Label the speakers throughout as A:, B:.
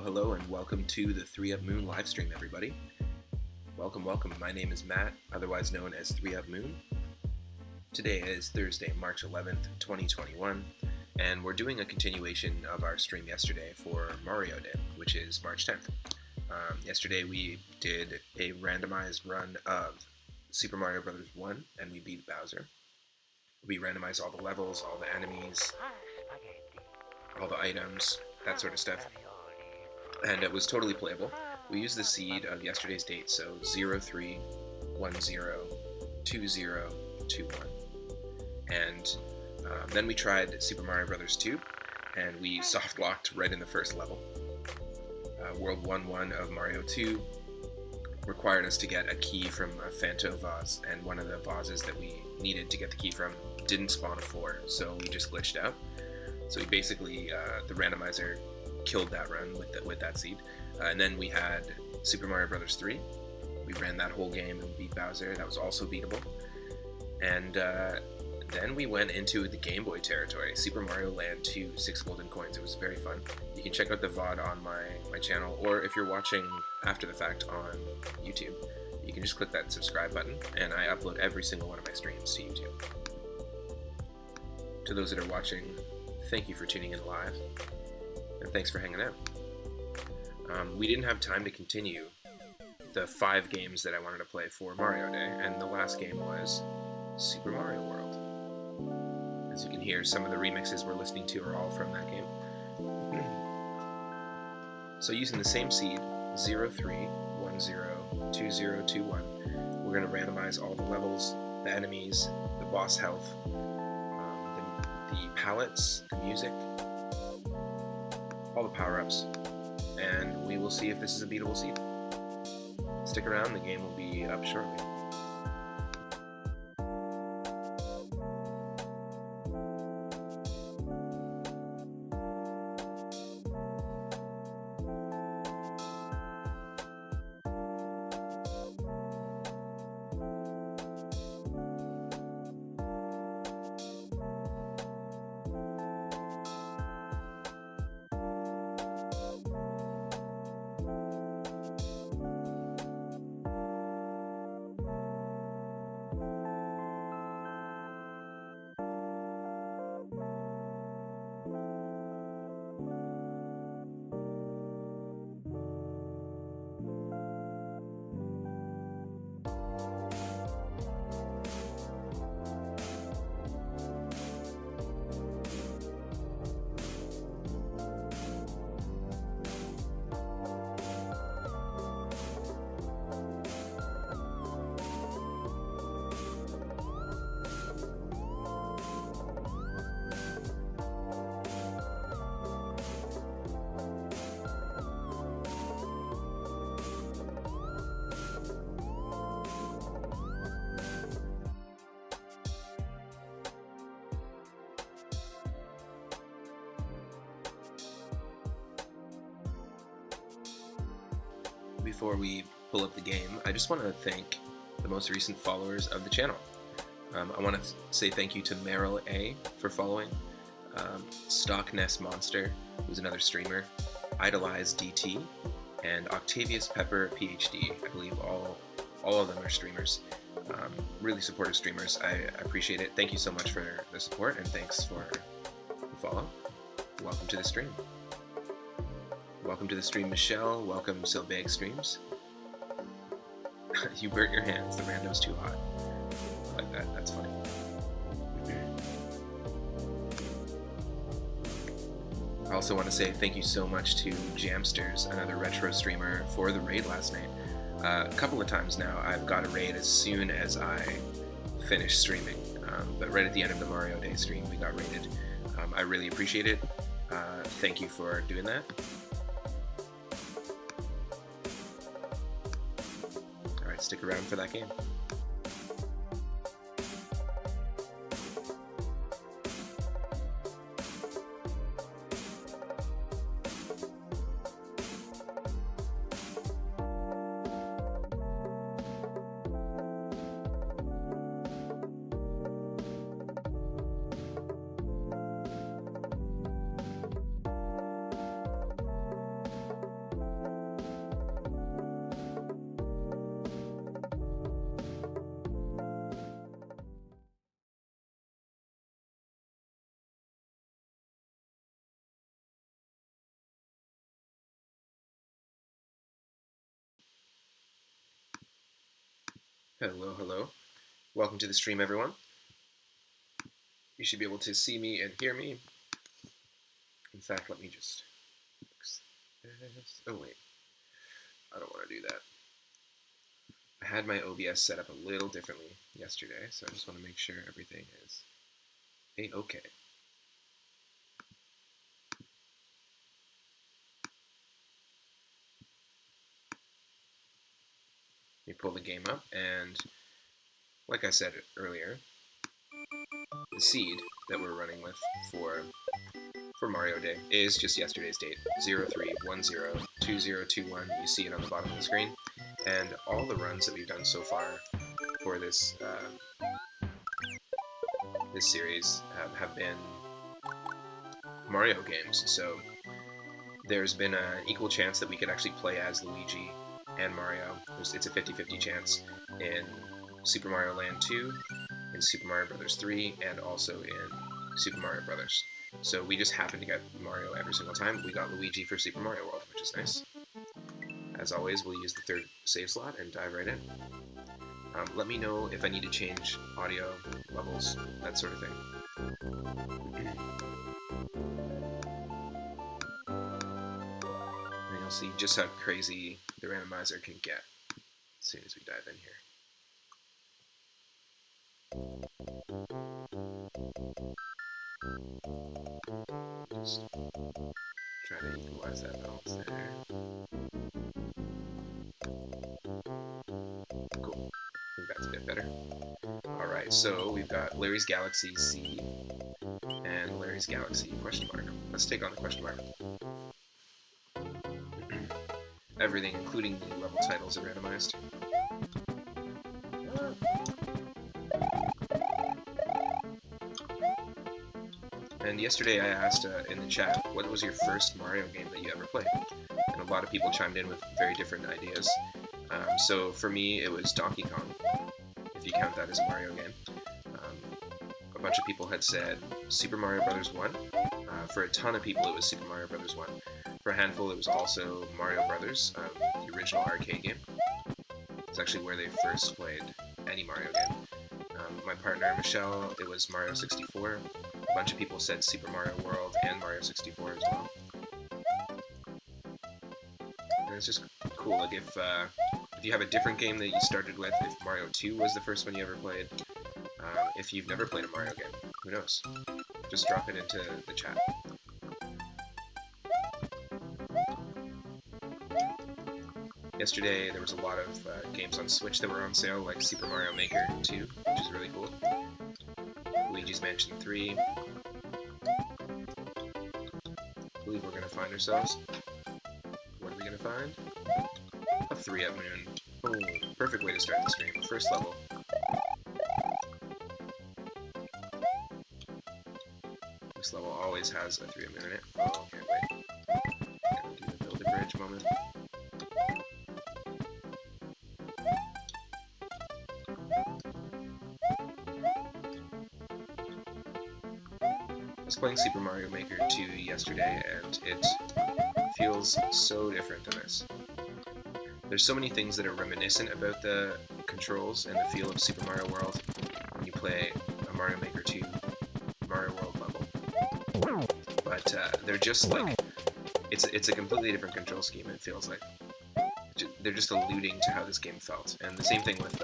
A: Hello, and welcome to the 3Up Moon live stream, everybody. Welcome. My name is Matt, otherwise known as 3Up Moon. Today is Thursday, March 11th, 2021, and we're doing a continuation of our stream yesterday for Mario Day, which is March 10th. Yesterday we did a randomized run of Super Mario Bros. 1, and we beat Bowser. We randomized all the levels, all the enemies, all the items, that sort of stuff. And it was totally playable. We used the seed of yesterday's date, so 03102021. And then we tried Super Mario Bros. 2, and we soft locked right in the first level. World 1-1 of Mario 2 required us to get a key from a Phanto vase, and one of the vases that we needed to get the key from didn't spawn a 4, so we just glitched out. So we basically, the randomizer killed that run with that seed. And then we had Super Mario Bros. 3. We ran that whole game and beat Bowser. That was also beatable. And then we went into the Gameboy territory, Super Mario Land 2, 6 golden coins. It was very fun. You can check out the VOD on my channel, or if you're watching after the fact on YouTube, you can just click that subscribe button, and I upload every single one of my streams to YouTube. To those that are watching, thank you for tuning in live, and thanks for hanging out. We didn't have time to continue the 5 games that I wanted to play for Mario Day, and the last game was Super Mario World. As you can hear, some of the remixes we're listening to are all from that game. So using the same seed, 03102021, we're going to randomize all the levels, the enemies, the boss health, the palettes, the music, all the power-ups, and we will see if this is a beatable seed. Stick around, the game will be up shortly. Before we pull up the game, I just want to thank the most recent followers of the channel. I want to say thank you to Meryl A for following, Stock Nest Monster, who's another streamer, Idolize DT, and Octavius Pepper PhD. I believe all of them are streamers. Really supportive streamers. I appreciate it. Thank you so much for the support, and thanks for the follow. Welcome to the stream. Welcome to the stream, Michelle. Welcome, Silbag Streams. You burnt your hands. The random's too hot. I like that. That's funny. I also want to say thank you so much to Jamsters, another retro streamer, for the raid last night. A couple of times now, I've got a raid as soon as I finish streaming. But right at the end of the Mario Day stream, we got raided. I really appreciate it. Thank you for doing that. Stick around for that game. Hello, hello. Welcome to the stream, everyone. You should be able to see me and hear me. In fact, let me just fix this. Oh, wait. I don't want to do that. I had my OBS set up a little differently yesterday, so I just want to make sure everything is okay. Let me pull the game up, and like I said earlier, the seed that we're running with for Mario Day is just yesterday's date, 03102021. You see it on the bottom of the screen, and all the runs that we've done so far for this this series have been Mario games. So there's been an equal chance that we could actually play as Luigi and Mario. It's a 50-50 chance in Super Mario Land 2, in Super Mario Bros. 3, and also in Super Mario Bros. So we just happened to get Mario every single time. We got Luigi for Super Mario World, which is nice. As always, we'll use the third save slot and dive right in. Let me know if I need to change audio levels, that sort of thing. And you'll see just how crazy the randomizer can get as soon as we dive in here. Just try to equalize that balance there. Cool. I think that's a bit better. Alright, so we've got Larry's Galaxy C and Larry's Galaxy question mark. Let's take on the question mark. Everything, including the level titles, are randomized. And yesterday I asked in the chat, what was your first Mario game that you ever played? And a lot of people chimed in with very different ideas. So for me, it was Donkey Kong, if you count that as a Mario game. A bunch of people had said Super Mario Bros. 1. For a ton of people, it was Super Mario Bros. 1. For a handful, it was also Mario Brothers, the original arcade game. It's actually where they first played any Mario game. My partner, Michelle, it was Mario 64. A bunch of people said Super Mario World and Mario 64 as well. And it's just cool, like if you have a different game that you started with, if Mario 2 was the first one you ever played, if you've never played a Mario game, who knows? Just drop it into the chat. Yesterday there was a lot of games on Switch that were on sale, like Super Mario Maker 2, which is really cool. Luigi's Mansion 3. I believe we're going to find ourselves. What are we going to find? A 3-up moon. Oh, perfect way to start the stream. First level. This level always has a 3-up moon in it. Oh, okay, wait. Gotta do the Build-A-Bridge moment. I was playing Super Mario Maker 2 yesterday, and it feels so different than this. There's so many things that are reminiscent about the controls and the feel of Super Mario World when you play a Mario Maker 2 Mario World level. But they're just like, it's a completely different control scheme, it feels like. They're just alluding to how this game felt. And the same thing with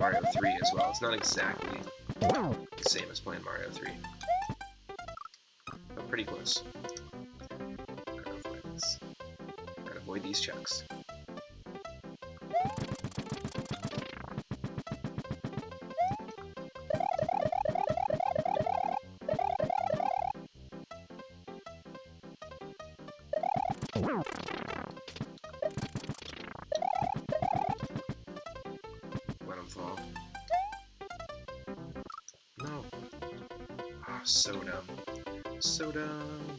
A: Mario 3 as well. It's not exactly the same as playing Mario 3. But pretty close. Gotta avoid these checks. Let him fall. No. Oh, so dumb. So dumb.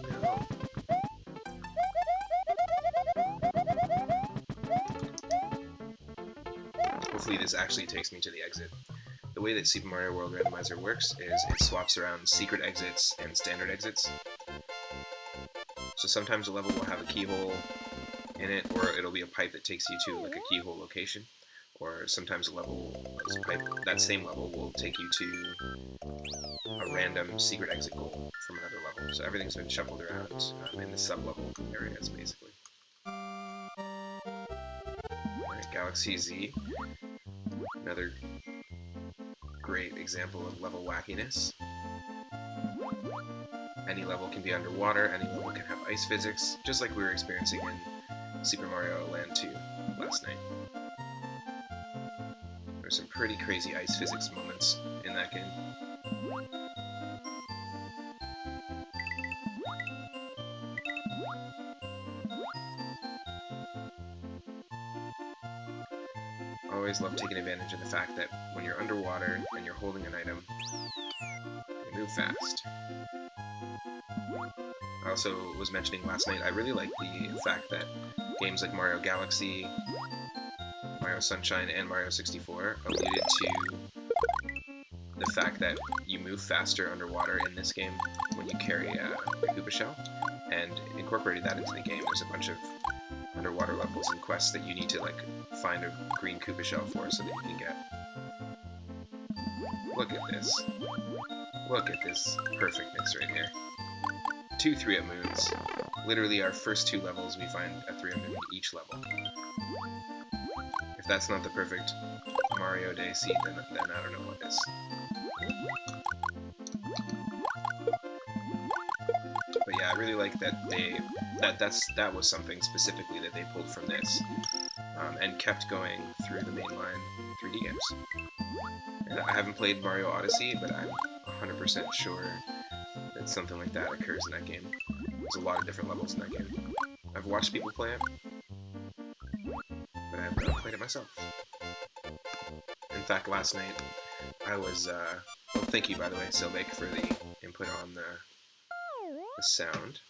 A: No. hopefully this actually takes me to the exit. The way that Super Mario World Randomizer works is it swaps around secret exits and standard exits. So sometimes a level will have a keyhole in it, or it'll be a pipe that takes you to like a keyhole location. Or sometimes a level, that same level will take you to a random secret exit goal from another level. So everything's been shuffled around in the sub-level areas, basically. Alright, Galaxy Z. Another great example of level wackiness. Any level can be underwater, any level can have ice physics, just like we were experiencing in Super Mario Land 2 last night. There's some pretty crazy ice physics moments in that game. I always love taking advantage of the fact that when you're underwater and you're holding an item, you move fast. I also was mentioning last night, I really like the fact that games like Mario Galaxy, Mario Sunshine, and Mario 64 alluded to the fact that you move faster underwater in this game when you carry a Koopa shell, and incorporated that into the game. There's a bunch of underwater levels and quests that you need to like find a green Koopa shell for so that you can get. Look at this. Look at this perfectness right here. 2 3-up moons. Literally our first 2 levels we find a 3-up moon each level. If that's not the perfect Mario Day scene, then I don't know what is. But yeah, I really like that that was something specifically that they pulled from this, and kept going through the mainline 3D games. And I haven't played Mario Odyssey, but I'm 100% sure that something like that occurs in that game. There's a lot of different levels in that game. I've watched people play it, but I haven't played it myself. In fact, last night I was, well, thank you by the way, Silvik, for the input on the sound.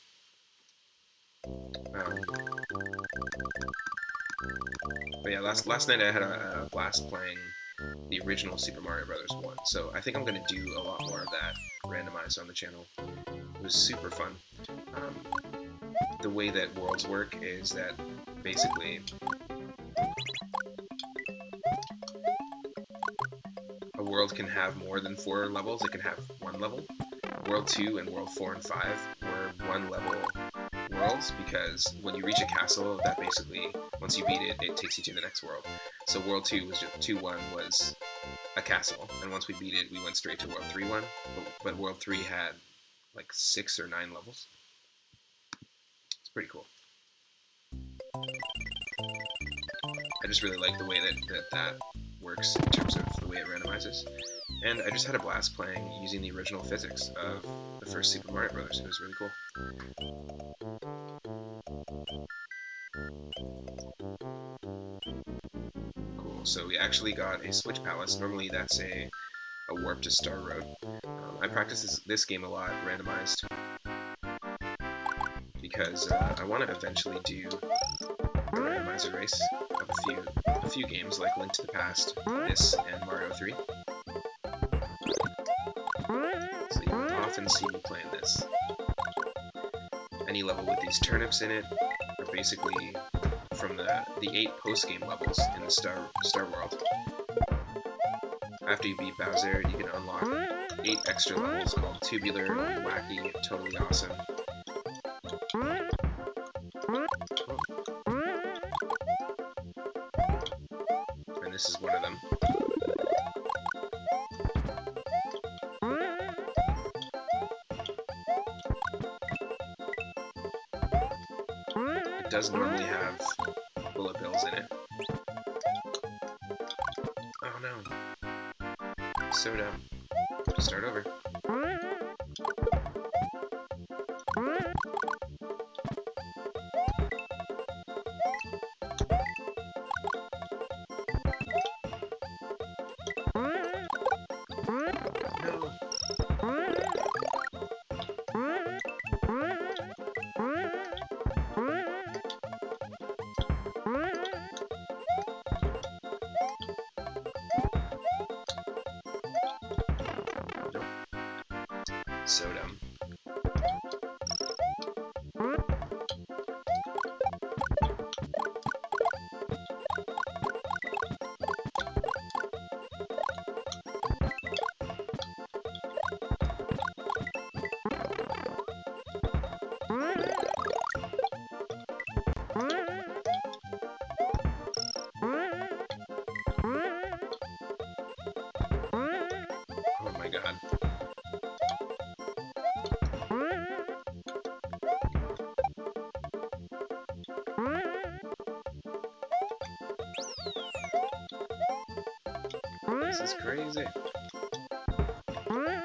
A: But yeah, last night I had a blast playing the original Super Mario Bros. 1, so I think I'm going to do a lot more of that randomized on the channel. It was super fun. The way that worlds work is that basically a world can have more than 4 levels. It can have 1 level. World 2 and World 4 and 5 were 1 level worlds, because when you reach a castle, that basically, once you beat it, it takes you to the next world. So World 2 was just 2-1 was a castle, and once we beat it, we went straight to World 3-1, but World 3 had like 6 or 9 levels. It's pretty cool. I just really like the way that works in terms of the way it randomizes. And I just had a blast playing using the original physics of the first Super Mario Bros. It was really cool. Cool, so we actually got a Switch Palace. Normally that's a warp to Star Road. I practice this game a lot, randomized, because I want to eventually do a randomizer race of a few games, like Link to the Past, this, and Mario 3. So you will often see me playing this. Any level with these turnips in it are basically from the 8 post-game levels in the Star World. After you beat Bowser, you can unlock 8 extra levels called Tubular, Wacky, Totally Awesome. And this is one of them. It does normally have bullet bills in it. Oh no. So dumb. Start over. No. so dumb. Oh my god. This is crazy. Oh.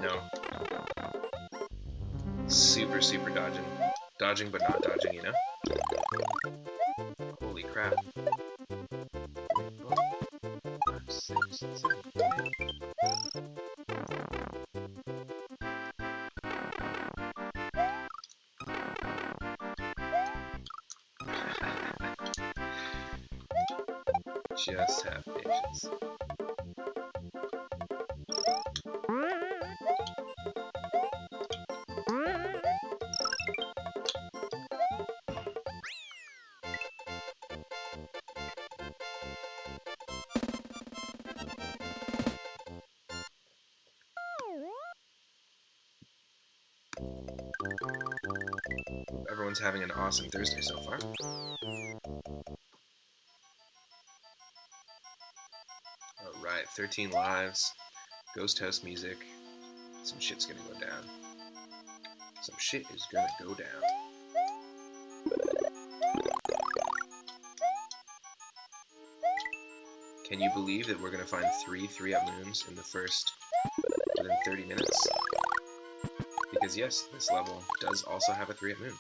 A: No. Super, super dodging. Dodging, but not dodging, you know? Holy crap. 4, 5, 6, 7, 8. Just have patience. Everyone's having an awesome Thursday so far. Alright, 13 lives, ghost house music. Some shit's gonna go down. Some shit is gonna go down. Can you believe that we're gonna find 3 3-up moons in the first within 30 minutes? Because yes, this level does also have a 3-up moon.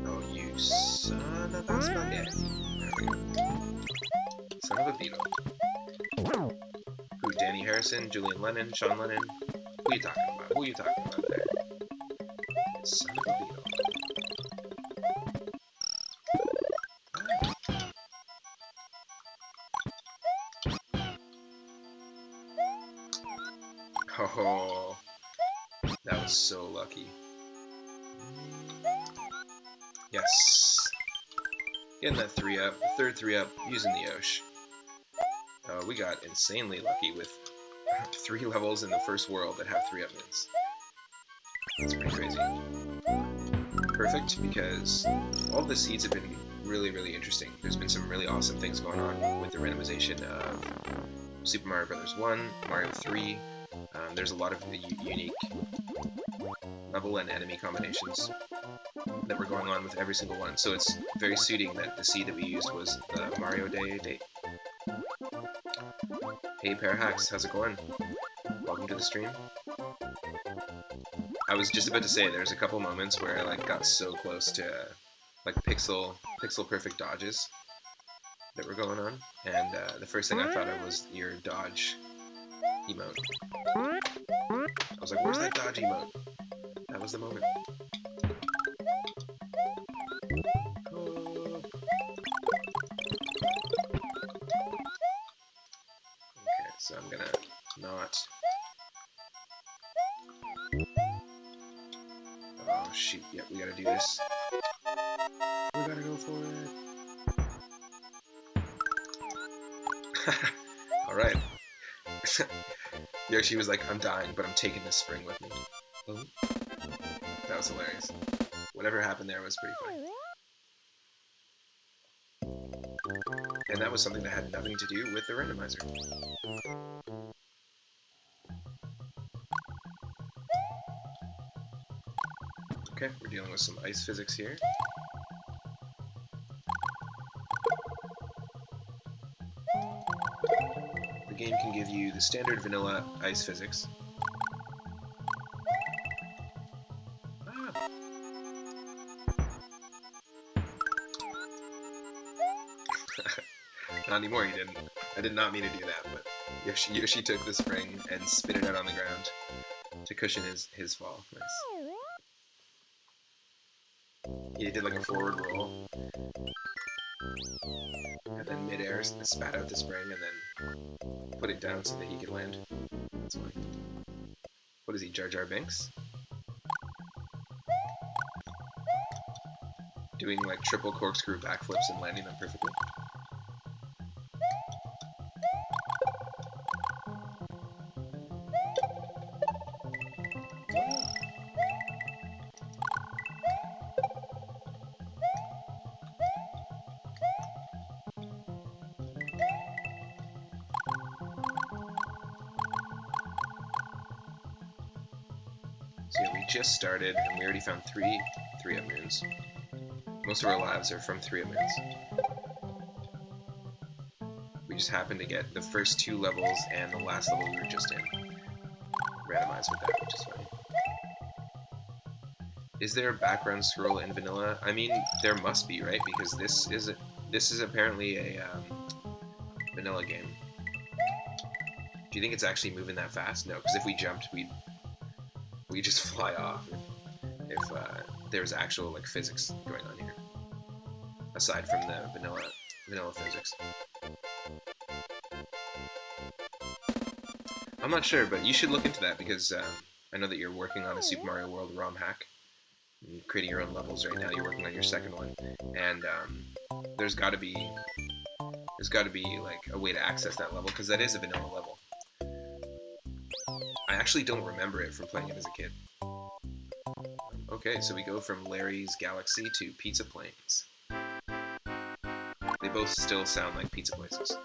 A: Oh, you son of a spaghetti. There we go. Son of a beetle. Who, Danny Harrison, Julian Lennon, Sean Lennon? Who you talking about? Who you talking about there? You son of a beetle. Oh, that was so lucky. Yes. Getting that 3-up, the third 3-up, using the Osh. We got insanely lucky with 3 levels in the first world that have 3-up moons. That's pretty crazy. Perfect, because all the seeds have been really, really interesting. There's been some really awesome things going on with the randomization of Super Mario Bros. 1, Mario 3. There's a lot of unique level and enemy combinations that were going on with every single one. So it's very suiting that the seed that we used was the Mario Day date. Hey Parahacks, how's it going? Welcome to the stream. I was just about to say there's a couple moments where I like got so close to like pixel perfect dodges that were going on, and the first thing I thought of was your dodge emote. I was like, where's that dodge emote? That was the moment. Oh. Okay, so I'm gonna not... Oh shoot, yep, we gotta do this. We gotta go for it. Alright. Yoshi was like, I'm dying, but I'm taking this spring with me. Oh. That was hilarious. Whatever happened there was pretty funny. And that was something that had nothing to do with the randomizer. Okay, we're dealing with some ice physics here. The game can give you the standard vanilla ice physics. not anymore, you didn't. I did not mean to do that, but Yoshi took the spring and spit it out on the ground to cushion his fall. Nice. He did like a forward roll, and then mid-air spat out the spring, and then put it down so that he could land. That's fine. What is he, Jar Jar Binks? Doing like triple corkscrew backflips and landing them perfectly. So yeah, we just started, and we already found three unknowns. Most of our lives are from 3 unknowns. We just happened to get the first 2 levels and the last level we were just in randomized with that, which is funny. Is there a background scroll in vanilla? I mean, there must be, right? Because this is apparently a vanilla game. Do you think it's actually moving that fast? No, because if we jumped, we'd just fly off if there's actual like physics going on here, aside from the vanilla physics. I'm not sure, but you should look into that because I know that you're working on a Super Mario World ROM hack, and creating your own levels right now. You're working on your second one, and there's got to be like a way to access that level because that is a vanilla level. I actually don't remember it from playing it as a kid. Okay, so we go from Larry's Galaxy to Pizza Plains. They both still sound like pizza places.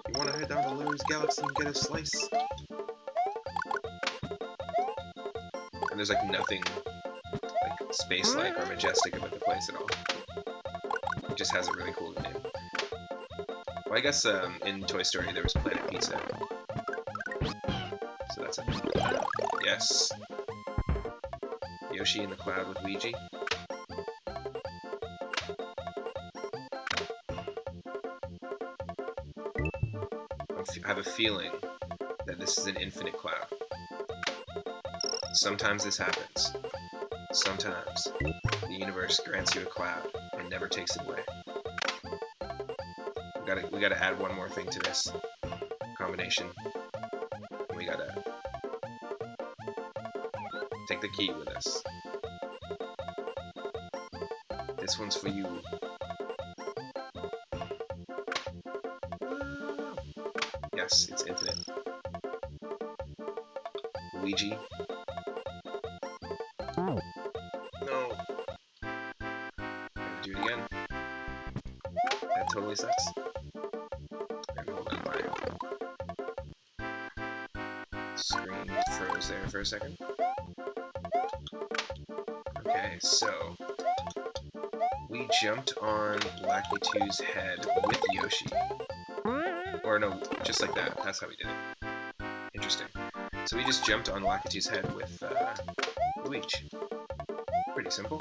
A: You want to head down to Larry's Galaxy and get a slice? And there's like nothing like space-like or majestic about the place at all. It just has a really cool name. Well, I guess in Toy Story there was Planet Pizza. So that's it. Yes. Yoshi in the cloud with Luigi. I have a feeling that this is an infinite cloud. Sometimes this happens. Sometimes the universe grants you a cloud and never takes it away. We gotta add one more thing to this combination. We gotta take the key with us. This one's for you. Yes, it's infinite. Luigi. No. Gotta do it again. That totally sucks. And hold on, my screen froze there for a second. Okay, so we jumped on Blacky 2's head with Yoshi. Or no, just like that. That's how we did it. Interesting. So we just jumped on Lakitu's head with Luigi. Pretty simple.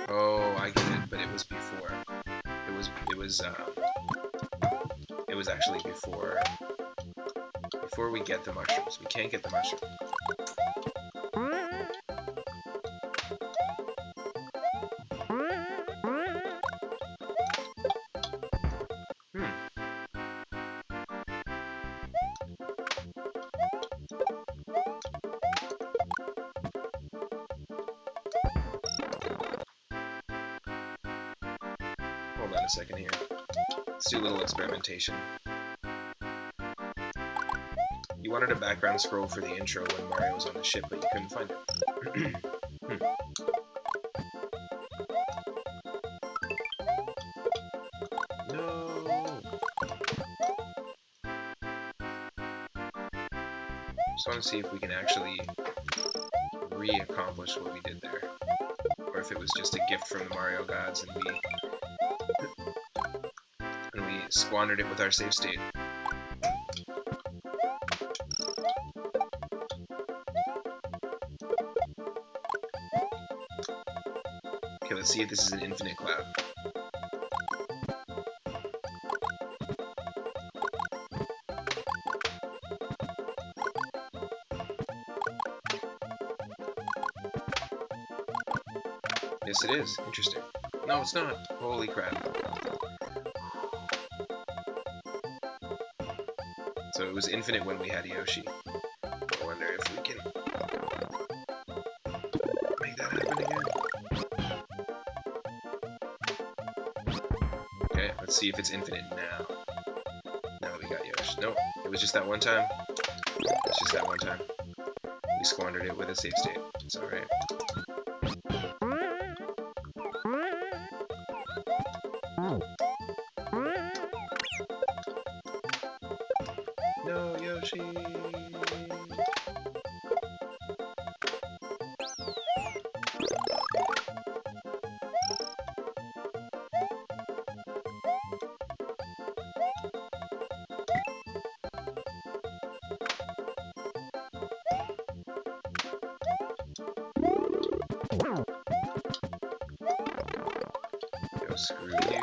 A: Oh, I get it, but it was before. It was actually before we get the mushrooms. We can't get the mushrooms. Hold on a second here. Let's do a little experimentation. You wanted a background scroll for the intro when Mario was on the ship, but you couldn't find it. No! Just want to see if we can actually re-accomplish what we did there. Or if it was just a gift from the Mario gods and we squandered it with our save state. let's see if this is an infinite cloud. Yes, it is. Interesting. No, it's not. Holy crap. So it was infinite when we had Yoshi. I wonder if we can make that happen again. Okay, let's see if it's infinite now. Now that we got Yoshi. Nope, it was just that one time. It's just that one time. We squandered it with a save state. It's alright. No, Yoshi! Yo, screw you.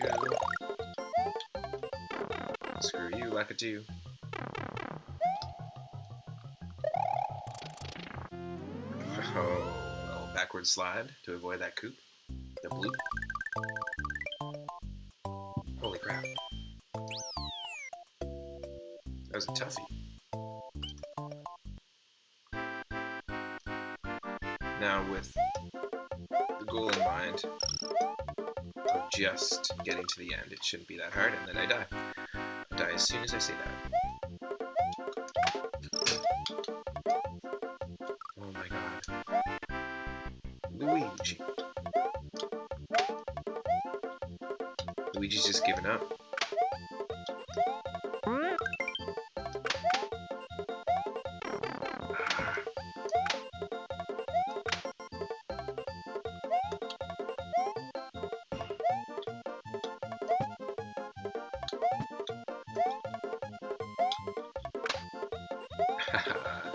A: Screw you, Lakitu. Oh, well, backward slide to avoid that coup. The bloop. Holy crap. That was a toughie. Now with the goal in mind of just getting to the end, it shouldn't be that hard, and then I die. I die as soon as I say that. Oh my god. Luigi. Luigi's just given up.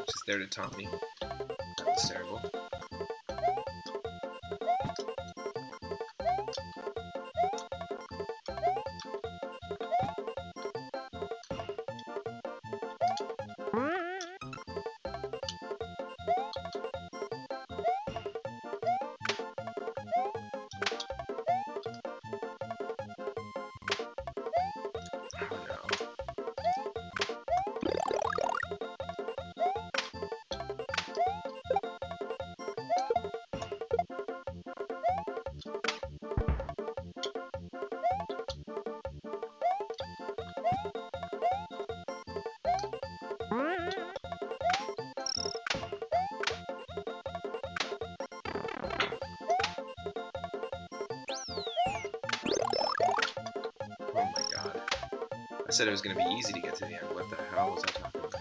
A: Just there to taunt me. That was terrible. Oh no. Oh my god. I said it was going to be easy to get to the end. What the hell was I talking about?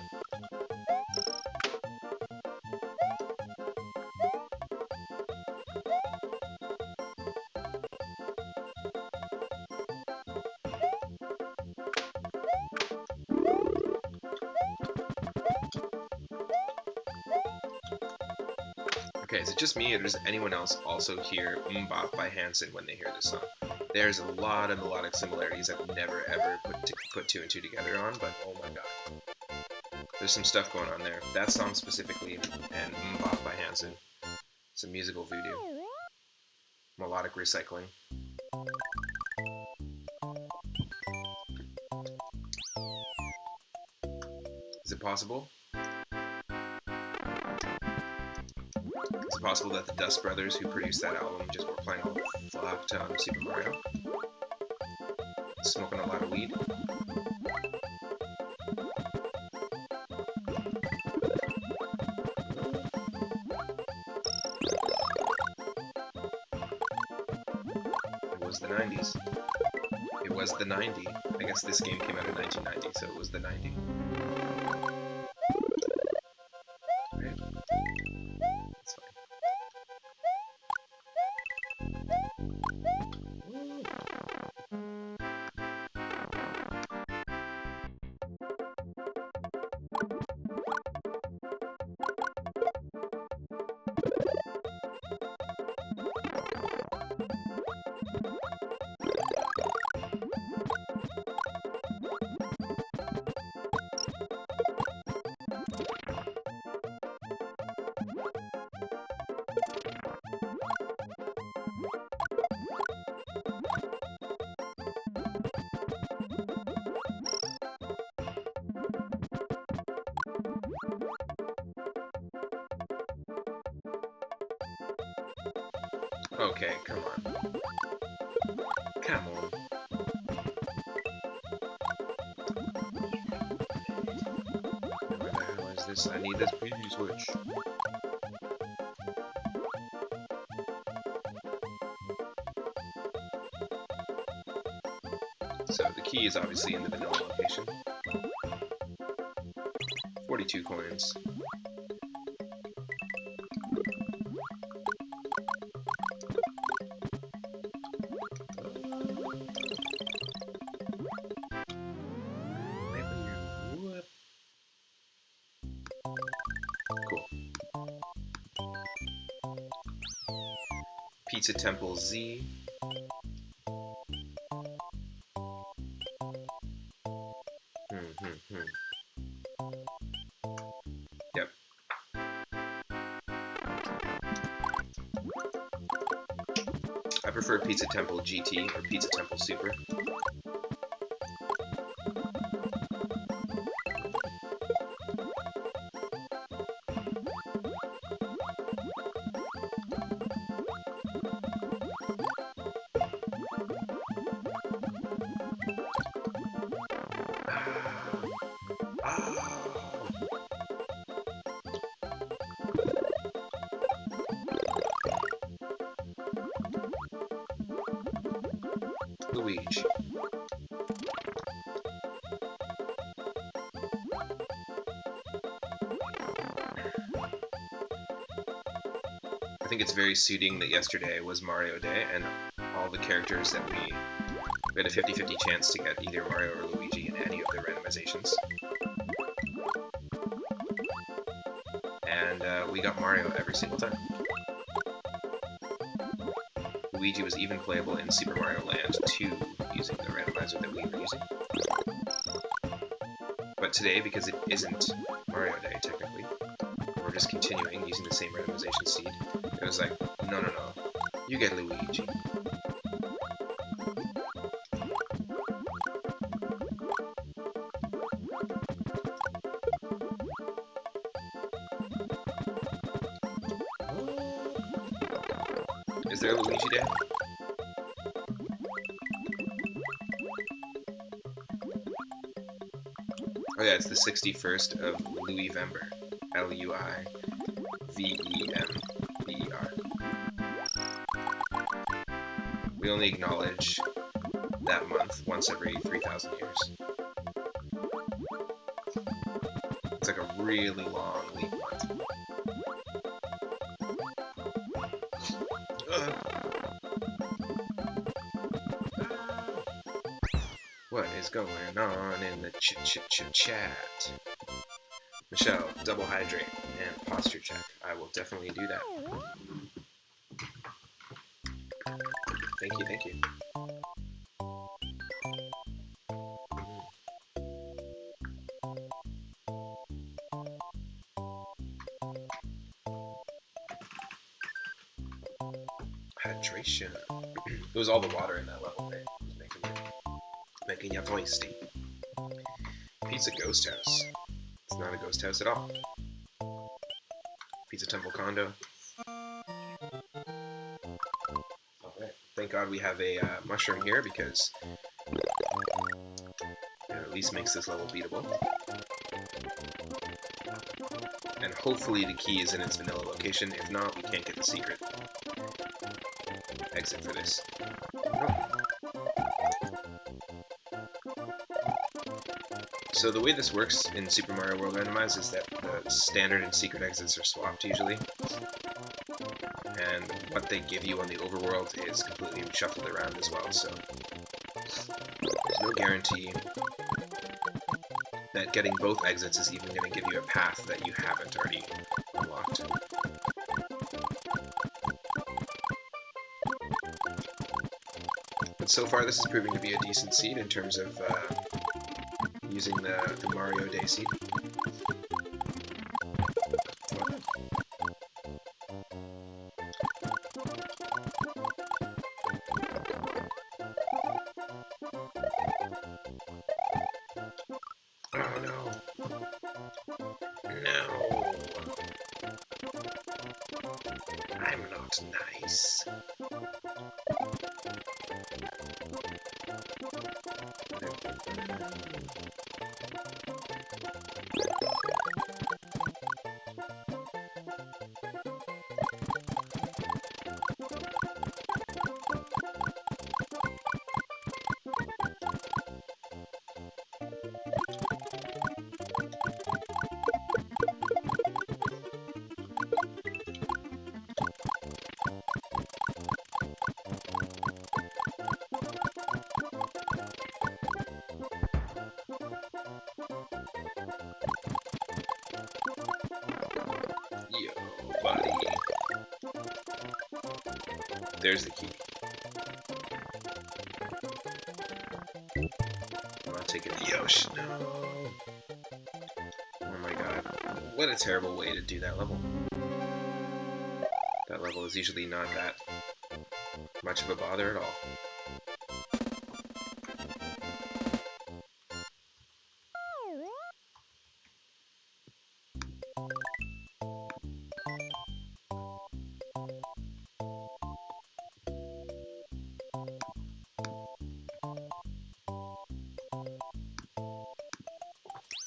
A: Okay, is it just me, or does anyone else also hear Mbop by Hanson when they hear this song? There's a lot of melodic similarities I've never ever put two and two together on, but oh my god. There's some stuff going on there. That song specifically, and Mbop by Hanson. Some musical voodoo. Melodic recycling. Is it possible? Is it possible that the Dust Brothers who produced that album just were playing all the fuck ton Super Mario? Smoking a lot of weed? It was the 90s. It was the 90. I guess this game came out in 1990, so it was the 90. Right? That's fine. Okay, come on. Come on. Where the hell is this? I need this preview switch. So the key is obviously in the vanilla location. 42 coins. Cool. Pizza Temple Z. Yep. I prefer Pizza Temple GT or Pizza Temple Super. Luigi. I think it's very suiting that yesterday was Mario Day, and all the characters that we had a 50-50 chance to get either Mario or Luigi in any of the randomizations. And we got Mario every single time. Luigi was even playable in Super Mario Land 2 using the randomizer that we were using. But today, because it isn't Mario Day technically, we're just continuing using the same randomization seed. It was like, no, you get Luigi. Is there a Luigi Day? Oh yeah, it's the 61st of Louis-vember. L-U-I-V-E-M-B-E-R. We only acknowledge that month once every 3,000 years. It's like a really long leap month. What is going on in the chat? Michelle, double hydrate and posture check. I will definitely do that. Thank you. Hydration. It was all the water in that level, right? Making you thirsty. Pizza Ghost House. It's not a ghost house at all. Pizza Temple Condo. Alright. Thank God we have a mushroom here because it at least makes this level beatable. And hopefully the key is in its vanilla location. If not, we can't get the secret exit for this. Oh. So the way this works in Super Mario World Randomize is that the standard and secret exits are swapped usually. And what they give you on the overworld is completely shuffled around as well, so there's no guarantee that getting both exits is even going to give you a path that you haven't already unlocked. But so far this is proving to be a decent seed in terms of using the Mario Day seed. Oh no. No. I'm not nice. Yo, buddy. There's the key. I'm not taking the Yosh. No. Oh my god. What a terrible way to do that level. That level is usually not that much of a bother at all.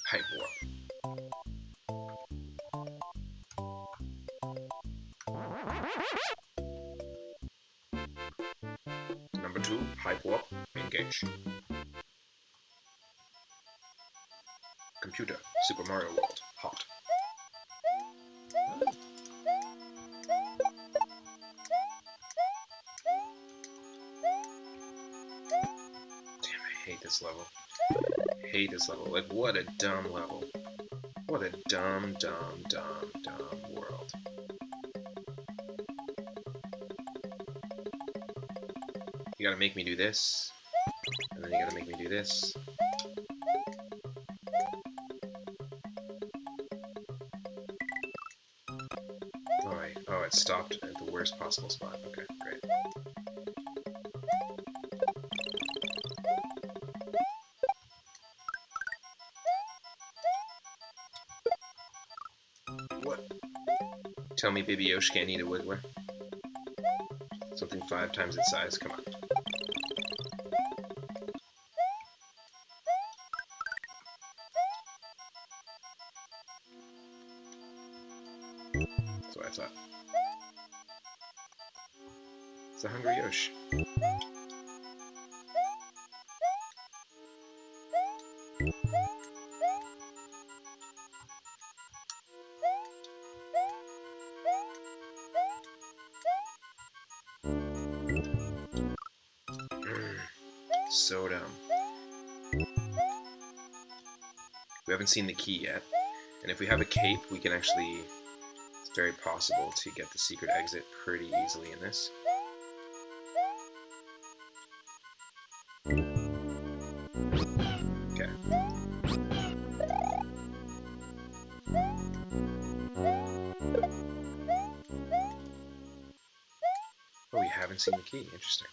A: Hype warp. Number 2, hype warp, engage. Computer, Super Mario World, hot. Damn, I hate this level. Hate this level. Like, what a dumb level. What a dumb world. You gotta make me do this, and then you gotta make me do this. Alright, oh, it stopped at the worst possible spot. Okay, great. What? Tell me Baby Yoshi can't eat a Wiggler? Something 5 times its size? Come on. That's what I thought. It's a hungry Yoshi. So dumb. We haven't seen the key yet, and if we have a cape, we can actually, it's very possible to get the secret exit pretty easily in this. Okay. Oh, we haven't seen the key. Interesting.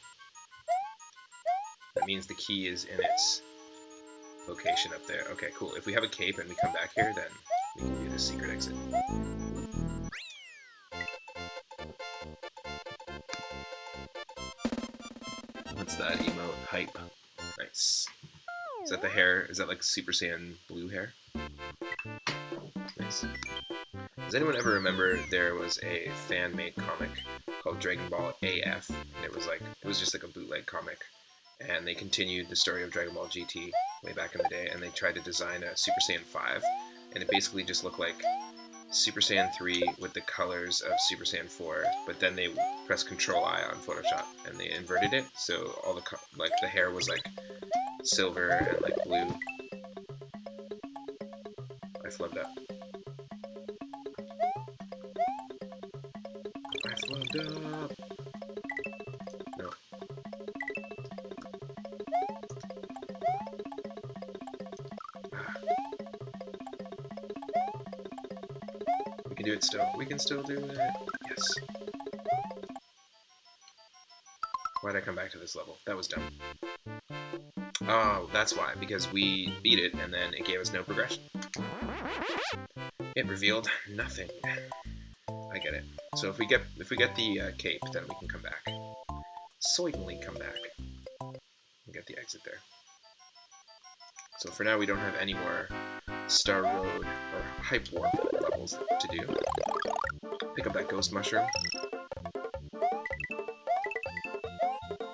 A: That means the key is in its location up there. Okay, cool. If we have a cape and we come back here, then we can do the secret exit. What's that emote? Hype. Nice. Is that the hair? Is that like Super Saiyan blue hair? Nice. Does anyone ever remember there was a fan-made comic called Dragon Ball AF? And it was just like a bootleg comic. And they continued the story of Dragon Ball GT way back in the day, and they tried to design a Super Saiyan 5, and it basically just looked like Super Saiyan 3 with the colors of Super Saiyan 4, but then they pressed Control-I on Photoshop, and they inverted it, so all the the hair was like silver and like blue. I flubbed up. I flubbed up. No. We can do it still. We can still do it. Yes. Why'd I come back to this level? That was dumb. Oh, that's why. Because we beat it and then it gave us no progression. It revealed nothing. I get it. So if we get the cape, then we can come back. Certainly come back. And get the exit there. So for now, we don't have any more Star Road or Hype Warp levels to do. Pick up that Ghost Mushroom.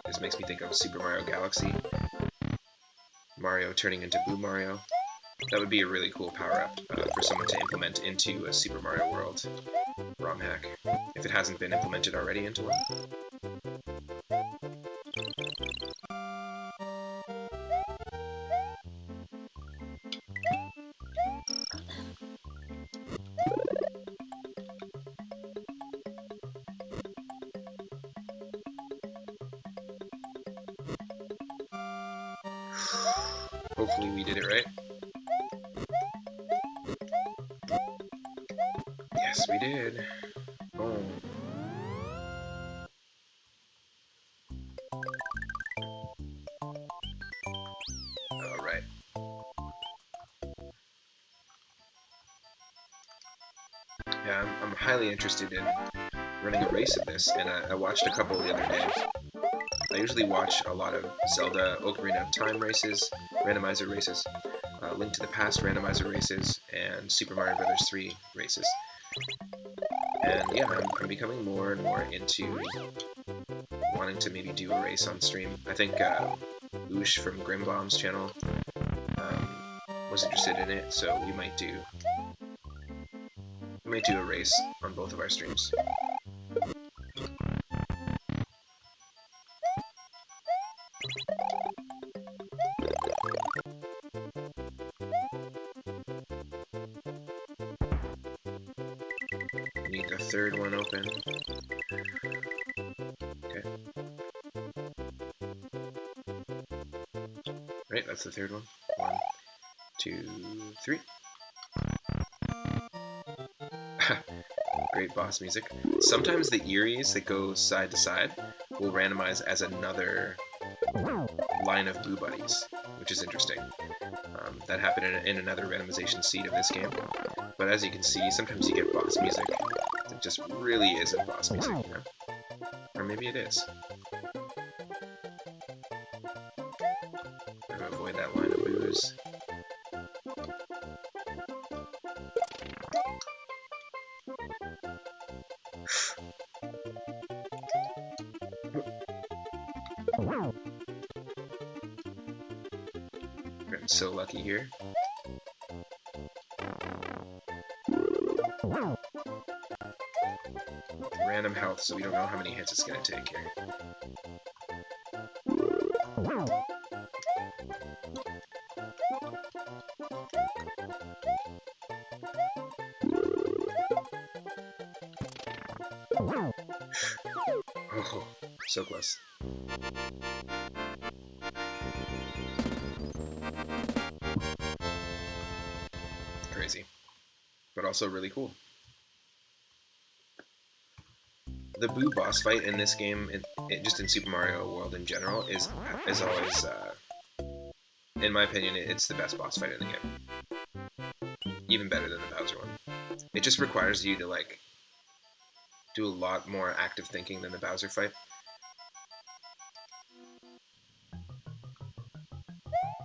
A: This makes me think of Super Mario Galaxy. Mario turning into Blue Mario. That would be a really cool power-up for someone to implement into a Super Mario World ROM hack, if it hasn't been implemented already into one. Hopefully we did it right. Yes, we did. Oh. Alright. Yeah, I'm highly interested in running a race of this, and I watched a couple the other day. I usually watch a lot of Zelda Ocarina of Time races, randomizer races, Link to the Past randomizer races, and Super Mario Bros. 3 races. And yeah, I'm becoming more and more into wanting to maybe do a race on stream. I think Oosh from Grimbomb's channel was interested in it, so we might do a race on both of our streams. Need the third one open. Okay. Right, that's the third one. 1, 2, 3. Great boss music. Sometimes the Eries that go side to side will randomize as another line of Boo Buddies, which is interesting. That happened in another randomization seed of this game. But as you can see, sometimes you get boss music that just really isn't boss music, you know? Or maybe it is. I'm gonna avoid that line of boos. I'm so lucky here. Random health, so we don't know how many hits it's gonna take here. Oh, so close. Crazy, but also really cool. The Boo boss fight in this game, just in Super Mario World in general, is always, in my opinion, it's the best boss fight in the game. Even better than the Bowser one. It just requires you to, like, do a lot more active thinking than the Bowser fight.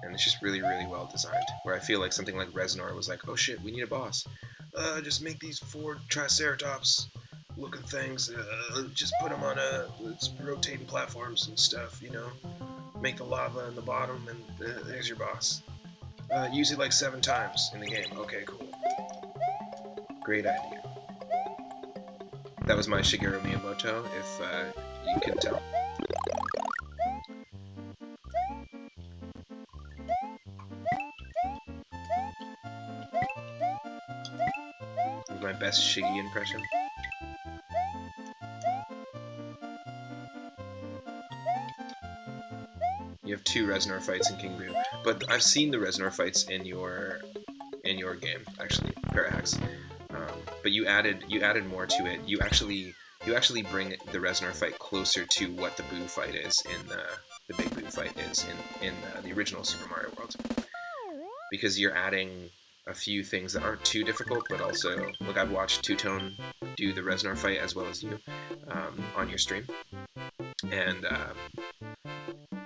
A: And it's just really, really well designed. Where I feel like something like Reznor was like, oh shit, we need a boss. Just make these 4 Triceratops looking things, just put them on rotating platforms and stuff, you know. Make the lava in the bottom, and there's your boss. Use it like 7 times in the game. Okay, cool. Great idea. That was my Shigeru Miyamoto, if you can tell. That was my best Shiggy impression. You have 2 Reznor fights in King Boo, but I've seen the Reznor fights in your game, actually, Parahax. But you added more to it. You actually bring the Reznor fight closer to what the Boo fight is in the Big Boo fight is in the original Super Mario World, because you're adding a few things that aren't too difficult, but also, look, I've watched Two Tone do the Reznor fight as well as you on your stream, and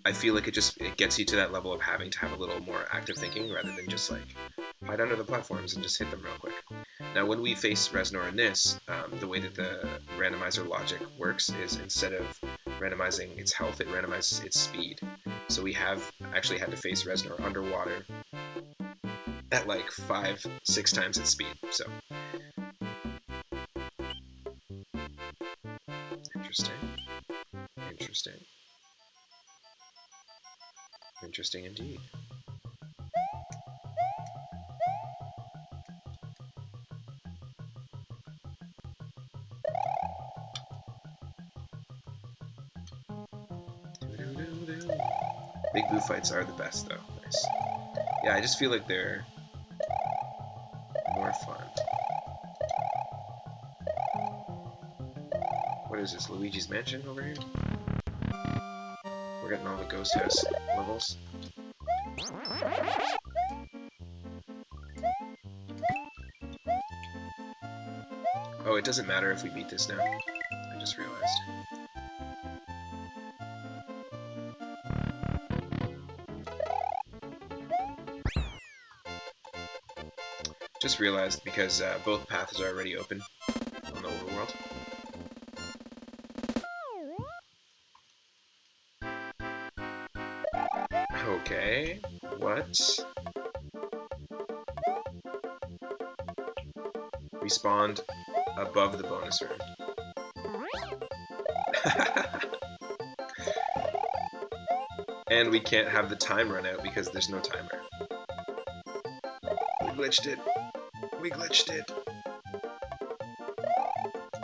A: I feel like it gets you to that level of having to have a little more active thinking rather than just like hide under the platforms and just hit them real quick. Now, when we face Reznor in this, the way that the randomizer logic works is instead of randomizing its health, it randomizes its speed. So we have actually had to face Reznor underwater at like 5-6 times its speed. So interesting. Interesting. Interesting indeed. Big boo fights are the best, though. Nice. Yeah, I just feel like they're more fun. What is this, Luigi's Mansion over here? We're getting all the ghost house levels. Oh, it doesn't matter if we beat this now. I just realized. Just realized because both paths are already open on the overworld. Okay, what? We spawned above the bonus room. And we can't have the time run out because there's no timer. We glitched it. We glitched it.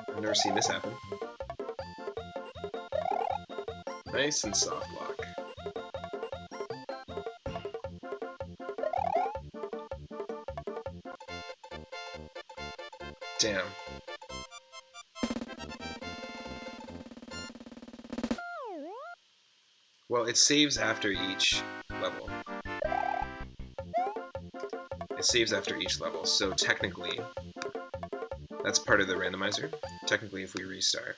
A: I've never seen this happen. Nice and soft lock. Damn. Well, it saves after each level. It saves after each level, so technically, that's part of the randomizer. Technically, if we restart,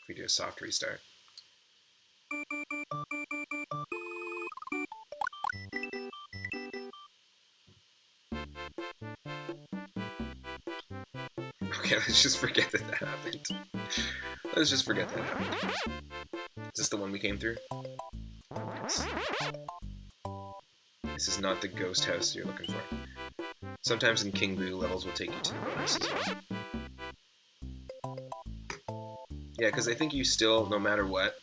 A: if we do a soft restart. Okay, let's just forget that that happened. Let's just forget that happened. Is this the one we came through? Yes. This is not the ghost house you're looking for. Sometimes in King Boo, levels will take you to the bonus as well. Yeah, because I think you still, no matter what,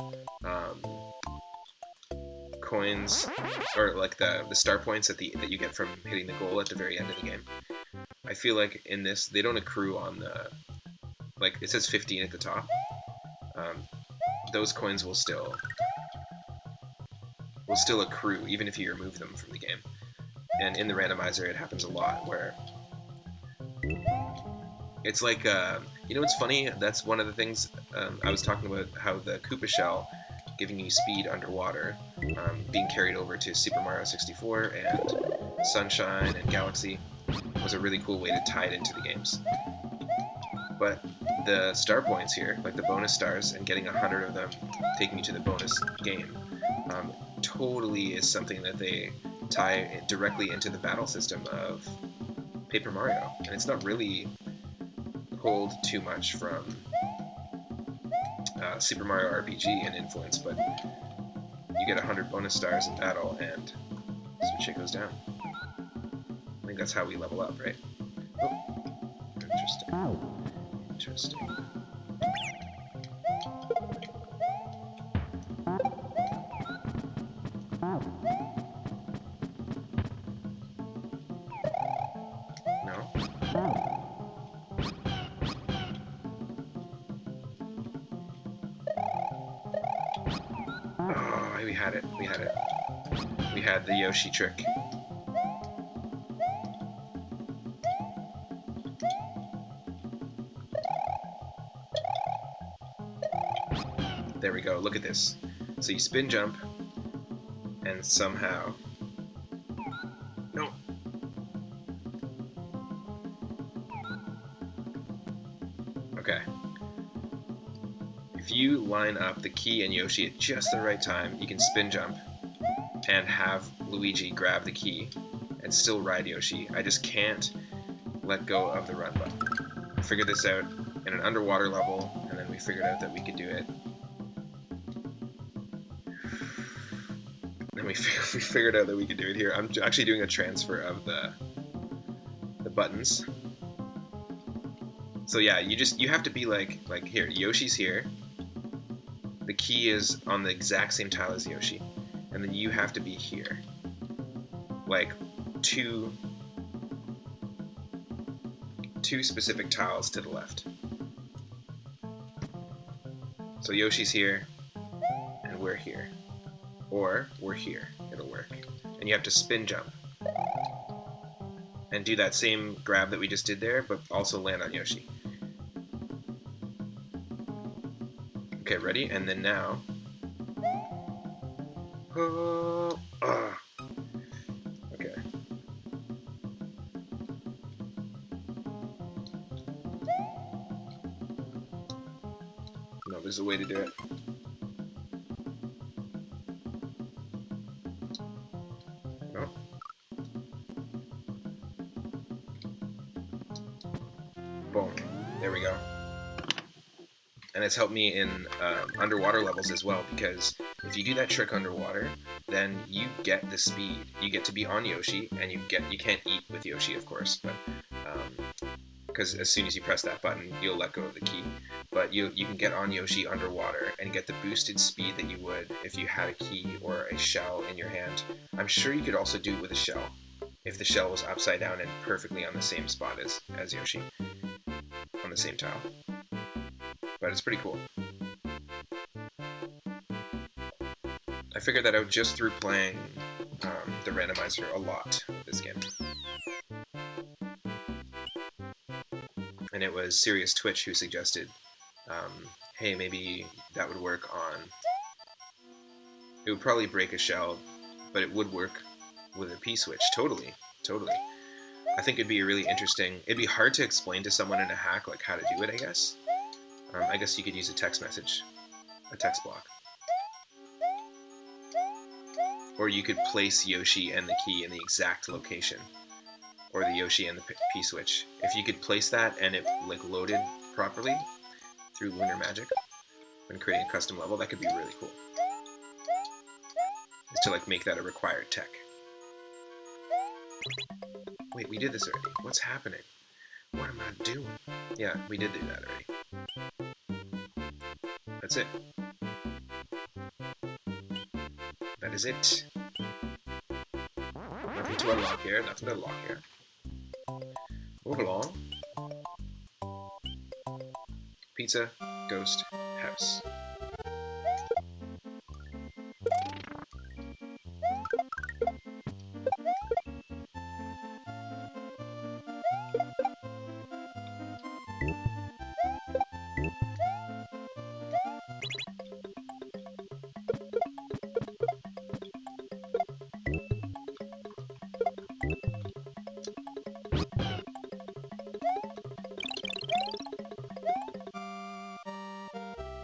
A: coins, or like the star points that you get from hitting the goal at the very end of the game, I feel like in this, they don't accrue on the, like, it says 15 at the top. Those coins will still accrue, even if you remove them from the game. And in the randomizer, it happens a lot, where it's like, you know what's funny? That's one of the things I was talking about, how the Koopa Shell giving you speed underwater, being carried over to Super Mario 64 and Sunshine and Galaxy was a really cool way to tie it into the games. But the star points here, like the bonus stars, and getting 100 of them taking you to the bonus game, totally is something that they tie directly into the battle system of Paper Mario. And it's not really pulled too much from Super Mario RPG in influence, but you get 100 bonus stars in battle, and some shit goes down. I think that's how we level up, right? Oh, interesting. Interesting. No? Oh, we had it. We had it. We had the Yoshi trick. There we go, look at this. So you spin jump, and somehow... No! Okay. If you line up the key and Yoshi at just the right time, you can spin jump and have Luigi grab the key and still ride Yoshi. I just can't let go of the run button. I figured this out in an underwater level, and then we figured out that we could do it. And we figured out that we could do it here. I'm actually doing a transfer of the buttons. So yeah, you have to be like here, Yoshi's here. The key is on the exact same tile as Yoshi. And then you have to be here. Like two specific tiles to the left. So Yoshi's here, and we're here. Or we're here. It'll work. And you have to spin jump. And do that same grab that we just did there, but also land on Yoshi. Okay, ready? And then now... Oh, okay. No, there's a way to do it. No. Boom. There we go. And it's helped me in underwater levels as well, because if you do that trick underwater, then you get the speed. You get to be on Yoshi, and you can't eat with Yoshi, of course, but because as soon as you press that button, you'll let go of the key. But you can get on Yoshi underwater and get the boosted speed that you would if you had a key or a shell in your hand. I'm sure you could also do it with a shell, if the shell was upside down and perfectly on the same spot as Yoshi, on the same tile. But it's pretty cool. I figured that out just through playing the randomizer a lot with this game. And it was Serious Twitch who suggested, hey, maybe that would work on... It would probably break a shell, but it would work with a P-switch. Totally. Totally. I think it'd be really interesting. It'd be hard to explain to someone in a hack, like, how to do it, I guess. I guess you could use a text message, a text block. Or you could place Yoshi and the key in the exact location. Or the Yoshi and the P-switch. If you could place that and it like loaded properly through Lunar Magic when creating a custom level, that could be really cool. Is to like make that a required tech. Wait, we did this already. What's happening? What am I doing? Yeah, we did do that already. That's it. That is it. Nothing to unlock here, nothing to unlock here. Move along. Pizza, ghost, house.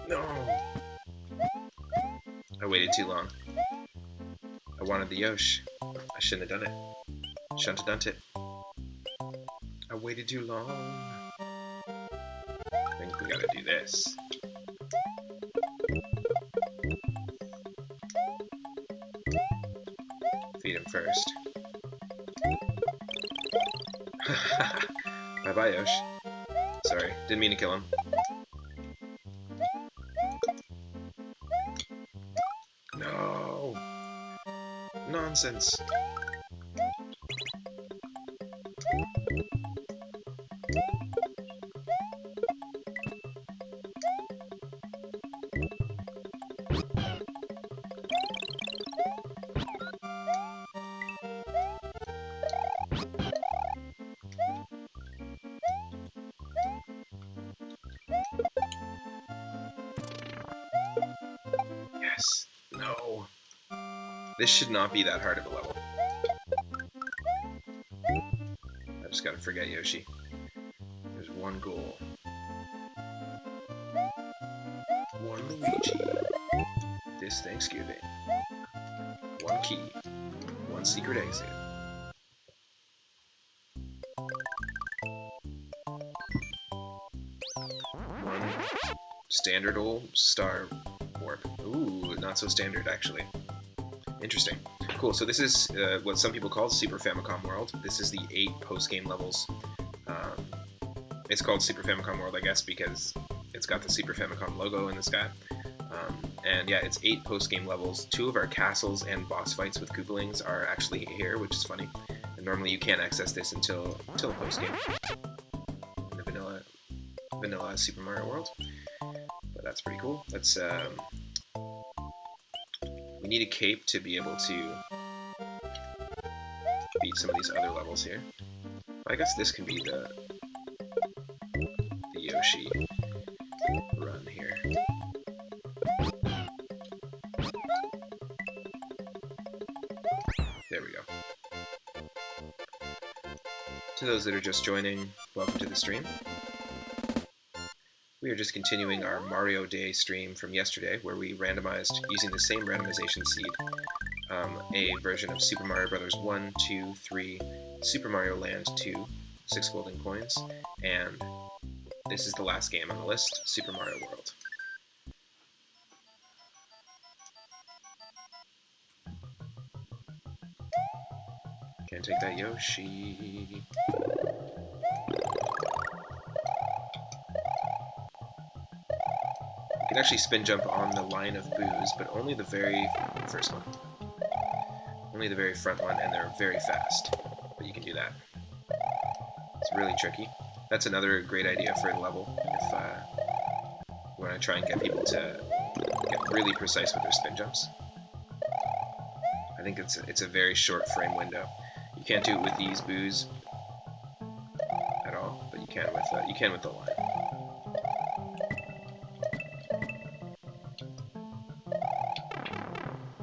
A: No! I waited too long. I wanted the Yosh. I shouldn't have done it. Shouldn't have done it. I waited too long. I think we gotta do this. Feed him first. Bye-bye, Yosh. Sorry, didn't mean to kill him. No! Nonsense. Yes. No. This should not be that hard of a level. I just gotta forget Yoshi. There's one goal. One Luigi this Thanksgiving. One key, one secret exit. One standard old star warp. Ooh, not so standard actually. Interesting. Cool, so this is what some people call Super Famicom World. This is the 8 post-game levels. It's called Super Famicom World, I guess, because it's got the Super Famicom logo in the sky. And yeah, it's 8 post-game levels. 2 of our castles and boss fights with Koopalings are actually here, which is funny. And normally you can't access this until post-game. In the vanilla Super Mario World. But that's pretty cool. That's we need a cape to be able to beat some of these other levels here. I guess this can be the Yoshi run here. There we go. To those that are just joining, welcome to the stream. We are just continuing our Mario Day stream from yesterday, where we randomized, using the same randomization seed, a version of Super Mario Bros. 1, 2, 3, Super Mario Land 2, 6 golden coins, and this is the last game on the list, Super Mario World. Can't take that Yoshi. You can actually spin jump on the line of boos, but only the very first one. Only the very front one, and they're very fast. But you can do that. It's really tricky. That's another great idea for a level, if you want to try and get people to get really precise with their spin jumps. I think it's a very short frame window. You can't do it with these boos at all, but you can with the line.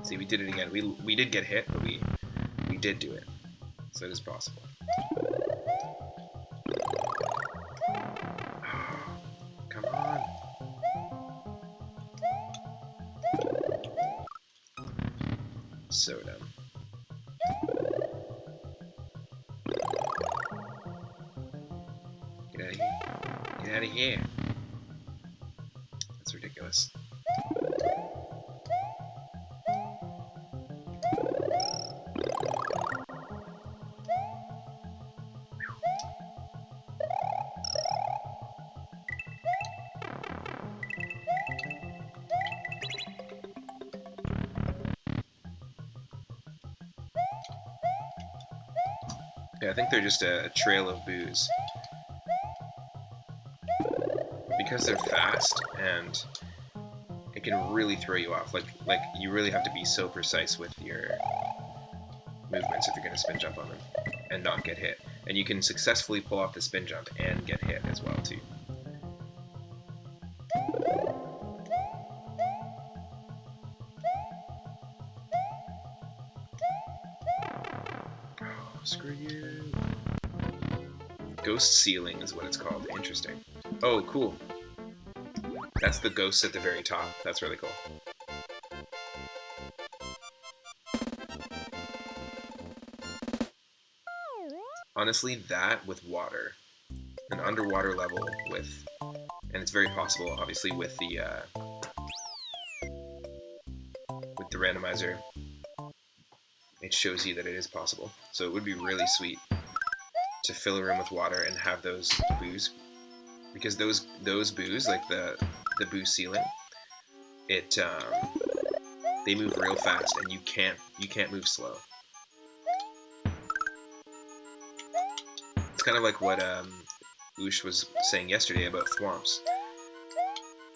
A: See, we did it again. We did get hit, but we did do it, so it is possible. Come on. So dumb. Get out of here. Get out of here. That's ridiculous. Yeah, I think they're just a trail of boos. Because they're fast, and it can really throw you off. Like you really have to be so precise with your movements if you're going to spin jump on them, and not get hit. And you can successfully pull off the spin jump and get hit as well, too. Screw you. Ghost ceiling is what it's called. Interesting. Oh, cool. That's the ghosts at the very top. That's really cool. Honestly, that with water. An underwater level with... And it's very possible, obviously, with the randomizer. It shows you that it is possible. So it would be really sweet to fill a room with water and have those boos, because those boos, like the boo ceiling, they move real fast, and you can't move slow. It's kind of like what Oosh was saying yesterday about thwomps.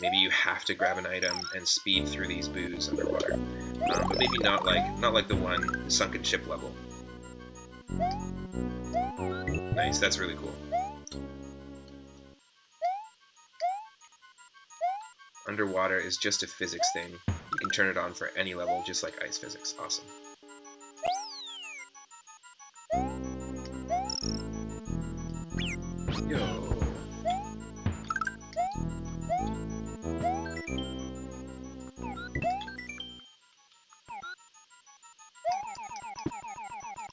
A: Maybe you have to grab an item and speed through these boos underwater. But maybe not like the sunken ship level. Nice, that's really cool. Underwater is just a physics thing. You can turn it on for any level, just like ice physics. Awesome. Yo.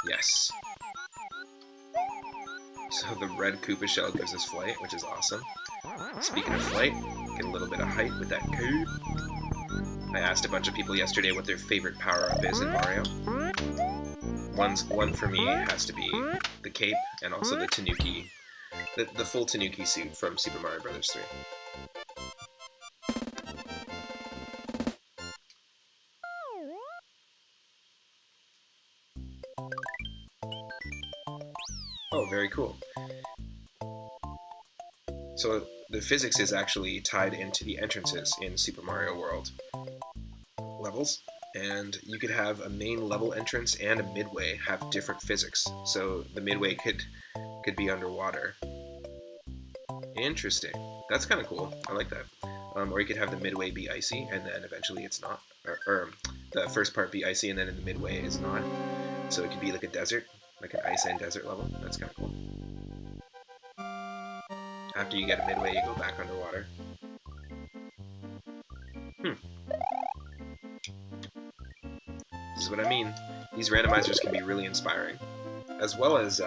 A: Yes. So the red Koopa shell gives us flight, which is awesome. Speaking of flight, get a little bit of height with that cape. I asked a bunch of people yesterday what their favorite power-up is in Mario. One for me has to be the cape, and also the Tanuki, the full Tanuki suit from Super Mario Bros. 3. Oh, very cool. So the physics is actually tied into the entrances in Super Mario World levels, and you could have a main level entrance and a midway have different physics. So the midway could be underwater. Interesting. That's kind of cool. I like that. Or you could have the midway be icy, and then eventually it's not. Or the first part be icy, and then in the midway is not. So it could be like a desert, like an ice and desert level. That's kind of cool. After you get a midway, you go back underwater. This is what I mean. These randomizers can be really inspiring, as well as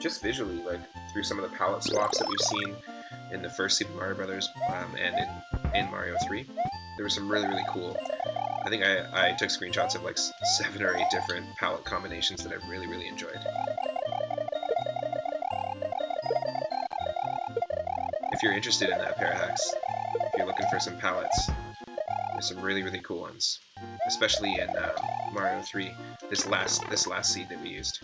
A: just visually, like through some of the palette swaps that we've seen in the first Super Mario Bros. And in Mario 3. There were some really, really cool. I think I took screenshots of like 7 or 8 different palette combinations that I really, really enjoyed. If you're interested in that, Parahax, if you're looking for some palettes, there's some really, really cool ones, especially in Mario 3. This last seed that we used.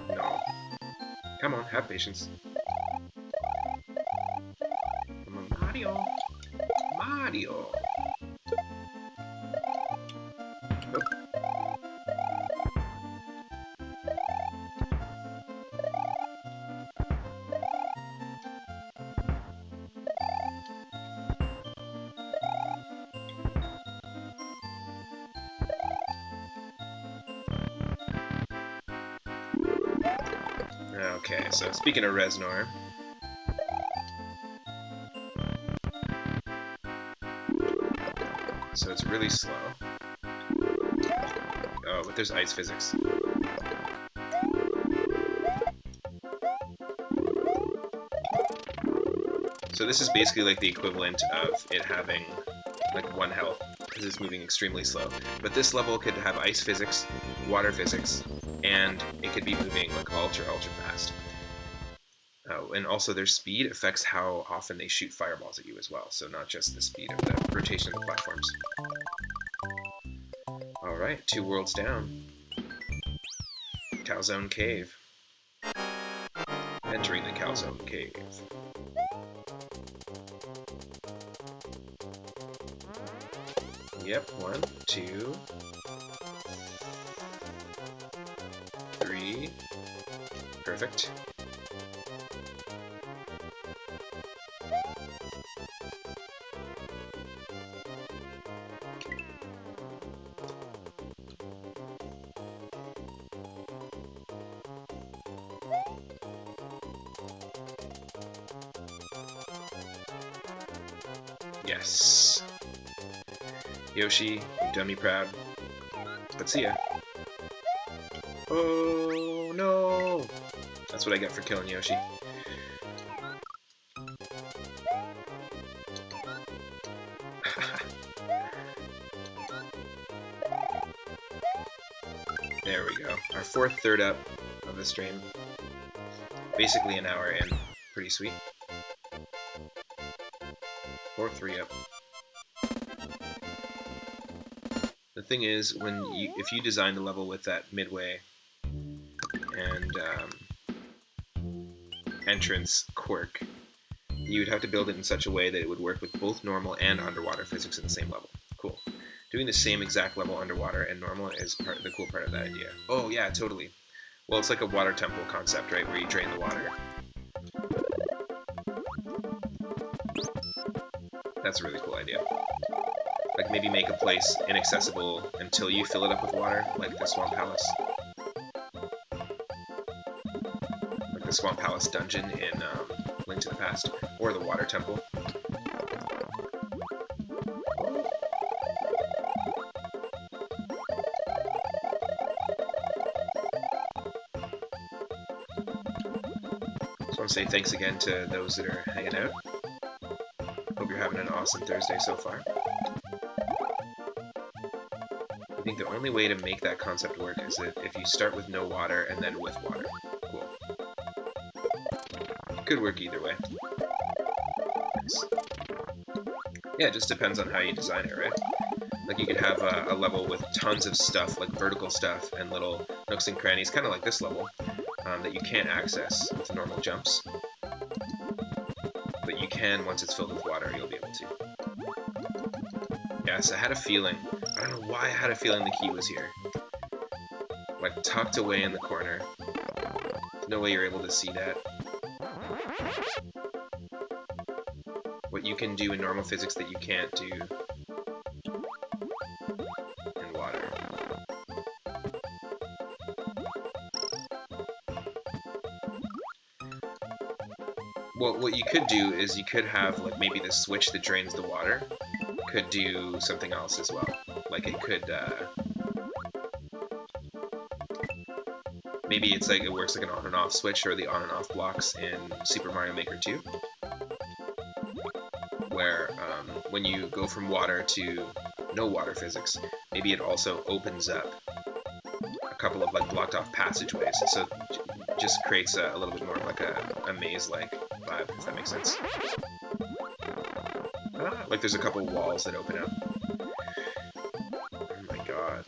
A: No, come on, have patience. Come on, Mario. Mario. Nope. Okay, so speaking of Reznor, so it's really slow. Oh, but there's ice physics. So this is basically like the equivalent of it having like 1 health, because it's moving extremely slow. But this level could have ice physics, water physics, and it could be moving like ultra fast. And also their speed affects how often they shoot fireballs at you as well, so not just the speed of the rotation of the platforms. Alright, 2 worlds down. Calzone Cave. Entering the Calzone Cave. Yep, 1, 2, 3. Perfect. Yes. Yoshi, you've done me proud. But see ya. Oh no! That's what I get for killing Yoshi. There we go. Our 4th third up of the stream. Basically an hour in. Pretty sweet. 4th 3 up. The thing is, if you design the level with that midway and entrance quirk, you would have to build it in such a way that it would work with both normal and underwater physics in the same level. Cool. Doing the same exact level underwater and normal is the cool part of that idea. Oh yeah, totally. Well, it's like a water temple concept, right, where you drain the water. That's a really cool idea. Like maybe make a place inaccessible until you fill it up with water, like the Swamp Palace. Like the the Swamp Palace dungeon in Link to the Past, or the Water Temple. Just want to say thanks again to those that are hanging out. Hope you're having an awesome Thursday so far. I think the only way to make that concept work is if you start with no water and then with water. Cool. Could work either way. Nice. Yeah, it just depends on how you design it, right? Like you could have a level with tons of stuff, like vertical stuff and little nooks and crannies, kind of like this level, that you can't access with normal jumps. But you can, once it's filled with water, you'll be able to. Yes, I had a feeling. I don't know why I had a feeling the key was here. Like, tucked away in the corner. There's no way you're able to see that. What you can do in normal physics that you can't do in water. Well, what you could do is you could have, like, maybe the switch that drains the water could do something else as well. Like it could, maybe it's like it works like an on and off switch, or the on and off blocks in Super Mario Maker 2, where when you go from water to no water physics, maybe it also opens up a couple of like blocked off passageways, so it just creates a little bit more of like a maze-like vibe, if that makes sense. Like there's a couple walls that open up. Oh my god.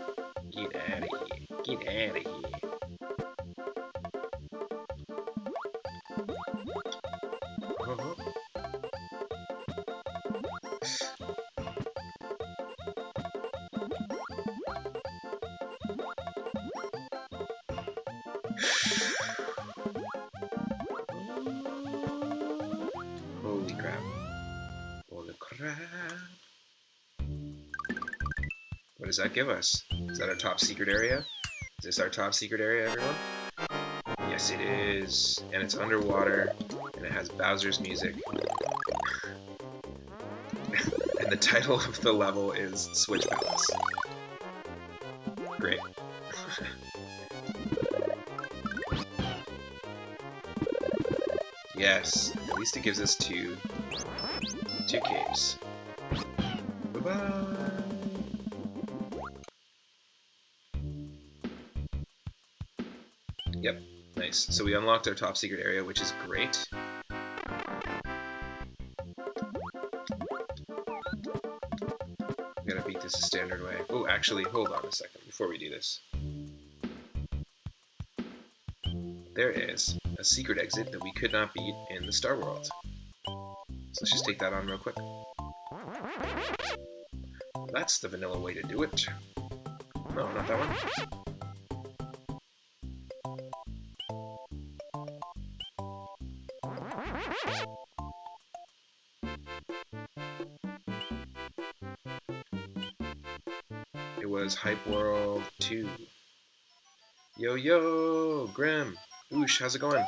A: Get out of here. Get out of here. Oh. Holy crap. Holy crap. What does that give us? Is that our top secret area? Is this our top secret area, everyone? Yes, it is. And it's underwater, and it has Bowser's music. And the title of the level is Switch Palace. Great. Yes, at least it gives us two caves. Bye-bye! Yep, nice. So we unlocked our top secret area, which is great. We gotta beat this the standard way. Oh, actually, hold on a second before we do this. There is a secret exit that we could not beat in the Star World. So let's just take that on real quick. That's the vanilla way to do it. No, not that one. It was Hype World 2. Yo, yo, Grim. Oosh, how's it going?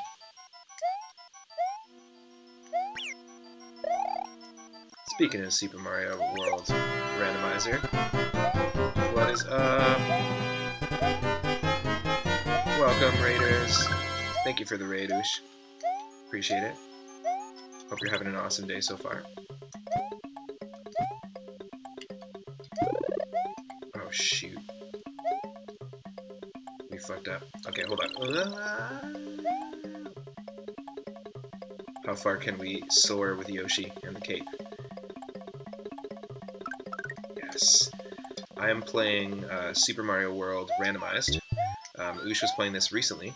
A: Speaking of Super Mario World Randomizer, what is up? Welcome, Raiders. Thank you for the raid, Oosh. Appreciate it. Hope you're having an awesome day so far. Oh, shoot. We fucked up. Okay, hold on. How far can we soar with Yoshi and the cape? Yes. I am playing Super Mario World Randomized. Oosh was playing this recently.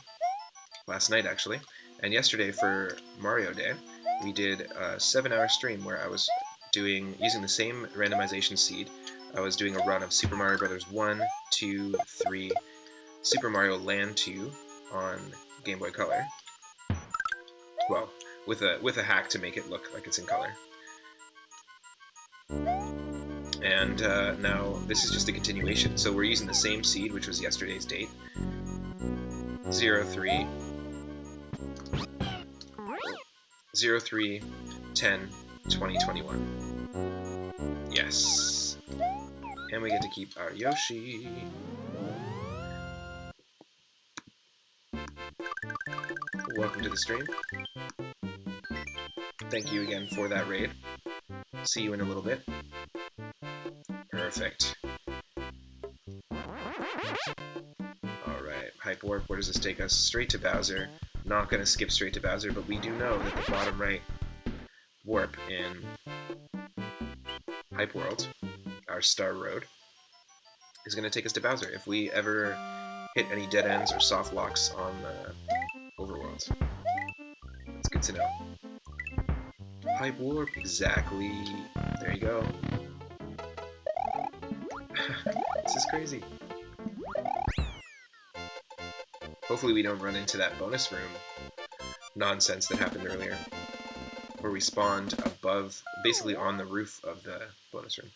A: Last night, actually. And yesterday for Mario Day, we did a 7-hour stream where I was using the same randomization seed. I was doing a run of Super Mario Bros. 1, 2, 3, Super Mario Land 2 on Game Boy Color. Well, with a hack to make it look like it's in color. And now this is just a continuation. So we're using the same seed, which was yesterday's date. 03. 03 10 2021. Yes. And we get to keep our Yoshi. Welcome to the stream. Thank you again for that raid. See you in a little bit. Perfect. Alright, Hype Warp, where does this take us? Straight to Bowser. Not going to skip straight to Bowser, but we do know that the bottom right warp in Hype World, our Star Road, is going to take us to Bowser if we ever hit any dead ends or soft locks on the overworld. That's good to know. Hype Warp, exactly. There you go. This is crazy. Hopefully we don't run into that bonus room nonsense that happened earlier, where we spawned above, basically on the roof of the bonus room.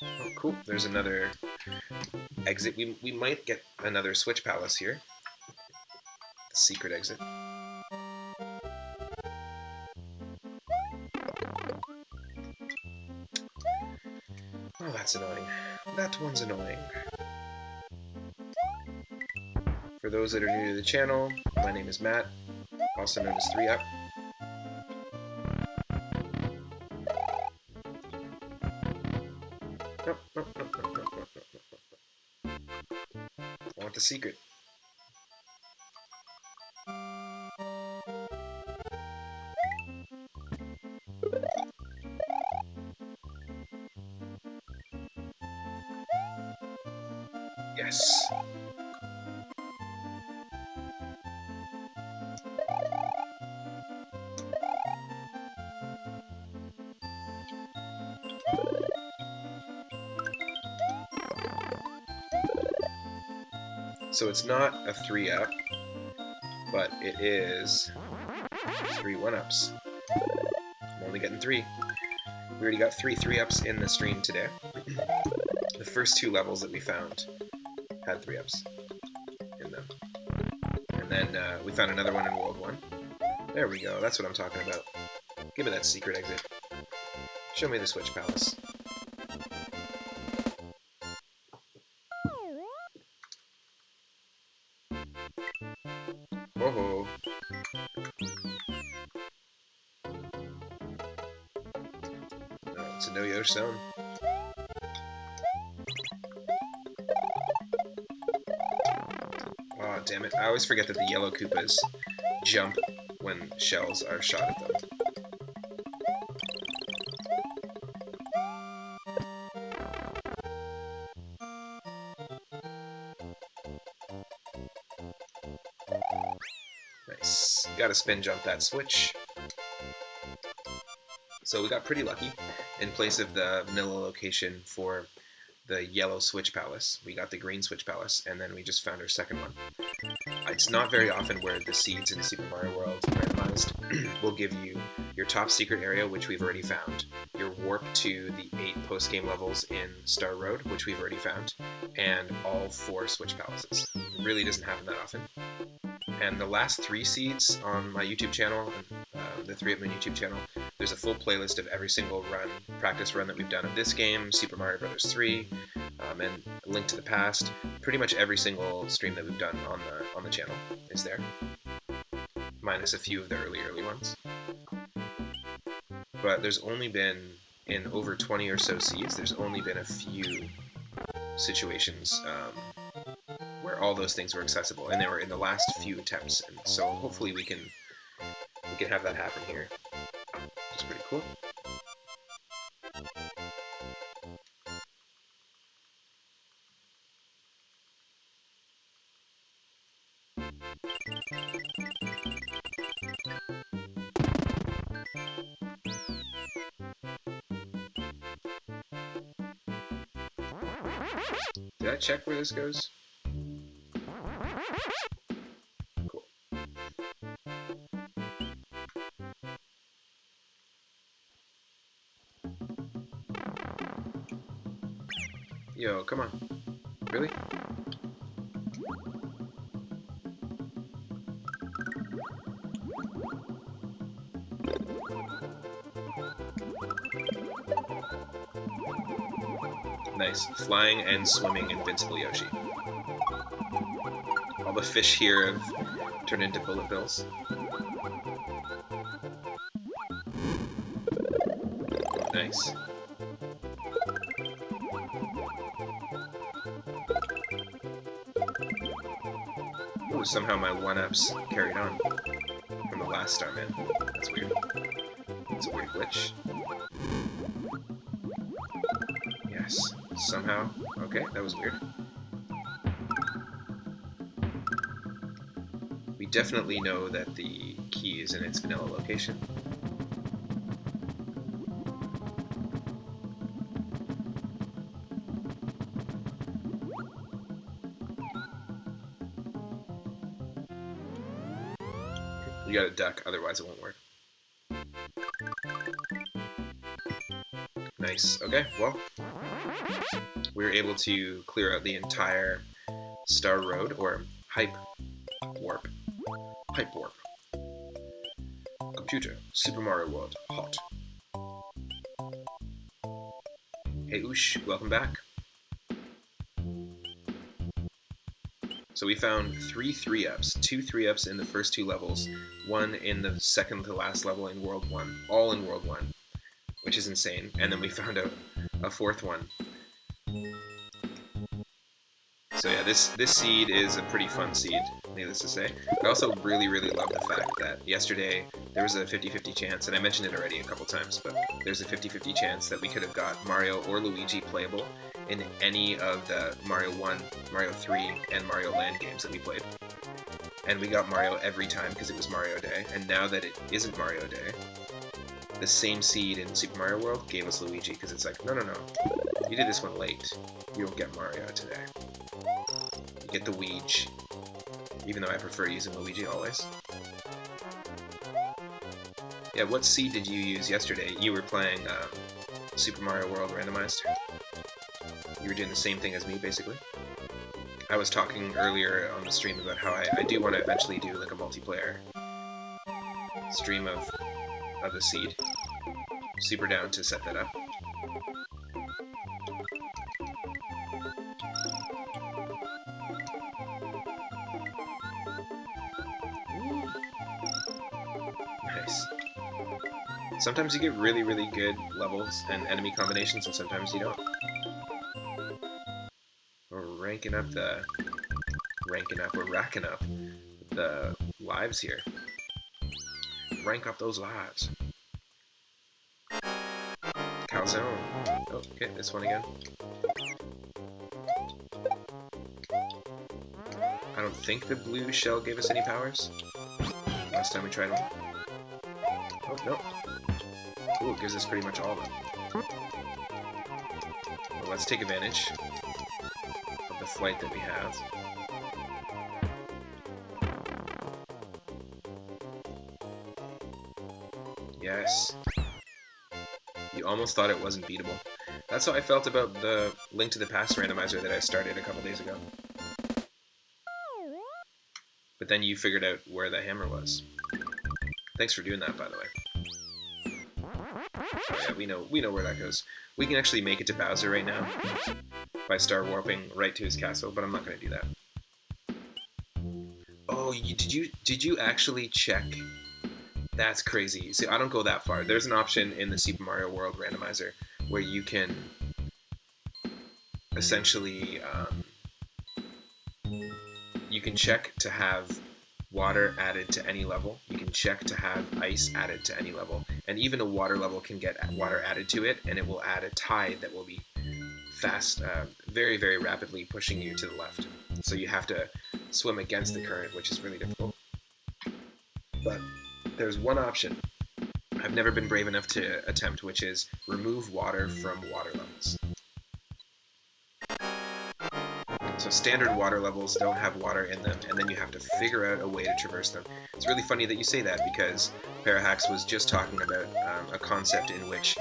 A: Oh, cool. There's another exit. We might get another Switch Palace here. The secret exit. Oh, that's annoying. That one's annoying. For those that are new to the channel, my name is Matt, also known as 3UP. Nope, nope, nope, nope, nope, nope, nope, nope. I want the secret. Yes. So it's not a 3-up, but it is 3 1-ups. I'm only getting 3. We already got 3 3-ups in the stream today. The first 2 levels that we found had 3-ups in them. And then we found another one in World 1. There we go, that's what I'm talking about. Give me that secret exit. Show me the Switch Palace. Oh-ho. No, it's a no-Yosh zone. Oh, damn it. I always forget that the yellow Koopas jump when shells are shot at them. Nice. Gotta spin jump that switch. So we got pretty lucky. In place of the vanilla location for the yellow Switch Palace, we got the green Switch Palace, and then we just found our second one. It's not very often where the seeds in Super Mario World randomized will give you your top secret area, which we've already found, your warp to the 8 post-game levels in Star Road, which we've already found, and all 4 Switch Palaces. It really doesn't happen that often. And the last 3 seeds on my YouTube channel, the 3UP YouTube channel, there's a full playlist of every single practice run that we've done of this game, Super Mario Bros. 3, and A Link to the Past. Pretty much every single stream that we've done on the channel is there, minus a few of the early ones. But there's only been, in over 20 or so seeds, there's only been a few situations where all those things were accessible, and they were in the last few attempts. And so hopefully we can have that happen here. Which is pretty cool. Did I check where this goes? Cool. Yo, come on. Really? Nice. Flying and swimming Invincible Yoshi. All the fish here have turned into bullet bills. Nice. Ooh, somehow my 1-ups carried on from the last Starman. That's weird. It's a weird glitch. Yes. Somehow. Okay, that was weird. We definitely know that the key is in its vanilla location. You gotta duck, otherwise it won't work. Nice. Okay, well, we were able to clear out the entire Star Road, or Hype Warp. Hype Warp. Computer, Super Mario World, hot. Hey Oosh, welcome back. So we found 3 3-ups, 2 3-ups in the first 2 levels, 1 in the second to last level in World 1, all in World 1, which is insane, and then we found a 4th one. So yeah, this seed is a pretty fun seed, needless to say. I also really love the fact that yesterday there was a 50-50 chance, and I mentioned it already a couple times, but there's a 50-50 chance that we could have got Mario or Luigi playable in any of the Mario 1, Mario 3, and Mario Land games that we played. And we got Mario every time because it was Mario Day, and now that it isn't Mario Day, the same seed in Super Mario World gave us Luigi, because it's like, no, you did this one late. You don't get Mario today. You get the Ouija, even though I prefer using Luigi always. Yeah, what seed did you use yesterday? You were playing Super Mario World Randomized. You were doing the same thing as me, basically. I was talking earlier on the stream about how I do want to eventually do like a multiplayer stream of the seed. Super down to set that up. Nice. Sometimes you get really good levels and enemy combinations, and sometimes you don't. We're racking up the lives here. Rank up those lives. Calzone. Oh, okay, this one again. I don't think the blue shell gave us any powers. Last time we tried one. Oh, no. Ooh, it gives us pretty much all of them. Well, let's take advantage of the flight that we have. Yes. You almost thought it wasn't beatable. That's how I felt about the Link to the Past randomizer that I started a couple days ago. But then you figured out where the hammer was. Thanks for doing that, by the way. Oh yeah, we know where that goes. We can actually make it to Bowser right now by star warping right to his castle, but I'm not going to do that. Oh, did you actually check? That's crazy. See, I don't go that far. There's an option in the Super Mario World Randomizer where you can essentially you can check to have water added to any level. You can check to have ice added to any level. And even a water level can get water added to it, and it will add a tide that will be fast, very rapidly pushing you to the left. So you have to swim against the current, which is really difficult. But there's one option I've never been brave enough to attempt, which is remove water from water levels. So standard water levels don't have water in them, and then you have to figure out a way to traverse them. It's really funny that you say that, because Parahax was just talking about a concept in which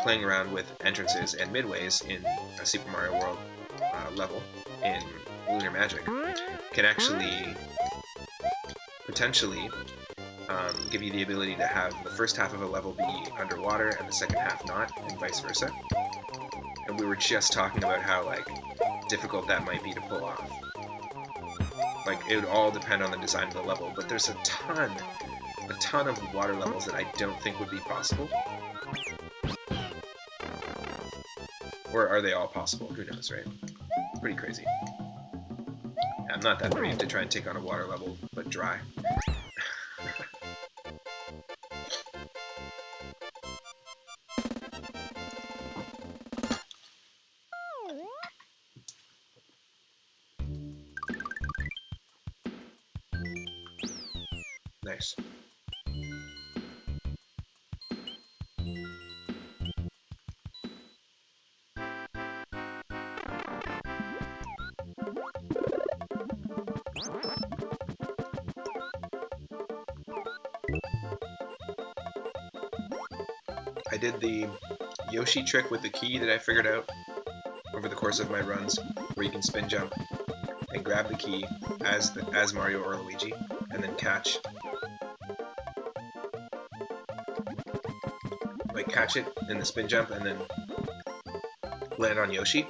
A: playing around with entrances and midways in a Super Mario World level in Lunar Magic can actually potentially give you the ability to have the first half of a level be underwater and the second half not, and vice versa. And we were just talking about how, like, difficult that might be to pull off. Like, it would all depend on the design of the level, but there's a ton of water levels that I don't think would be possible. Or are they all possible? Who knows, right? Pretty crazy. Yeah, I'm not that brave to try and take on a water level, but dry. Nice. I did the Yoshi trick with the key that I figured out over the course of my runs, where you can spin jump and grab the key as Mario or Luigi, and then catch it in the spin jump and then land on Yoshi.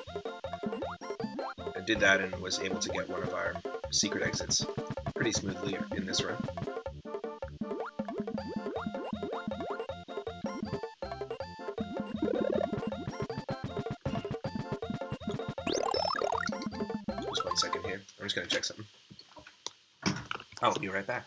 A: I did that and was able to get one of our secret exits pretty smoothly in this run. Just 1 second here. I'm just going to check something. I'll be right back.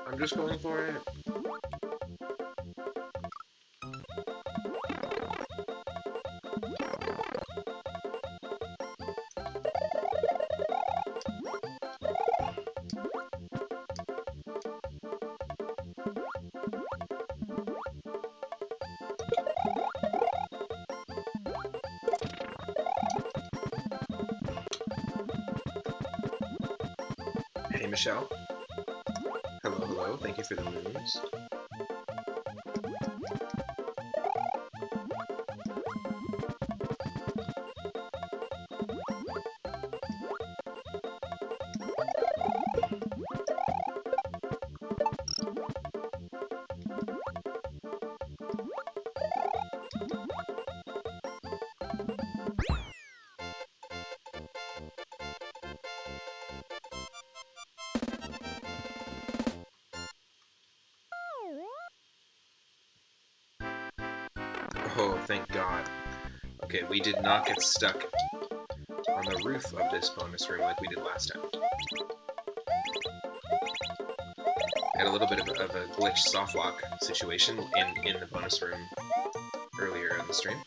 A: I'm just going for it. Hey, Michelle. Hello, hello. Thank you for the moons. Oh, thank God. Okay, we did not get stuck on the roof of this bonus room like we did last time. Had a little bit of a glitch softlock situation in the bonus room earlier in the stream.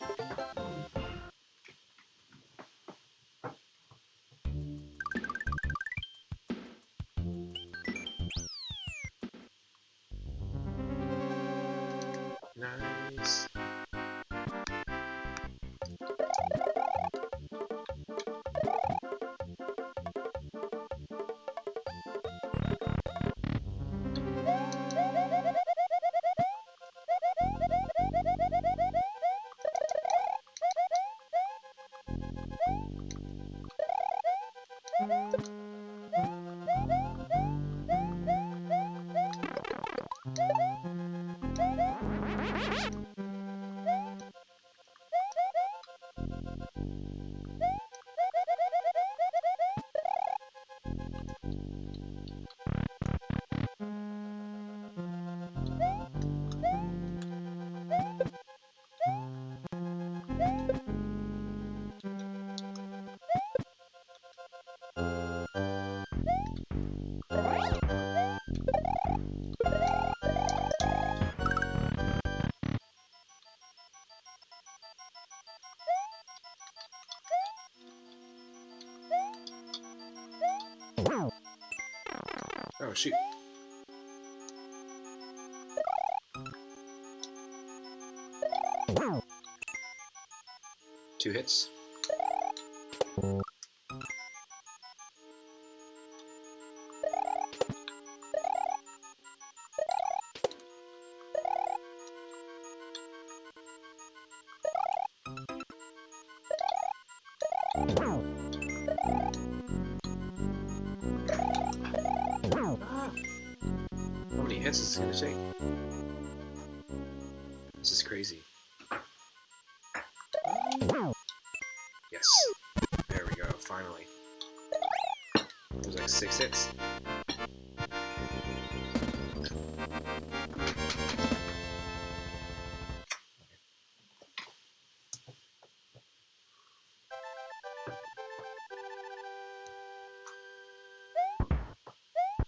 A: Nice. Oh, shoot. Two hits. How many hits is this going to take? This is crazy. Yes. There we go, finally. It was like 6 hits.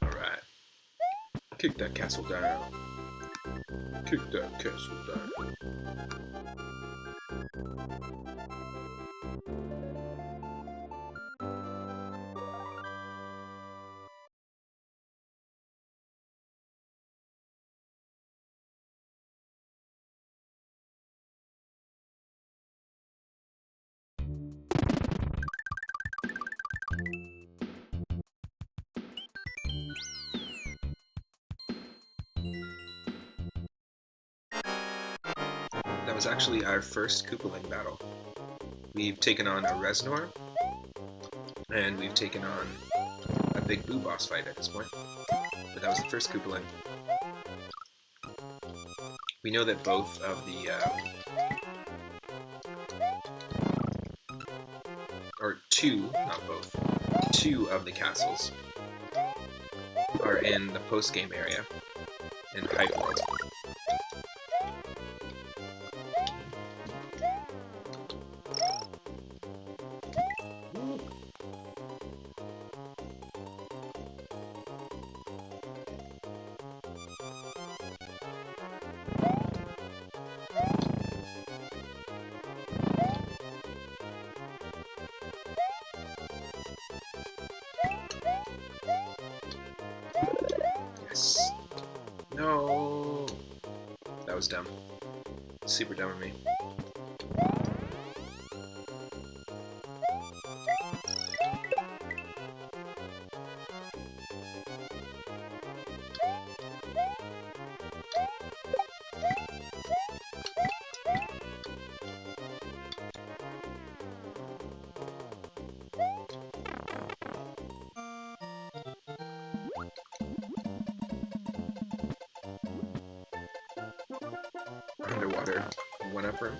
A: Alright. Kick that castle down. Kick that castle down. That was actually our first Koopaling battle. We've taken on a Reznor, and we've taken on a Big Boo boss fight at this point. But that was the first Koopaling. We know that both of the, or two, not both, two of the castles are in the post-game area in Hype World. Yes. No. That was dumb. Super dumb of me. Underwater one-upper.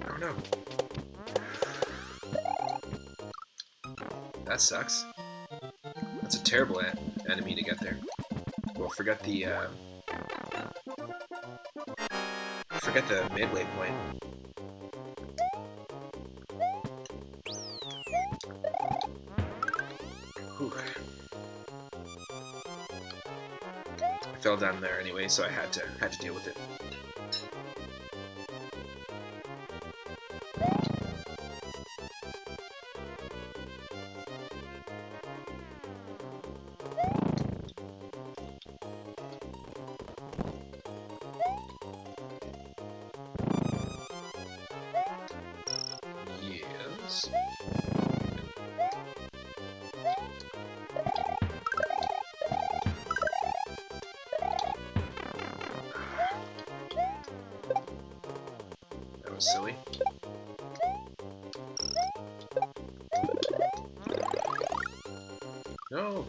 A: Oh no. That sucks. That's a terrible enemy to get there. Well, forget the midway point. Whew. I fell down there anyway, so I had to deal with it. Yes. That was silly. No.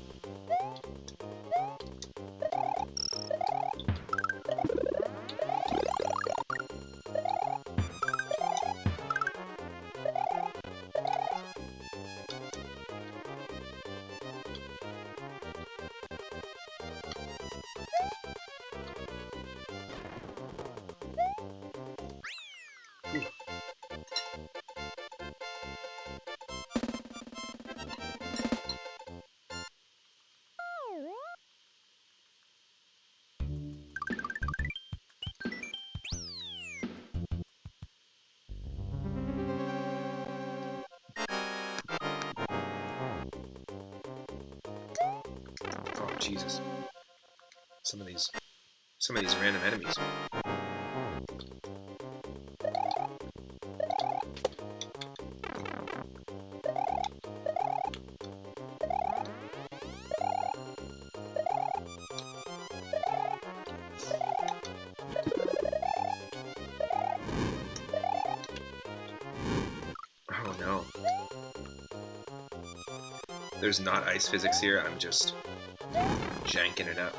A: Jesus. Some of these random enemies. Oh no. There's not ice physics here, I'm just janking it up.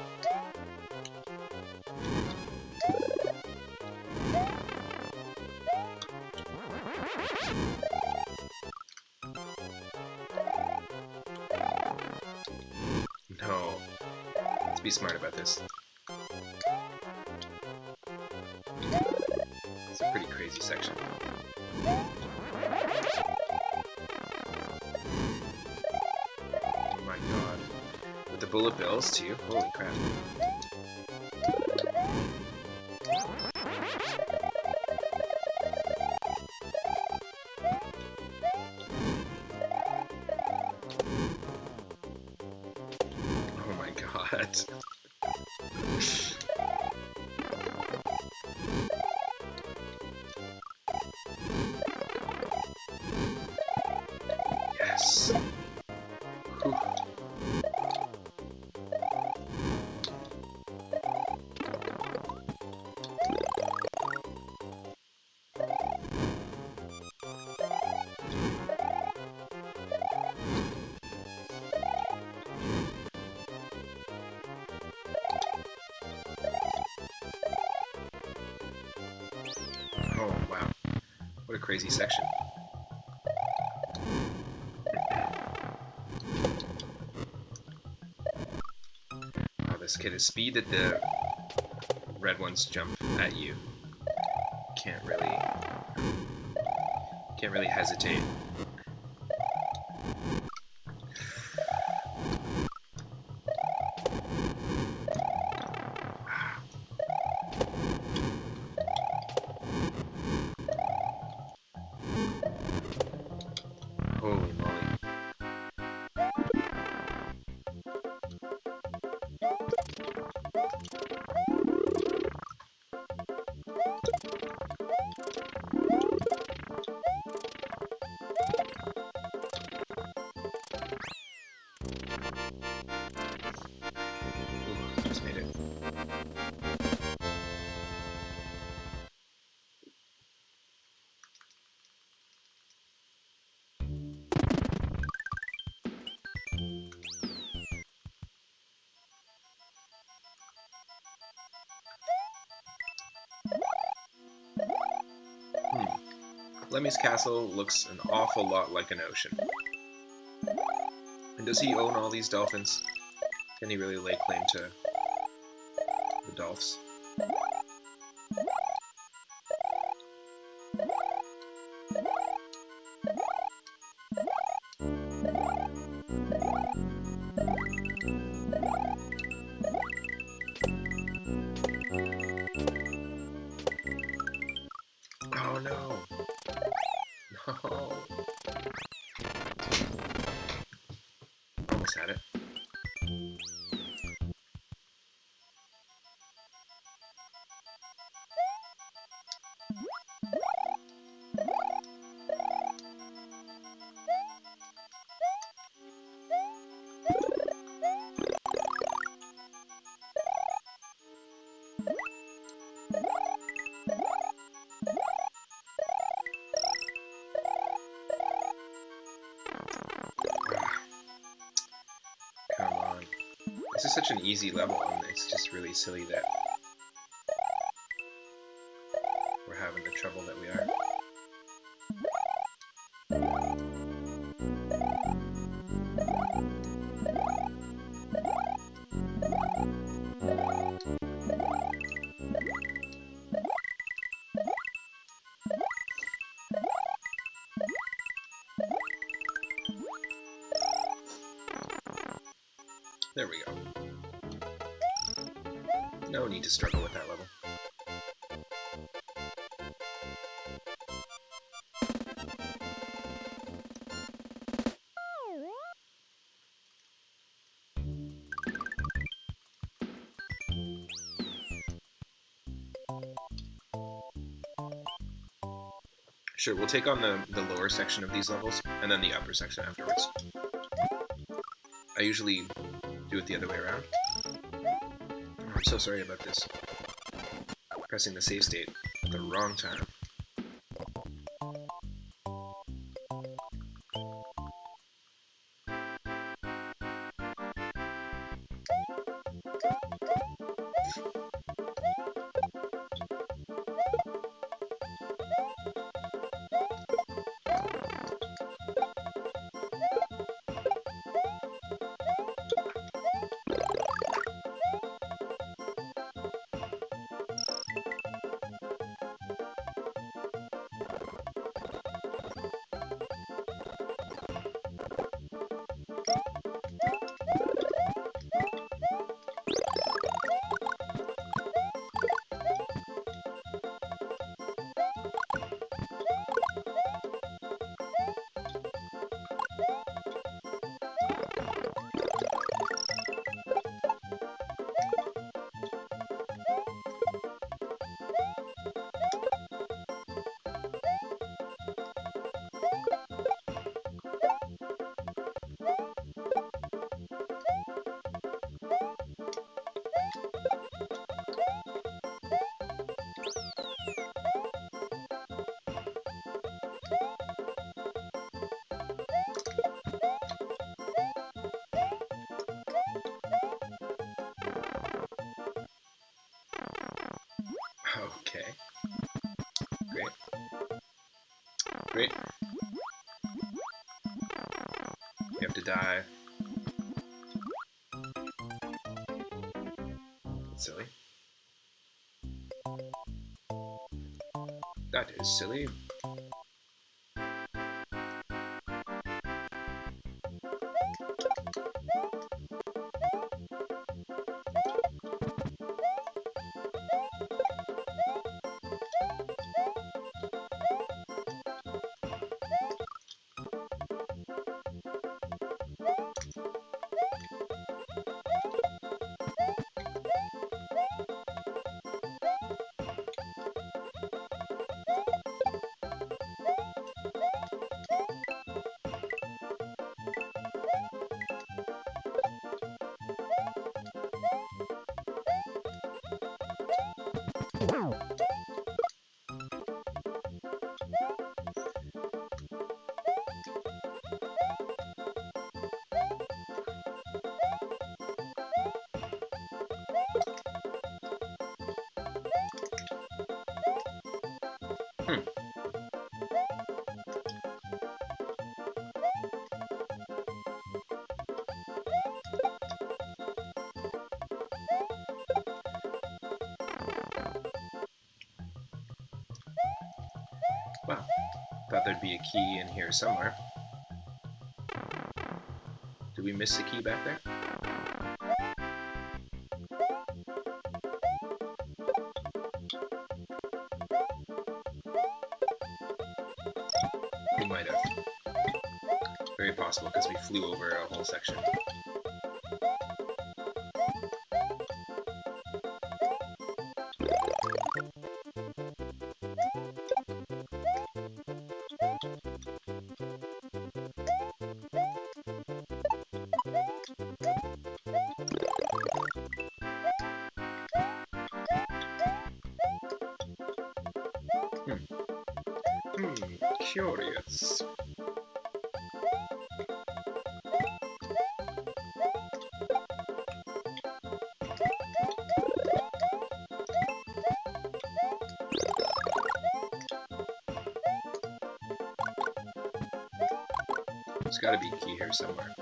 A: No. Let's be smart about this. It's a pretty crazy section. Oh my god. With the bullet bills too? Holy crap. Oh my god. Yes. Whew. Oh wow. What a crazy section. This kid is speed that the red ones jump at you. Can't really hesitate. Holy moly. Just made it. Lemmy's castle looks an awful lot like an ocean. And does he own all these dolphins? Can he really lay claim to the dolphs? Oh no! No! Almost had it. Come on. This is such an easy level, and it's just really silly that we're having the trouble that we are. There we go. No need to struggle with that level. Sure, we'll take on the lower section of these levels, and then the upper section afterwards. I usually do it the other way around. Oh, I'm so sorry about this. Pressing the save state at the wrong time. Okay. Great. Great. You have to die. That's silly. That is silly. Wow. Thought there'd be a key in here somewhere. Did we miss the key back there? We might have. Very possible, because we flew over a whole section. Curious. There's gotta be a key here somewhere.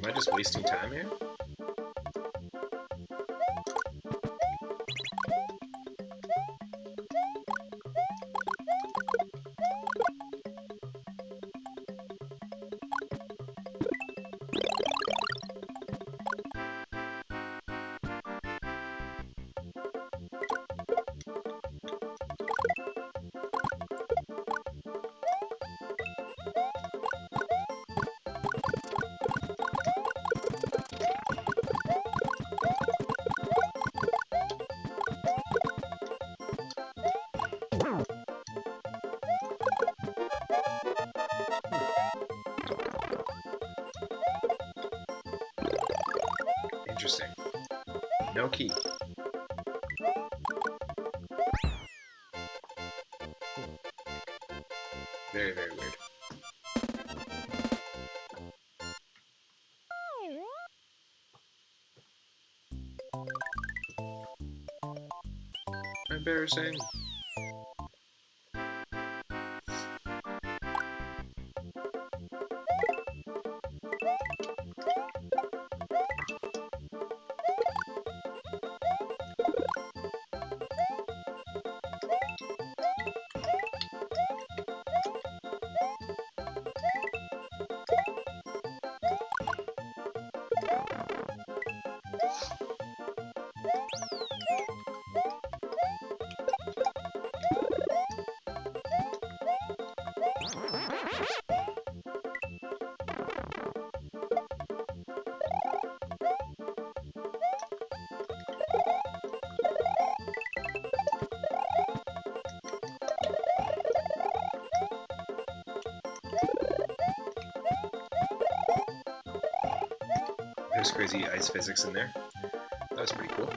A: Am I just wasting time here? Interesting. No key. Very, very weird. Embarrassing. There's crazy ice physics in there. That was pretty cool.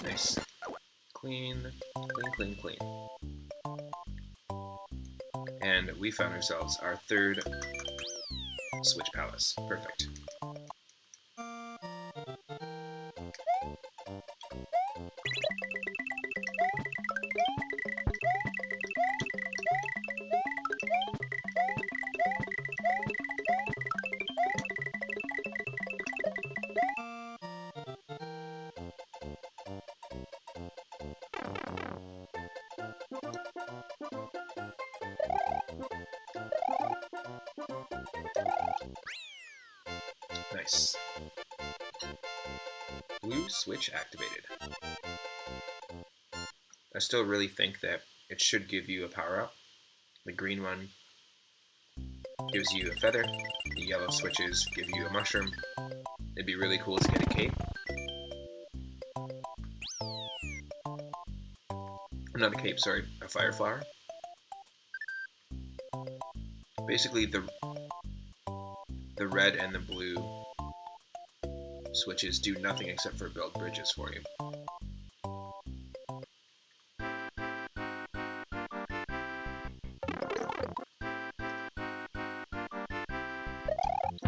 A: Nice. Clean, clean, clean, clean. And we found ourselves our third Switch Palace. Perfect. Nice. Blue switch activated. I still really think that it should give you a power-up. The green one gives you a feather. The yellow switches give you a mushroom. It'd be really cool to get a cape. Not a cape, sorry, a fire flower. Basically, the red and the blue switches do nothing except for build bridges for you.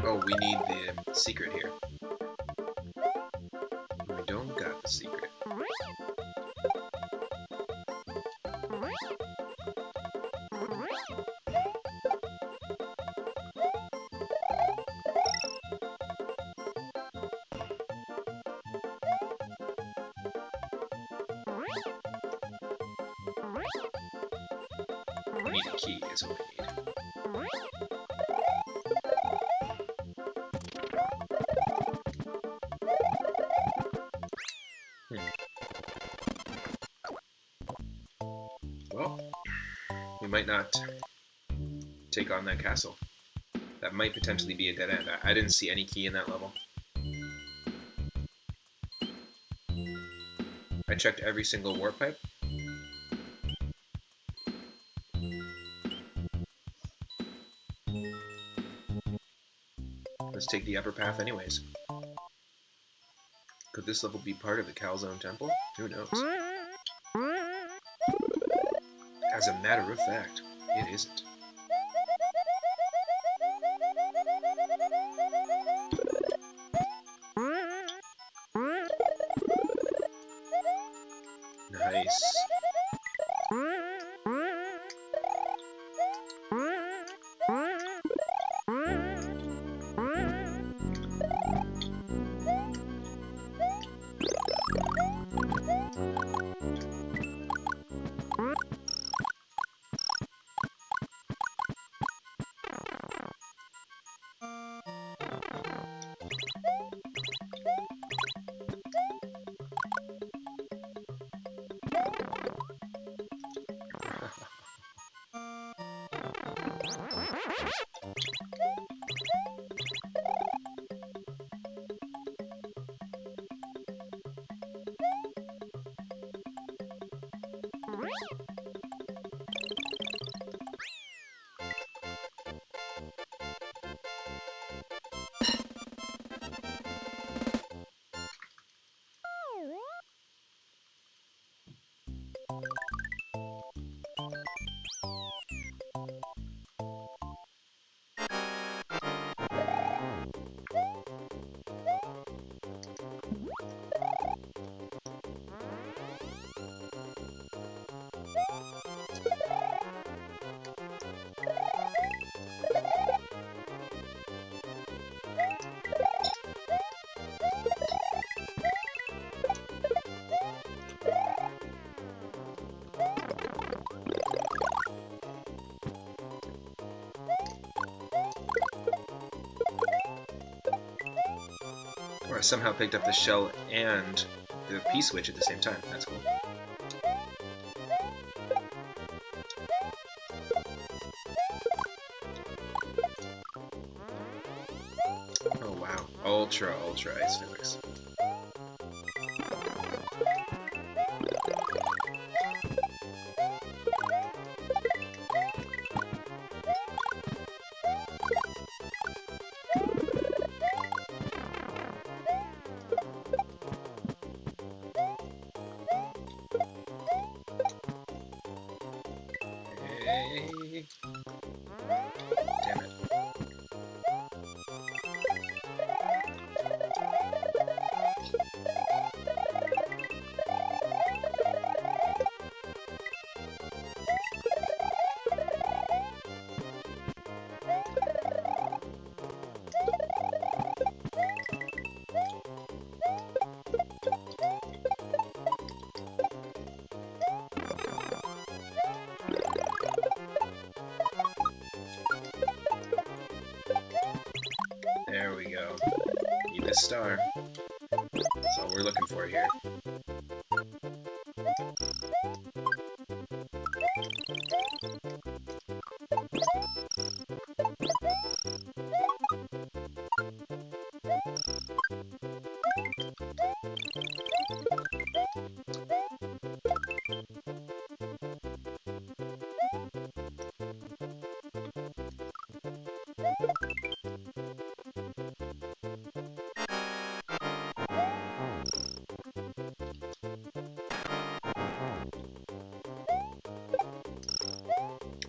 A: Oh, we need the secret here. We don't got the secret. We need a key, is what we need. Well, we might not take on that castle. That might potentially be a dead end. I didn't see any key in that level. I checked every single warp pipe. Let's take the upper path anyways. Could this level be part of the Calzone Temple? Who knows? As a matter of fact, it isn't. Nice. Or I somehow picked up the shell and the P-switch at the same time. That's cool. Oh wow. Ultra ice physics. Damn it. There we go. Need this star. That's all we're looking for here.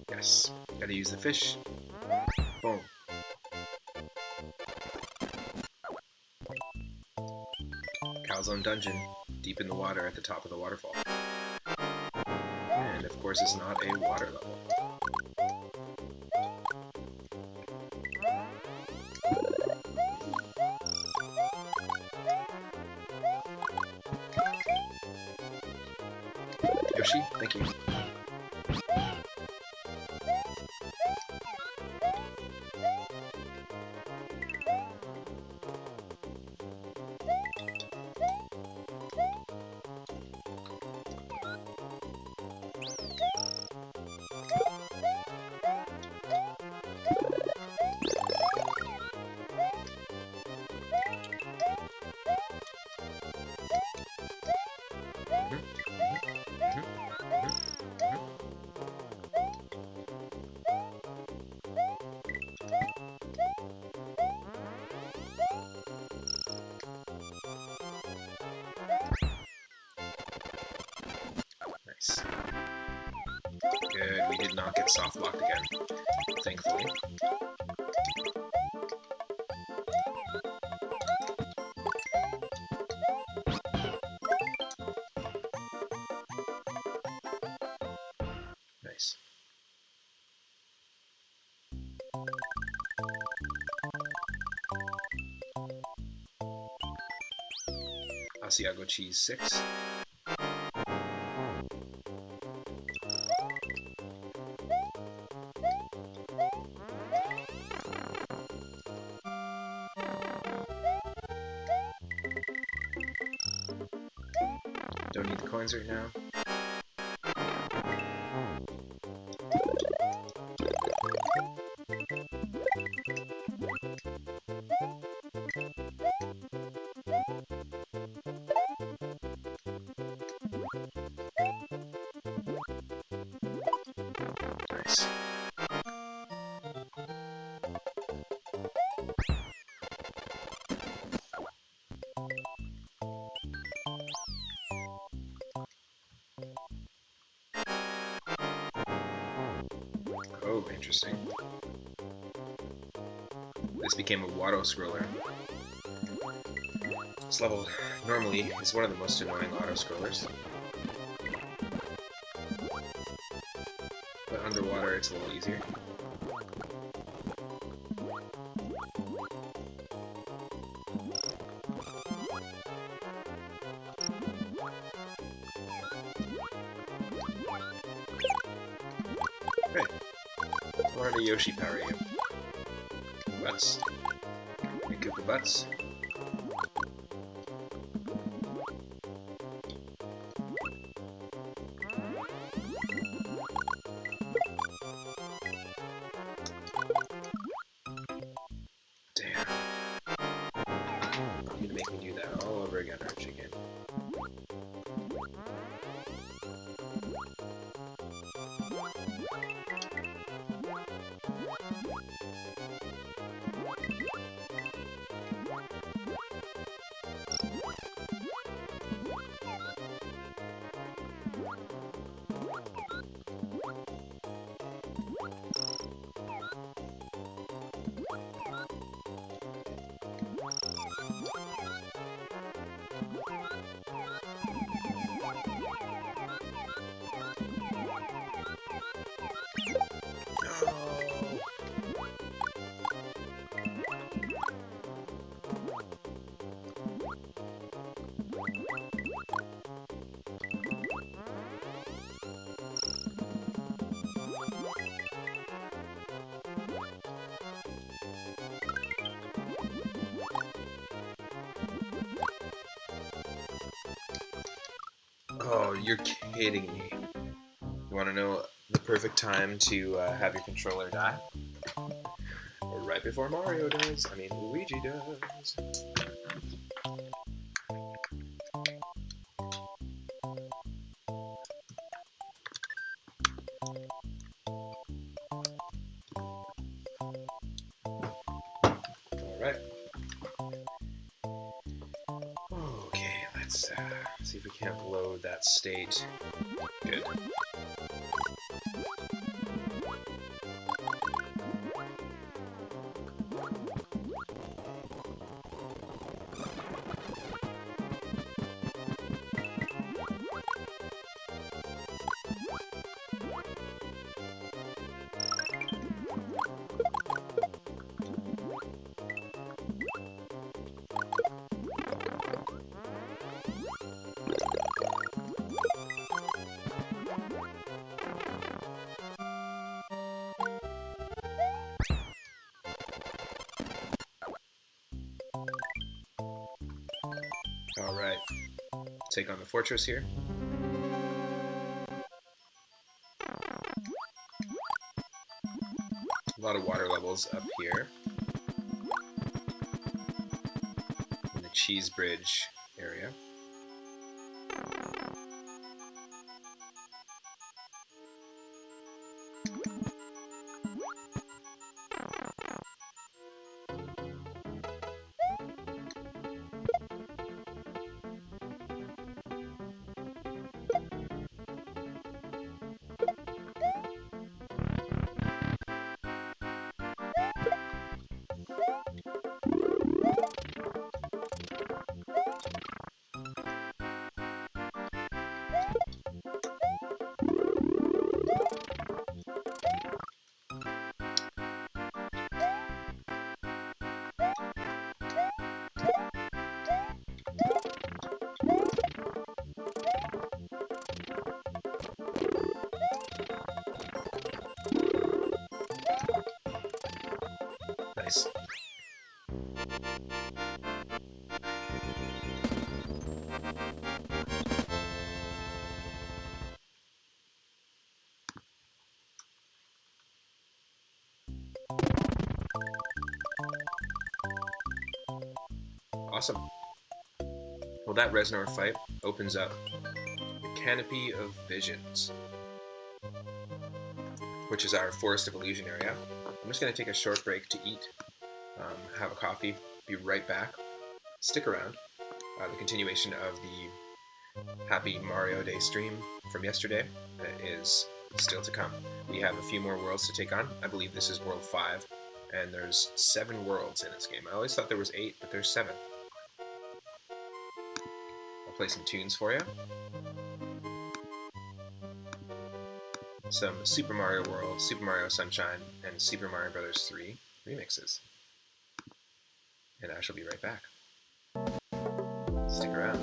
A: Yes. Gotta use the fish. Boom. Calzone Dungeon, deep in the water at the top of the waterfall. And of course it's not a water level. Yoshi, thank you. Nice. Good, we did not get soft locked again, thankfully. Nice. Asiago cheese 6. Don't need the coins right now. Oh, interesting. This became a auto-scroller. This level normally is one of the most annoying auto-scrollers. But underwater it's a little easier. Great. More of a Yoshi power you. Butts. We get the butts. Damn. You're gonna make me do that all over again, aren't you, game? Oh, you're kidding me. You want to know the perfect time to have your controller die? Right before Mario does. I mean, Luigi does. Alright. Okay, let's see if we can't load that state. Good. Alright, take on the fortress here. A lot of water levels up here. In the cheese bridge area. Nice. Awesome. Well, that Reznor fight opens up the Canopy of Visions, which is our Forest of Illusion area. I'm just going to take a short break to eat, have a coffee, be right back. Stick around. The continuation of the Happy Mario Day stream from yesterday is still to come. We have a few more worlds to take on. I believe this is World 5, and there's 7 worlds in this game. I always thought there was 8, but there's 7. I'll play some tunes for you. Some Super Mario World, Super Mario Sunshine, and Super Mario Bros. 3 remixes. And I shall be right back. Stick around.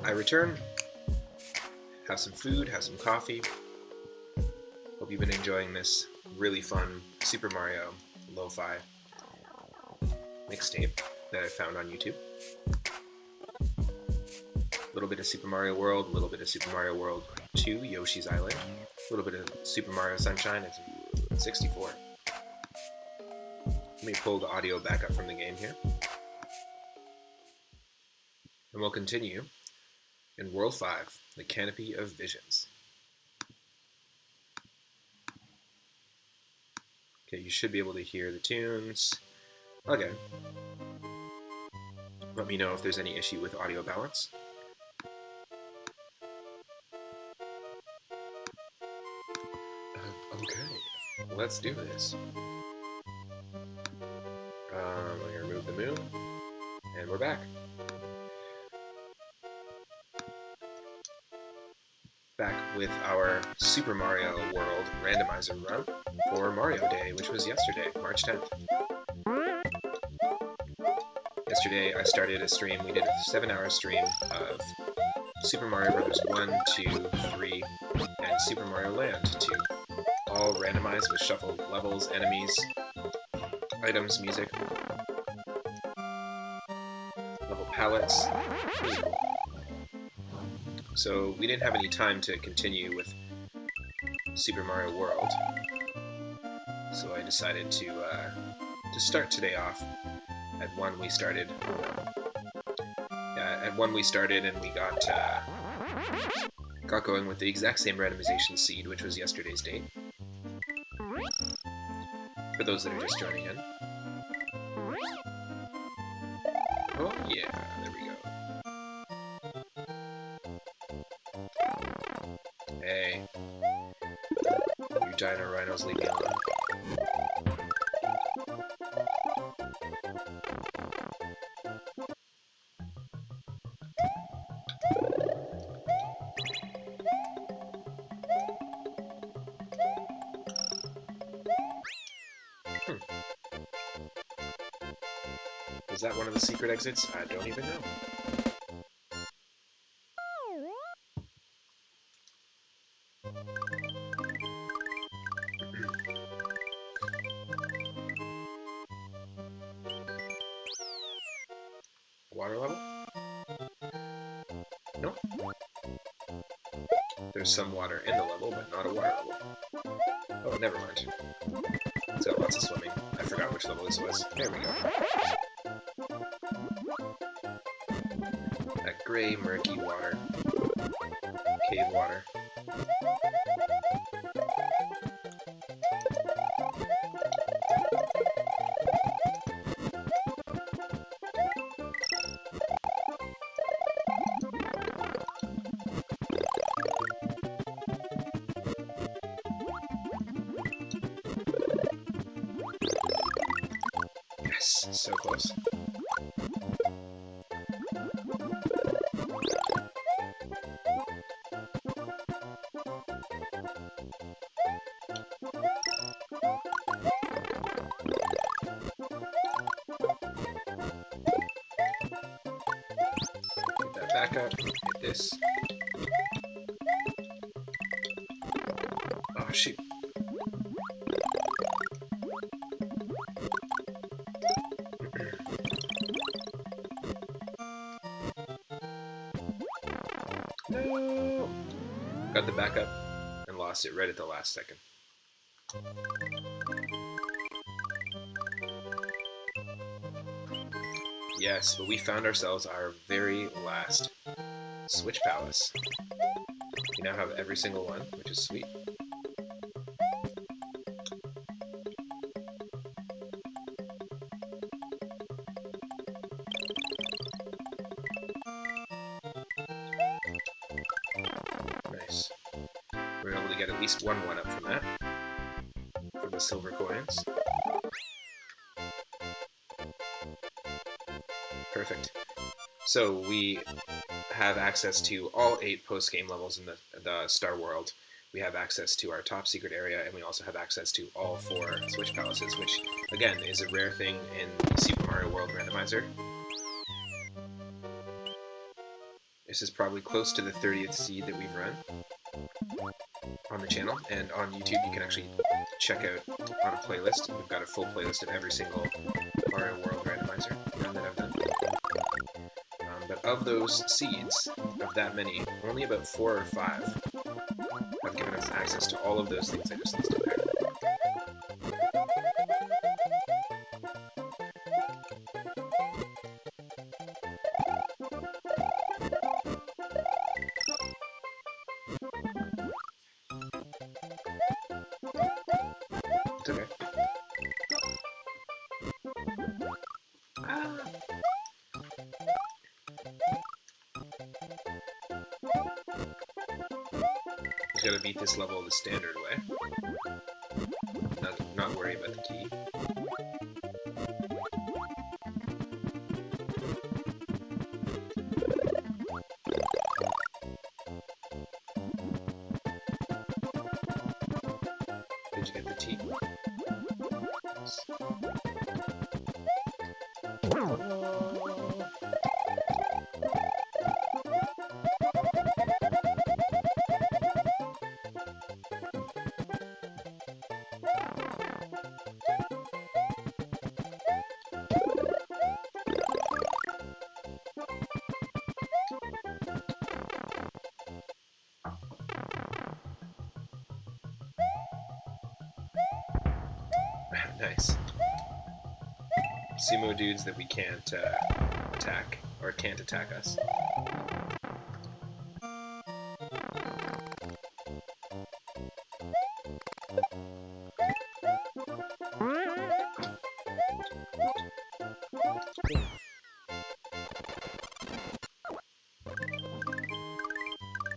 A: I return, have some food, have some coffee. Hope you've been enjoying this really fun Super Mario lo-fi mixtape that I found on YouTube. A little bit of Super Mario World, a little bit of Super Mario World 2, Yoshi's Island, a little bit of Super Mario Sunshine, it's 64. Let me pull the audio back up from the game here. And we'll continue in World 5, the Canopy of Visions. Okay, you should be able to hear the tunes. Okay. Let me know if there's any issue with audio balance. Okay, let's do this. I'm going to remove the moon, and we're back. Back with our Super Mario World randomizer run for Mario Day, which was yesterday, March 10th. Yesterday I started a stream. We did a 7-hour stream of Super Mario Bros. 1, 2, 3, and Super Mario Land 2. All randomized with shuffled levels, enemies, items, music, level palettes. Really cool. So we didn't have any time to continue with Super Mario World, so I decided to start today off. At 1 we started. At 1 we started, and we got going with the exact same randomization seed, which was yesterday's date. For those that are just joining in. Oh yeah, there we go. Hey, you dino rhinos, leave me alone. Is that one of the secret exits? I don't even know. Water level? No. There's some water in the level, but not a water level. Oh, never mind. It's got lots of swimming. I forgot which level this was. There we go. That gray, murky water. Cave water. Yes, so close. Back up, hit this. shoot. No! Got the backup and lost it right at the last second. Yes, but we found ourselves our very last Switch Palace. We now have every single one, which is sweet. Nice. We're able to get at least one up from that, from the silver coins. Perfect. So we have access to all 8 post-game levels in the Star World. We have access to our top secret area, and we also have access to all 4 Switch Palaces, which, again, is a rare thing in the Super Mario World Randomizer. This is probably close to the 30th seed that we've run on the channel, and on YouTube you can actually check out on a playlist. We've got a full playlist of every single Mario World Randomizer run that I've done. But of those seeds, of that many, only about 4 or 5 have given us access to all of those things I just listed there. It's okay. Just gotta beat this level the standard way. Not worry about the key. Did you get the T? Yes. Nice. Sumo dudes that we can't attack, or can't attack us.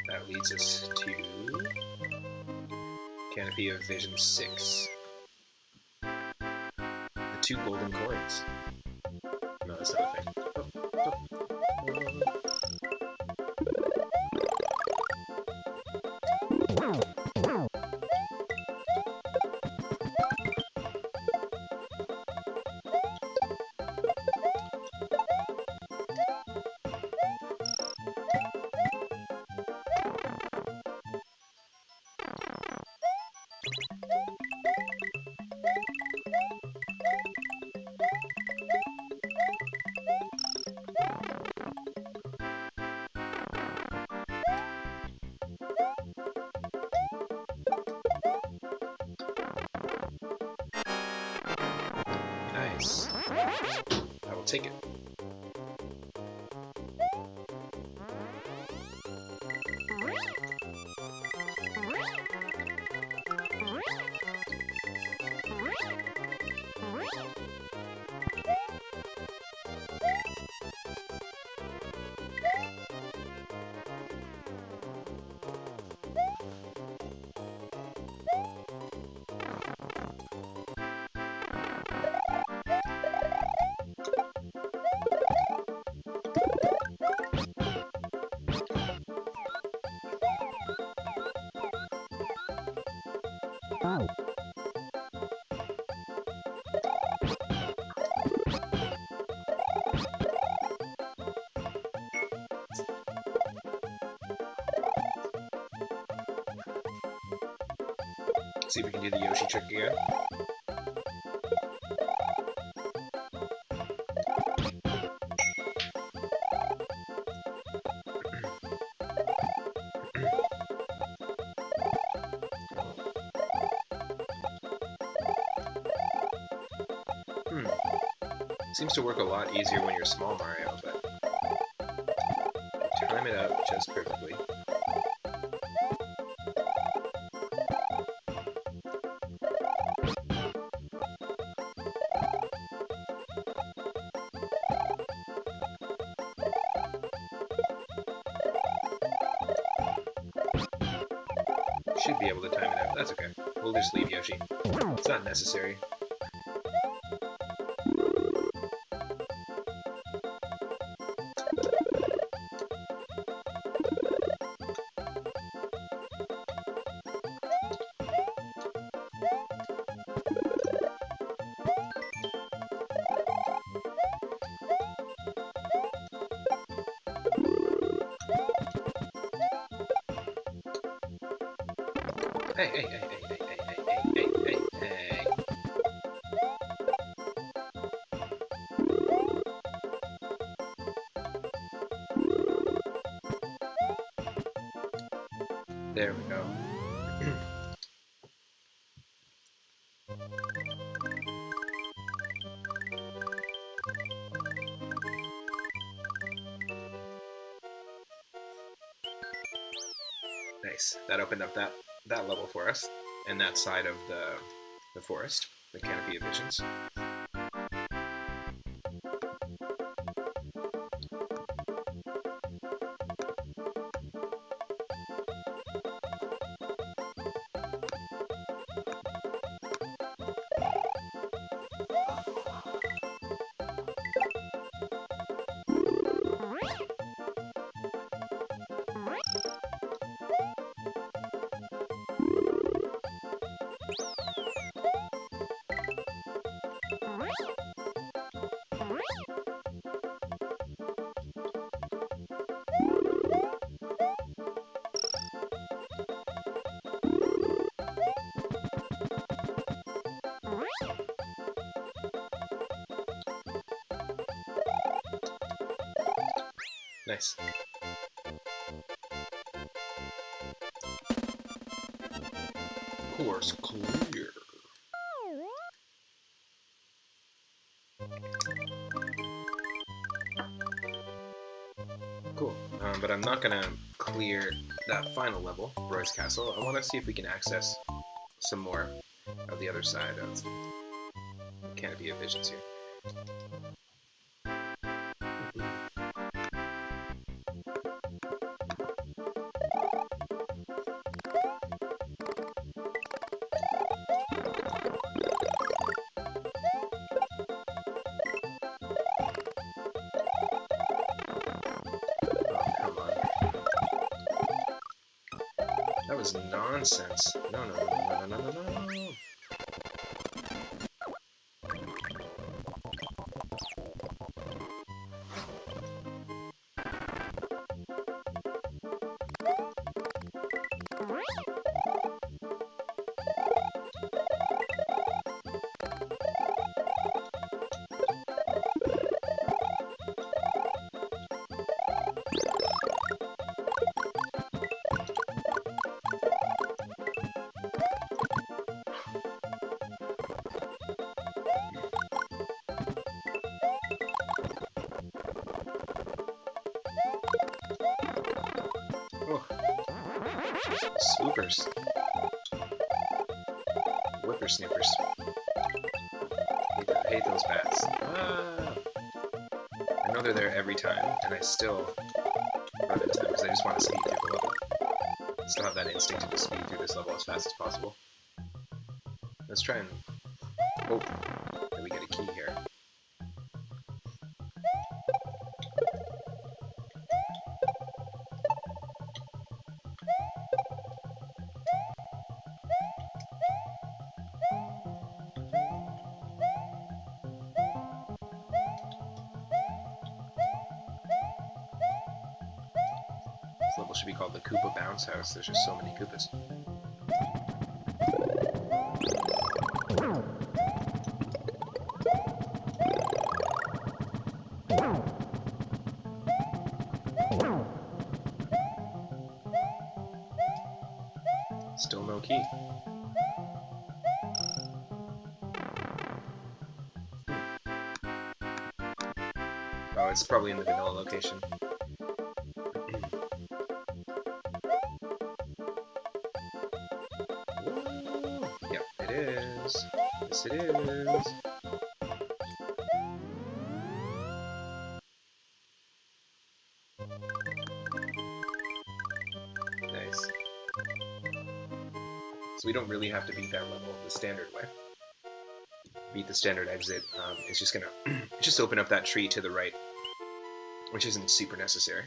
A: That leads us to Canopy of Vision 6. 2 golden coins. No, that's not a thing. Nice. I will take it. See if we can do the Yoshi trick again. Seems to work a lot easier when you're small Mario, but time it up just perfectly. Should be able to time it out. That's okay. We'll just leave Yoshi. It's not necessary. Hey. There we go. Nice. That opened up that level for us, and that side of the forest, the Canopy of Visions. Nice. Course clear. Cool. But I'm not gonna clear that final level, Roy's Castle. I want to see if we can access some more of the other side of Canopy of Visions here. That was nonsense. No. Swoopers. Whippersnippers. I hate those bats. I know they're there every time, and I still run into them because I just want to speed through the level. I still have that instinct to just speed through this level as fast as possible. Let's try and hope that we get a key here. This level should be called the Koopa Bounce House. There's just so many Koopas. Still no key. Oh, it's probably in the vanilla location. Yep, it is. Yes, it is. Nice. So we don't really have to beat that level the standard way. Beat the standard exit. It's just gonna just open up that tree to the right, which isn't super necessary.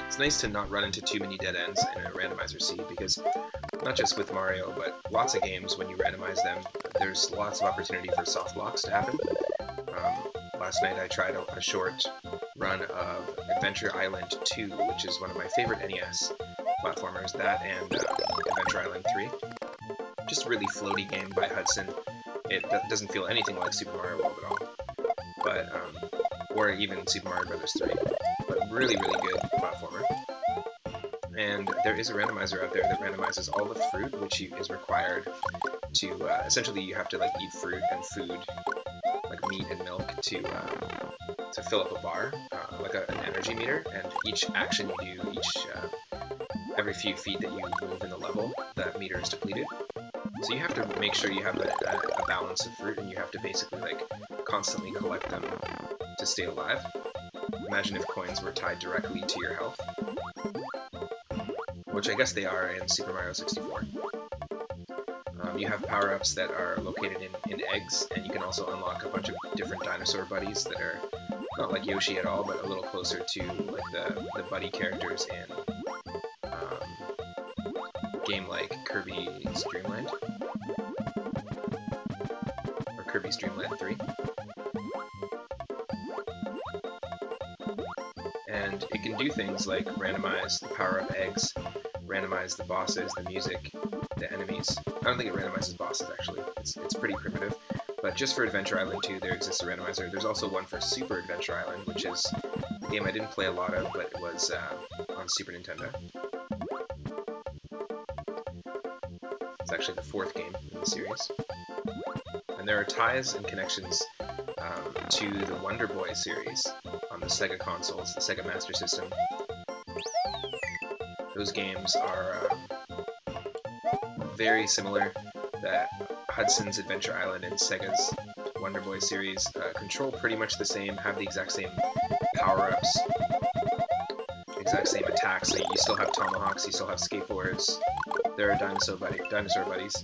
A: It's nice to not run into too many dead ends in a randomizer seed, because not just with Mario, but lots of games, when you randomize them, there's lots of opportunity for soft blocks to happen. Last night I tried a short run of Adventure Island 2, which is one of my favorite NES platformers, that and Adventure Island 3. Just a really floaty game by Hudson. It doesn't feel anything like Super Mario World at all, but or even Super Mario Bros. 3, but really, really good platformer. And there is a randomizer out there that randomizes all the fruit, which is required to, essentially you have to like eat fruit and food, like meat and milk, to fill up a bar, like an energy meter, and each action you do, every few feet that you move in the level, that meter is depleted. So you have to make sure you have a balance of fruit, and you have to basically like constantly collect them to stay alive. Imagine if coins were tied directly to your health, which I guess they are in Super Mario 64. You have power-ups that are located in eggs, and you can also unlock a bunch of different dinosaur buddies that are not like Yoshi at all, but a little closer to like the buddy characters in a game like Kirby's Dream Land, or Kirby's Dream Land 3. And it can do things like randomize the power-up eggs, randomize the bosses, the music, the enemies. I don't think it randomizes bosses, actually. It's pretty primitive. But just for Adventure Island 2, there exists a randomizer. There's also one for Super Adventure Island, which is a game I didn't play a lot of, but it was on Super Nintendo. It's actually the 4th game in the series. And there are ties and connections to the Wonder Boy series on the Sega consoles, the Sega Master System. Those games are very similar. That Hudson's Adventure Island and Sega's Wonder Boy series control pretty much the same, have the exact same power-ups, exact same attacks. So you still have tomahawks, you still have skateboards, there are dinosaur buddies.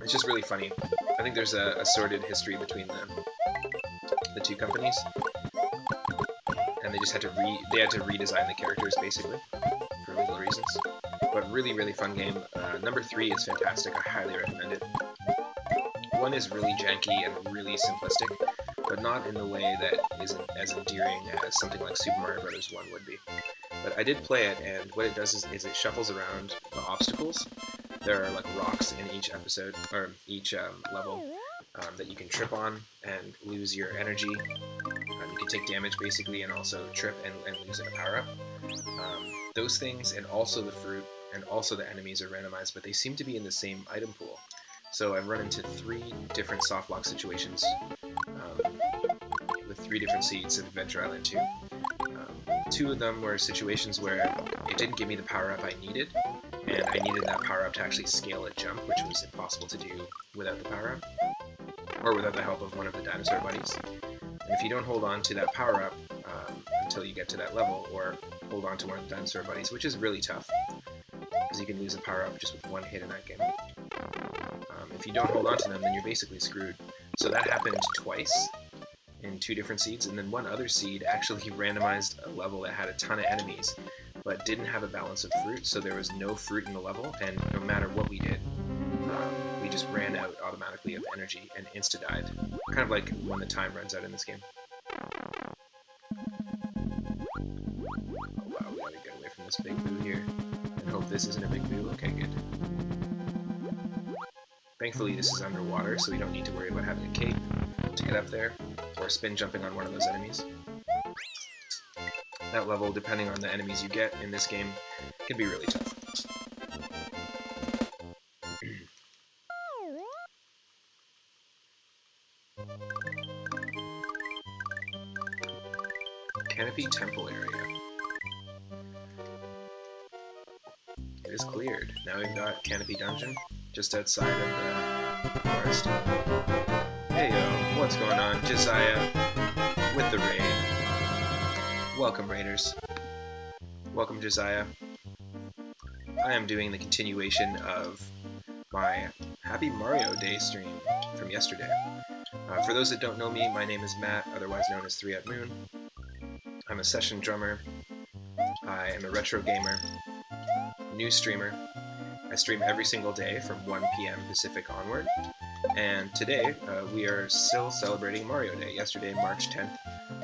A: It's just really funny. I think there's a sordid history between the two companies, and they just had to redesign the characters basically for legal reasons. But really, really fun game. Number 3 is fantastic. I highly recommend it. 1 is really janky and really simplistic, but not in the way that isn't as endearing as something like Super Mario Bros. 1 would be. But I did play it, and what it does is it shuffles around the obstacles. There are like rocks in each episode, or each level, that you can trip on and lose your energy. You can take damage basically, and also trip and lose a power-up. Those things, and also the fruit, and also the enemies are randomized, but they seem to be in the same item pool. So I've run into 3 different soft lock situations with 3 different seeds in Adventure Island 2. 2 of them were situations where it didn't give me the power-up I needed, and I needed that power-up to actually scale a jump, which was impossible to do without the power-up, or without the help of one of the dinosaur buddies. And if you don't hold on to that power-up until you get to that level, or hold on to one of the dinosaur buddies, which is really tough, because you can lose a power-up just with 1 hit in that game. If you don't hold on to them, then you're basically screwed. So that happened twice in 2 different seeds, and then one other seed actually randomized a level that had a ton of enemies, but didn't have a balance of fruit, so there was no fruit in the level, and no matter what we did, we just ran out automatically of energy and insta-died. Kind of like when the time runs out in this game. Oh wow, we gotta get away from this big boo here. And hope this isn't a big boo. Okay, good. Thankfully this is underwater, so we don't need to worry about having a cape to get up there, or spin jumping on one of those enemies. that level, depending on the enemies you get in this game, can be really tough. Canopy Temple area. It is cleared. Now we've got Canopy Dungeon, just outside of the forest. Hey yo, what's going on? Josiah with the raid. Welcome, raiders. Welcome, Josiah. I am doing the continuation of my Happy Mario Day stream from yesterday. For those that don't know me, my name is Matt, otherwise known as 3 at Moon. I'm a session drummer. I am a retro gamer, new streamer. I stream every single day from 1 p.m. Pacific onward. And today, we are still celebrating Mario Day. Yesterday, March 10th,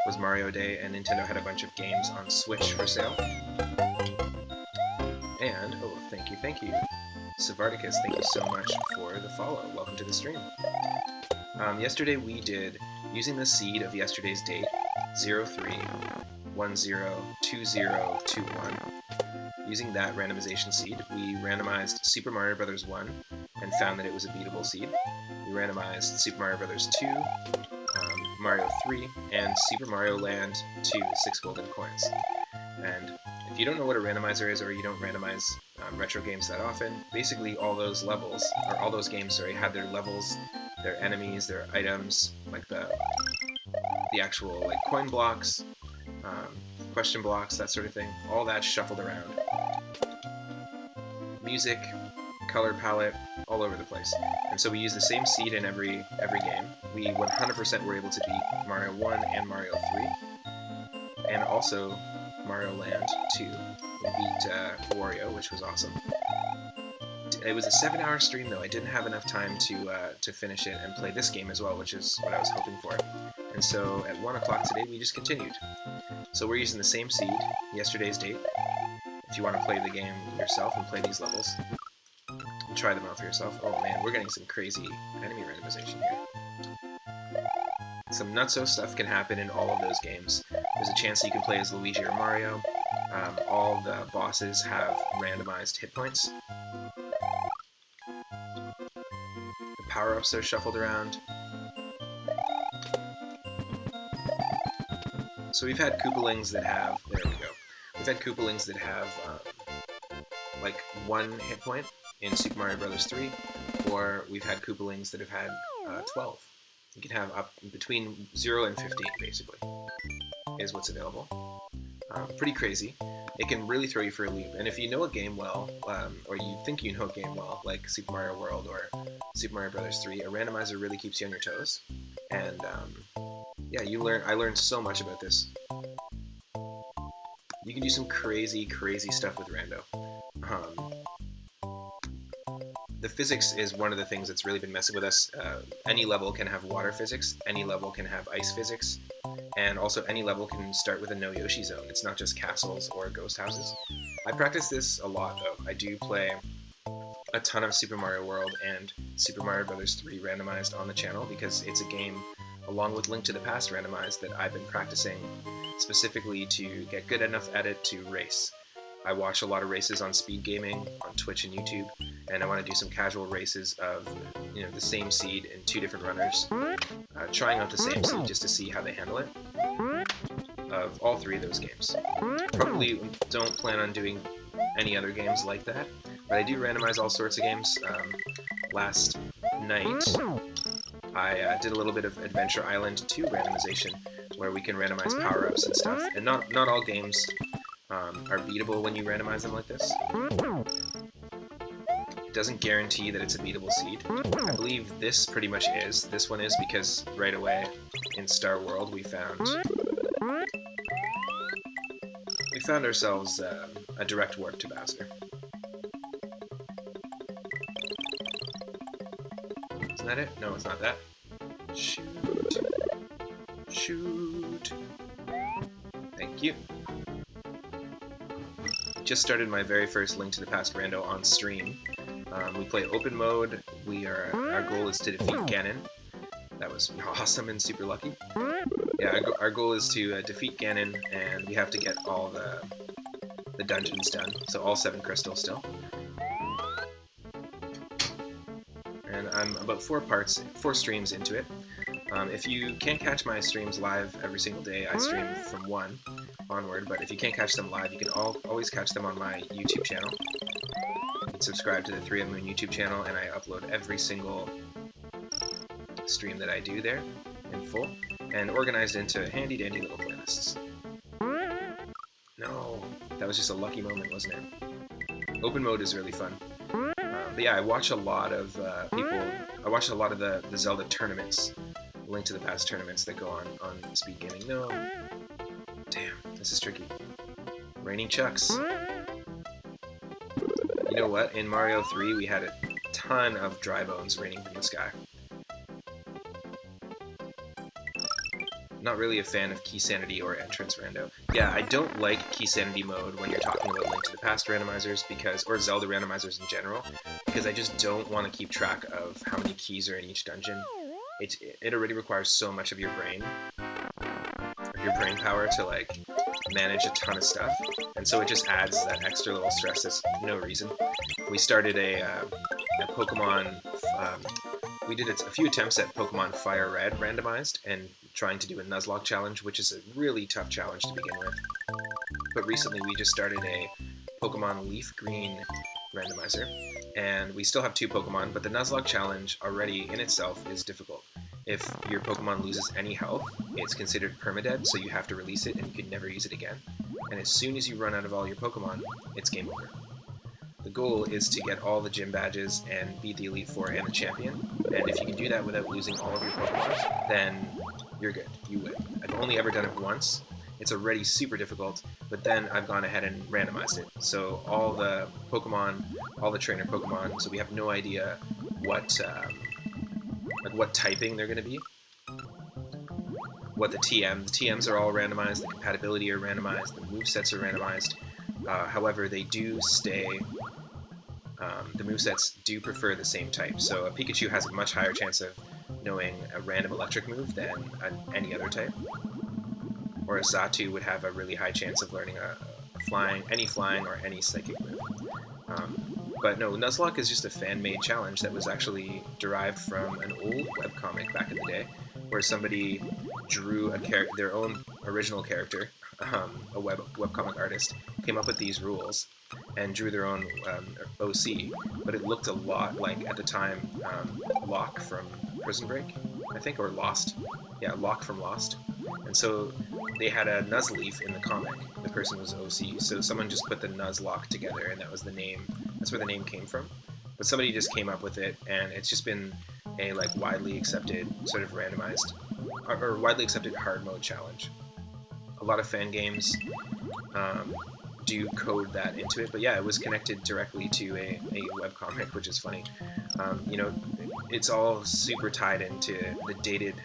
A: was Mario Day, and Nintendo had a bunch of games on Switch for sale. And, oh, thank you. Savarticus, thank you so much for the follow. Welcome to the stream. Yesterday we did, using the seed of yesterday's date, 03102021. Using that randomization seed, we randomized Super Mario Bros. 1 and found that it was a beatable seed. We randomized Super Mario Bros. 2, Mario 3, and Super Mario Land 2, 6 golden coins. And if you don't know what a randomizer is, or you don't randomize retro games that often, basically all those levels, or all those games, sorry, had their levels, their enemies, their items, like the actual like coin blocks, question blocks, that sort of thing, all that shuffled around. Music, color palette, all over the place. And so we used the same seed in every game. We 100% were able to beat Mario 1 and Mario 3, and also Mario Land 2. We beat Wario, which was awesome. It was a 7-hour stream though. I didn't have enough time to finish it and play this game as well, which is what I was hoping for. And so at 1 o'clock today, we just continued. So we're using the same seed, yesterday's date. If you want to play the game yourself and play these levels, and try them out for yourself. Oh man, we're getting some crazy enemy randomization here. Some nutso stuff can happen in all of those games. There's a chance that you can play as Luigi or Mario. All the bosses have randomized hit points. The power-ups are shuffled around. So we've had Koopalings that have, there we go. We've had Koopalings that have like 1 hit point in Super Mario Bros. 3, or we've had Koopalings that have had 12. You can have up between 0 and 15, basically, is what's available. Pretty crazy. It can really throw you for a loop. And if you know a game well, or you think you know a game well, like Super Mario World or Super Mario Bros. 3, a randomizer really keeps you on your toes. And yeah, I learned so much about this. You can do some crazy, crazy stuff with rando. The physics is one of the things that's really been messing with us. Any level can have water physics, any level can have ice physics, and also any level can start with a no Yoshi zone. It's not just castles or ghost houses. I practice this a lot though. I do play a ton of Super Mario World and Super Mario Bros. 3 randomized on the channel because it's a game, along with Link to the Past randomized, that I've been practicing specifically to get good enough at it to race. I watch a lot of races on speed gaming on Twitch and YouTube, and I want to do some casual races of, you know, the same seed in 2 different runners, trying out the same seed just to see how they handle it, of all 3 of those games. Probably don't plan on doing any other games like that, but I do randomize all sorts of games. Last night, I did a little bit of Adventure Island 2 randomization, where we can randomize power-ups and stuff, and not all games are beatable when you randomize them like this. It doesn't guarantee that it's a beatable seed. I believe this pretty much is. This one is because right away in Star World we found ourselves a direct warp to Bowser. Isn't that it? No, it's not that. Shoot. Shoot. Thank you. Just started my very first Link to the Past rando on stream. We play open mode. Our goal is to defeat Ganon. That was awesome and super lucky. yeah, our goal is to defeat Ganon, and we have to get all the dungeons done. So all 7 crystals still. And I'm about 4 streams into it. If you can't catch my streams live every single day, I stream from 1 onward, but if you can't catch them live, you can always catch them on my YouTube channel. You can subscribe to the 3 of Moon YouTube channel, and I upload every single stream that I do there in full, and organized into handy-dandy little playlists. No, that was just a lucky moment, wasn't it? Open mode is really fun. But yeah, I watch a lot of people. I watch a lot of the Zelda tournaments, Link to the Past tournaments that go on Speed Gaming. No, damn, this is tricky. Raining Chucks. You know what? In Mario 3, we had a ton of dry bones raining from the sky. Not really a fan of key sanity or entrance rando. Yeah, I don't like key sanity mode when you're talking about Link to the Past randomizers or Zelda randomizers in general, because I just don't want to keep track of how many keys are in each dungeon. It already requires so much of your brain power to like manage a ton of stuff, and so it just adds that extra little stress that's no reason. We started a Pokemon. We did a few attempts at Pokemon Fire Red randomized and trying to do a Nuzlocke challenge, which is a really tough challenge to begin with. But recently we just started a Pokemon Leaf Green randomizer, and we still have 2 Pokemon, but the Nuzlocke challenge already in itself is difficult. If your Pokemon loses any health, it's considered permadead, so you have to release it and you can never use it again. And as soon as you run out of all your Pokemon, it's game over. The goal is to get all the gym badges and beat the Elite Four and the champion, and if you can do that without losing all of your Pokemon, then you're good, you win. I've only ever done it once. It's already super difficult, but then I've gone ahead and randomized it. So all the Pokemon, all the trainer Pokemon, so we have no idea what typing they're going to be. What the TMs are all randomized, the compatibility are randomized, the movesets are randomized. However, they do stay, the movesets do prefer the same type. So a Pikachu has a much higher chance of knowing a random electric move than any other type. Or a Xatu would have a really high chance of learning any flying or any psychic move. But no, Nuzlocke is just a fan-made challenge that was actually derived from an old webcomic back in the day, where somebody drew their own original character, a webcomic artist, came up with these rules and drew their own OC, but it looked a lot like, at the time, Locke from Prison Break, I think, or Lost. Yeah, Locke from Lost. And so they had a Nuzleaf in the comic. The person was OC, so someone just put the Nuzlocke together, and that was the name. That's where the name came from. But somebody just came up with it, and it's just been a like widely accepted sort of randomized or widely accepted hard mode challenge. A lot of fan games do code that into it, but yeah, it was connected directly to a webcomic, which is funny. You know, it's all super tied into the dated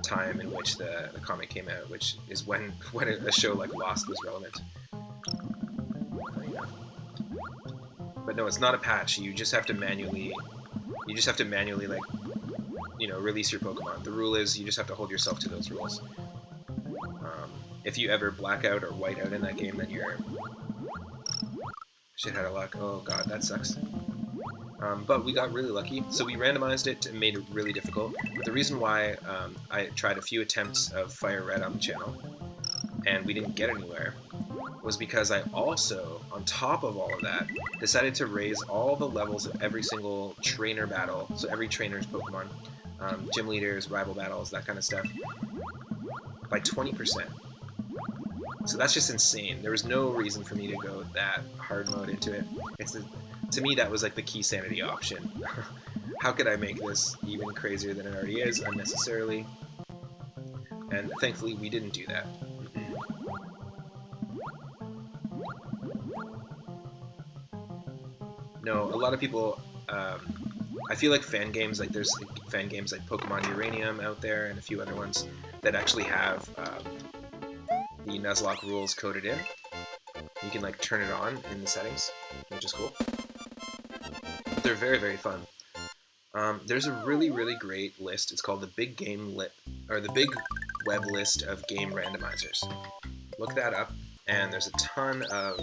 A: time in which the comic came out, which is when a show like Lost was relevant. But no, it's not a patch. You just have to manually like, you know, release your Pokemon. The rule is you just have to hold yourself to those rules. If you ever black out or white out in that game, then you're shit out of luck. Oh god, that sucks. But we got really lucky, so we randomized it and made it really difficult. But the reason why I tried a few attempts of Fire Red on the channel, and we didn't get anywhere, was because I also, on top of all of that, decided to raise all the levels of every single trainer battle, so every trainer's Pokemon, gym leaders, rival battles, that kind of stuff, by 20%. So that's just insane. There was no reason for me to go that hard mode into it. To me, that was like the key sanity option. How could I make this even crazier than it already is, unnecessarily? And thankfully, we didn't do that. No, a lot of people, I feel like fan games, like there's fan games like Pokemon Uranium out there and a few other ones that actually have the Nuzlocke rules coded in. You can like turn it on in the settings, which is cool. They're very, very fun. There's a really, really great list. It's called the Big Game web list of game randomizers. Look that up, and there's a ton of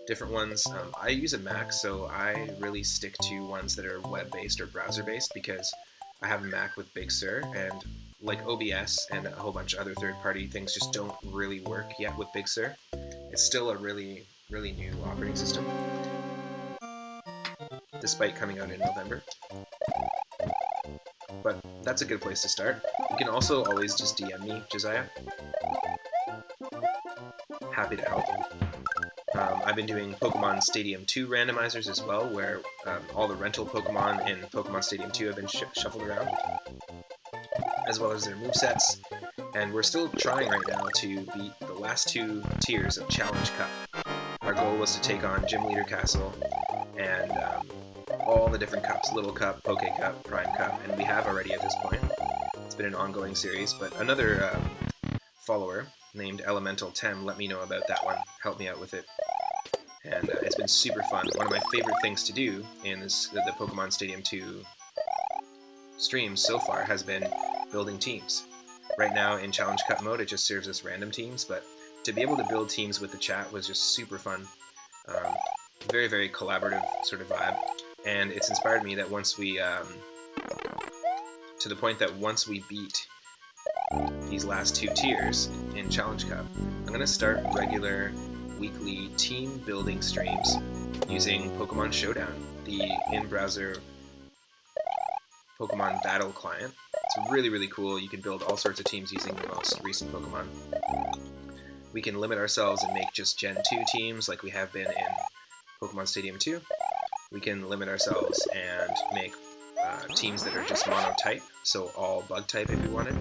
A: different ones. I use a Mac, so I really stick to ones that are web-based or browser-based because I have a Mac with Big Sur, and like OBS and a whole bunch of other third-party things just don't really work yet with Big Sur. It's still a really new operating system, despite coming out in November. But that's a good place to start. You can also always just DM me, Josiah. Happy to help. I've been doing Pokemon Stadium 2 randomizers as well, where all the rental Pokemon in Pokemon Stadium 2 have been shuffled around, as well as their movesets. And we're still trying right now to beat the last 2 tiers of Challenge Cup. Our goal was to take on Gym Leader Castle and all the different cups, Little Cup, Poke Cup, Prime Cup, and we have already at this point. It's been an ongoing series, but another follower named Elemental10 let me know about that one, helped me out with it, and it's been super fun. One of my favorite things to do in the Pokemon Stadium 2 streams so far has been building teams. Right now in Challenge Cup mode it just serves as random teams, but to be able to build teams with the chat was just super fun. Very collaborative sort of vibe, and it's inspired me that once we, to the point that once we beat these last 2 tiers in Challenge Cup, I'm going to start regular weekly team building streams using Pokemon Showdown, the in-browser Pokemon battle client. It's really cool. You can build all sorts of teams using the most recent Pokemon. We can limit ourselves and make just Gen 2 teams like we have been in Pokemon Stadium 2. We can limit ourselves and make teams that are just mono-type, so all bug-type if we wanted.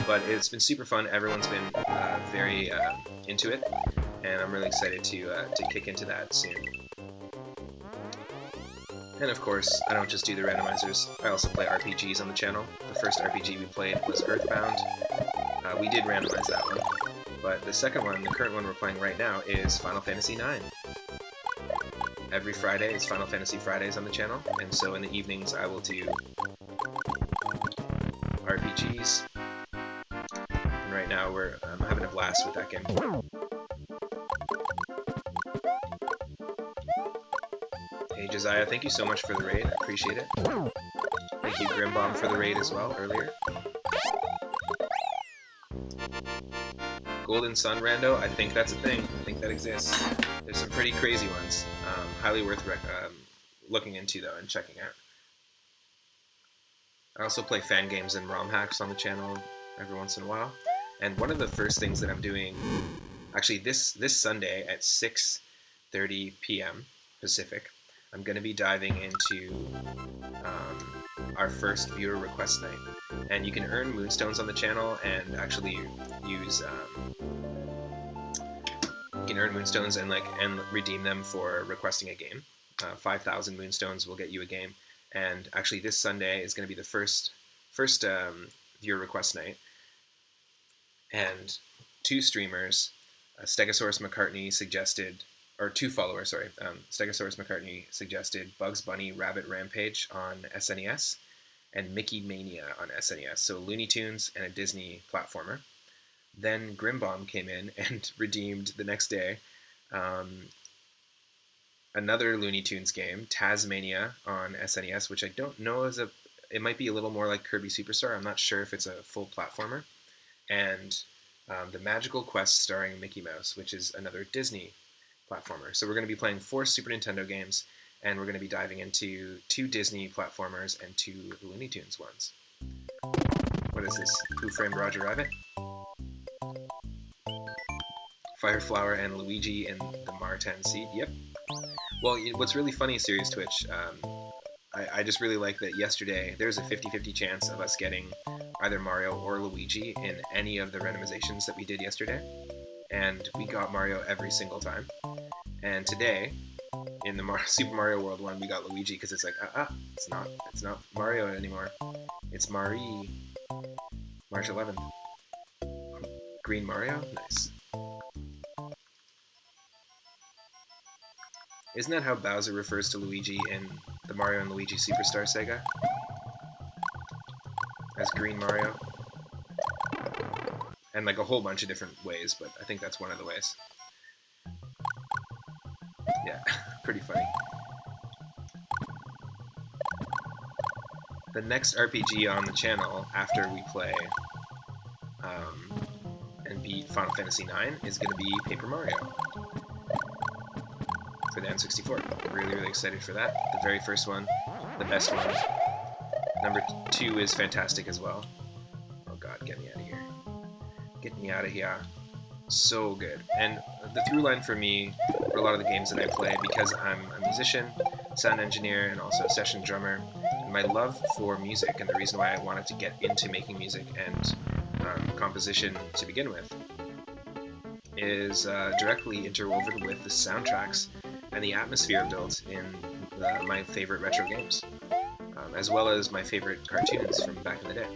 A: But it's been super fun. Everyone's been very into it, and I'm really excited to kick into that soon. And of course, I don't just do the randomizers, I also play RPGs on the channel. The first RPG we played was Earthbound. We did randomize that one. But the second one, the current one we're playing right now, is Final Fantasy IX. Every Friday is Final Fantasy Fridays on the channel, and so in the evenings I will do RPGs. And right now we're having a blast with that game. Hey Josiah, thank you so much for the raid, I appreciate it. Thank you Grimbomb for the raid as well earlier. Golden Sun Rando, I think that's a thing. I think that exists. There's some pretty crazy ones. Highly worth looking into though and checking out. I also play fan games and ROM hacks on the channel every once in a while. And one of the first things that I'm doing, actually this Sunday at 6:30 p.m. Pacific, I'm going to be diving into our first viewer request night. And you can earn moonstones on the channel and actually use you can earn moonstones and redeem them for requesting a game. 5,000 moonstones will get you a game. And actually this Sunday is going to be the first viewer request night. And 2 streamers, Stegosaurus McCartney suggested, or 2 followers, sorry, Stegosaurus McCartney suggested Bugs Bunny Rabbit Rampage on SNES and Mickey Mania on SNES, so Looney Tunes and a Disney platformer. Then Grimbomb came in and redeemed the next day another Looney Tunes game, Tasmania on SNES, which I don't know it might be a little more like Kirby Superstar. I'm not sure if it's a full platformer. And The Magical Quest starring Mickey Mouse, which is another Disney platformer. So we're going to be playing 4 Super Nintendo games, and we're going to be diving into 2 Disney platformers and 2 Looney Tunes ones. What is this? Who Framed Roger Rabbit? Fireflower and Luigi in the Mar10 seed. Yep. Well, what's really funny, Serious Twitch, I just really like that yesterday there's a 50-50 chance of us getting either Mario or Luigi in any of the randomizations that we did yesterday. And we got Mario every single time. And today, in the Super Mario World one, we got Luigi because it's like, it's not Mario anymore. It's March 11th. Green Mario? Nice. Isn't that how Bowser refers to Luigi in the Mario and Luigi Superstar Sega? As Green Mario? and like a whole bunch of different ways, but I think that's one of the ways. Yeah, pretty funny. The next RPG on the channel after we play and beat Final Fantasy IX is going to be Paper Mario for the N64. Really, really excited for that. The very first one, the best one. Number 2 is fantastic as well. Oh god, get me out of here. Get me out of here. So good. And the through line for me, for a lot of the games that I play, because I'm a musician, sound engineer, and also a session drummer, and my love for music, and the reason why I wanted to get into making music and composition to begin with, is directly interwoven with the soundtracks and the atmosphere built in my favorite retro games, as well as my favorite cartoons from back in the day.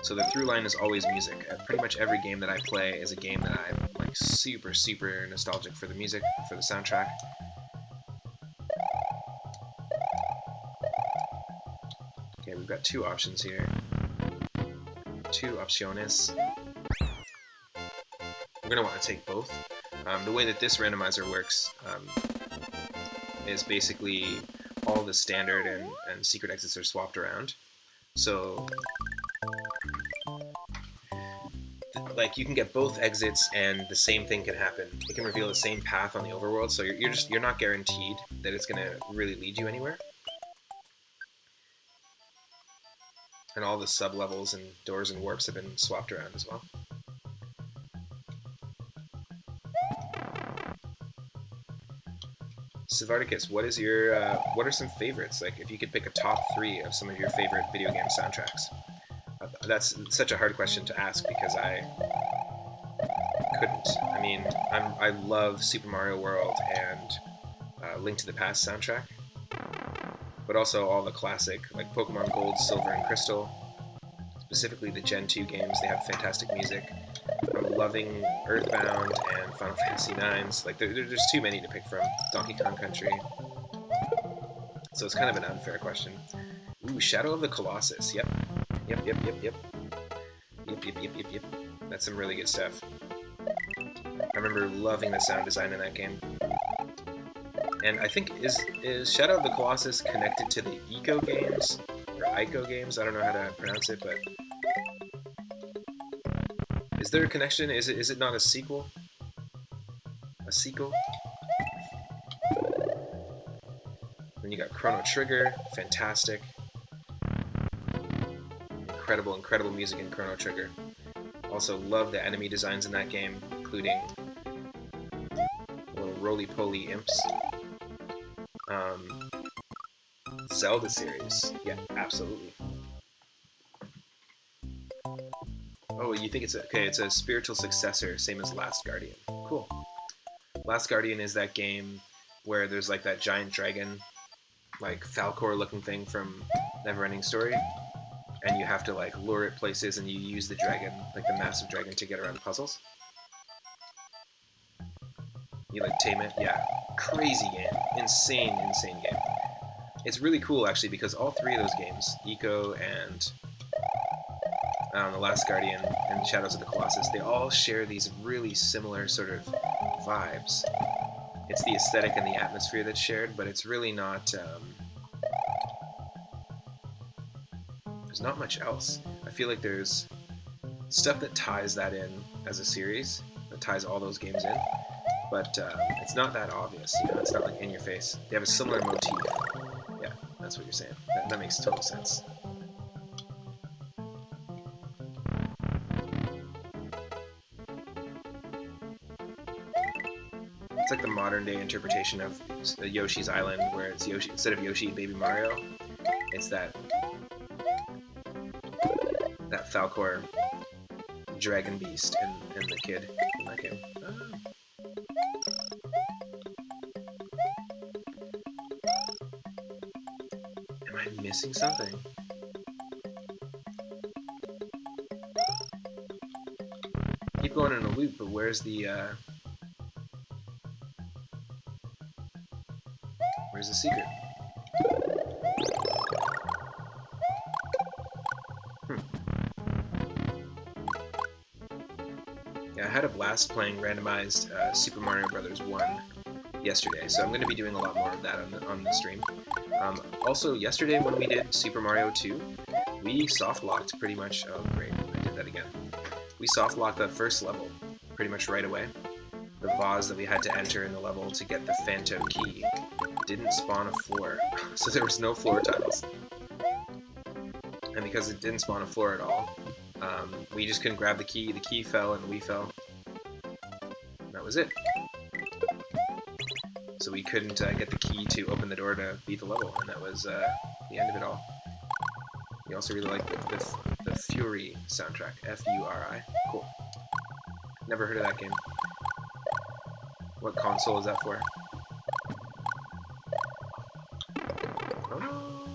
A: So the through line is always music. Pretty much every game that I play is a game that I'm like super, super nostalgic for the music, for the soundtrack. Okay, we've got 2 options here. 2 opciones. We're going to want to take both. The way that this randomizer works is basically all the standard and secret exits are swapped around. So, like, you can get both exits and the same thing can happen. It can reveal the same path on the overworld, so you're not guaranteed that it's going to really lead you anywhere. And all the sub-levels and doors and warps have been swapped around as well. Savardicus, what are some favorites? Like, if you could pick a top 3 of some of your favorite video game soundtracks. That's such a hard question to ask because I couldn't. I mean, I love Super Mario World and Link to the Past soundtrack, but also all the classic, like Pokemon Gold, Silver, and Crystal, specifically the Gen 2 games. They have fantastic music. I'm loving Earthbound and Final Fantasy IX. Like, there's too many to pick from. Donkey Kong Country. So it's kind of an unfair question. Ooh, Shadow of the Colossus. Yep. Yep. That's some really good stuff. I remember loving the sound design in that game. And I think, is Shadow of the Colossus connected to the Eco games? Or Ico games? I don't know how to pronounce it, but... Is there a connection? Is it not a sequel? A sequel? Then you got Chrono Trigger, fantastic. Incredible music in Chrono Trigger. Also love the enemy designs in that game, including little roly-poly imps. Zelda series, yeah, absolutely. Oh, you think it's it's a spiritual successor, same as Last Guardian. Cool. Last Guardian is that game where there's like that giant dragon, like Falcor-looking thing from Neverending Story, and you have to like lure it places, and you use the dragon, like the massive dragon, to get around puzzles. You like tame it, yeah. Crazy game, insane game. It's really cool actually because all 3 of those games, Eco and The Last Guardian and Shadows of the Colossus, they all share these really similar sort of vibes. It's the aesthetic and the atmosphere that's shared, but it's really not... there's not much else. I feel like there's stuff that ties that in as a series, that ties all those games in, but it's not that obvious, you know, it's not like in your face. They have a similar motif. Yeah, that's what you're saying. That makes total sense. It's like the modern day interpretation of Yoshi's Island, where it's Yoshi, instead of Yoshi and Baby Mario, it's that Falcor dragon beast and the kid in that game. Am I missing something? Keep going in a loop, but where's the secret? blast playing randomized Super Mario Bros. 1 yesterday, so I'm going to be doing a lot more of that on the stream. Also, yesterday when we did Super Mario 2, we soft-locked pretty much... Oh, great, I did that again. We soft-locked the first level pretty much right away. The vase that we had to enter in the level to get the Phantom key didn't spawn a floor, so there was no floor tiles. And because it didn't spawn a floor at all, we just couldn't grab the key fell and we fell. And that was it. So we couldn't get the key to open the door to beat the level, and that was the end of it all. We also really like the Fury soundtrack, F-U-R-I. Cool. Never heard of that game. What console is that for? Oh no.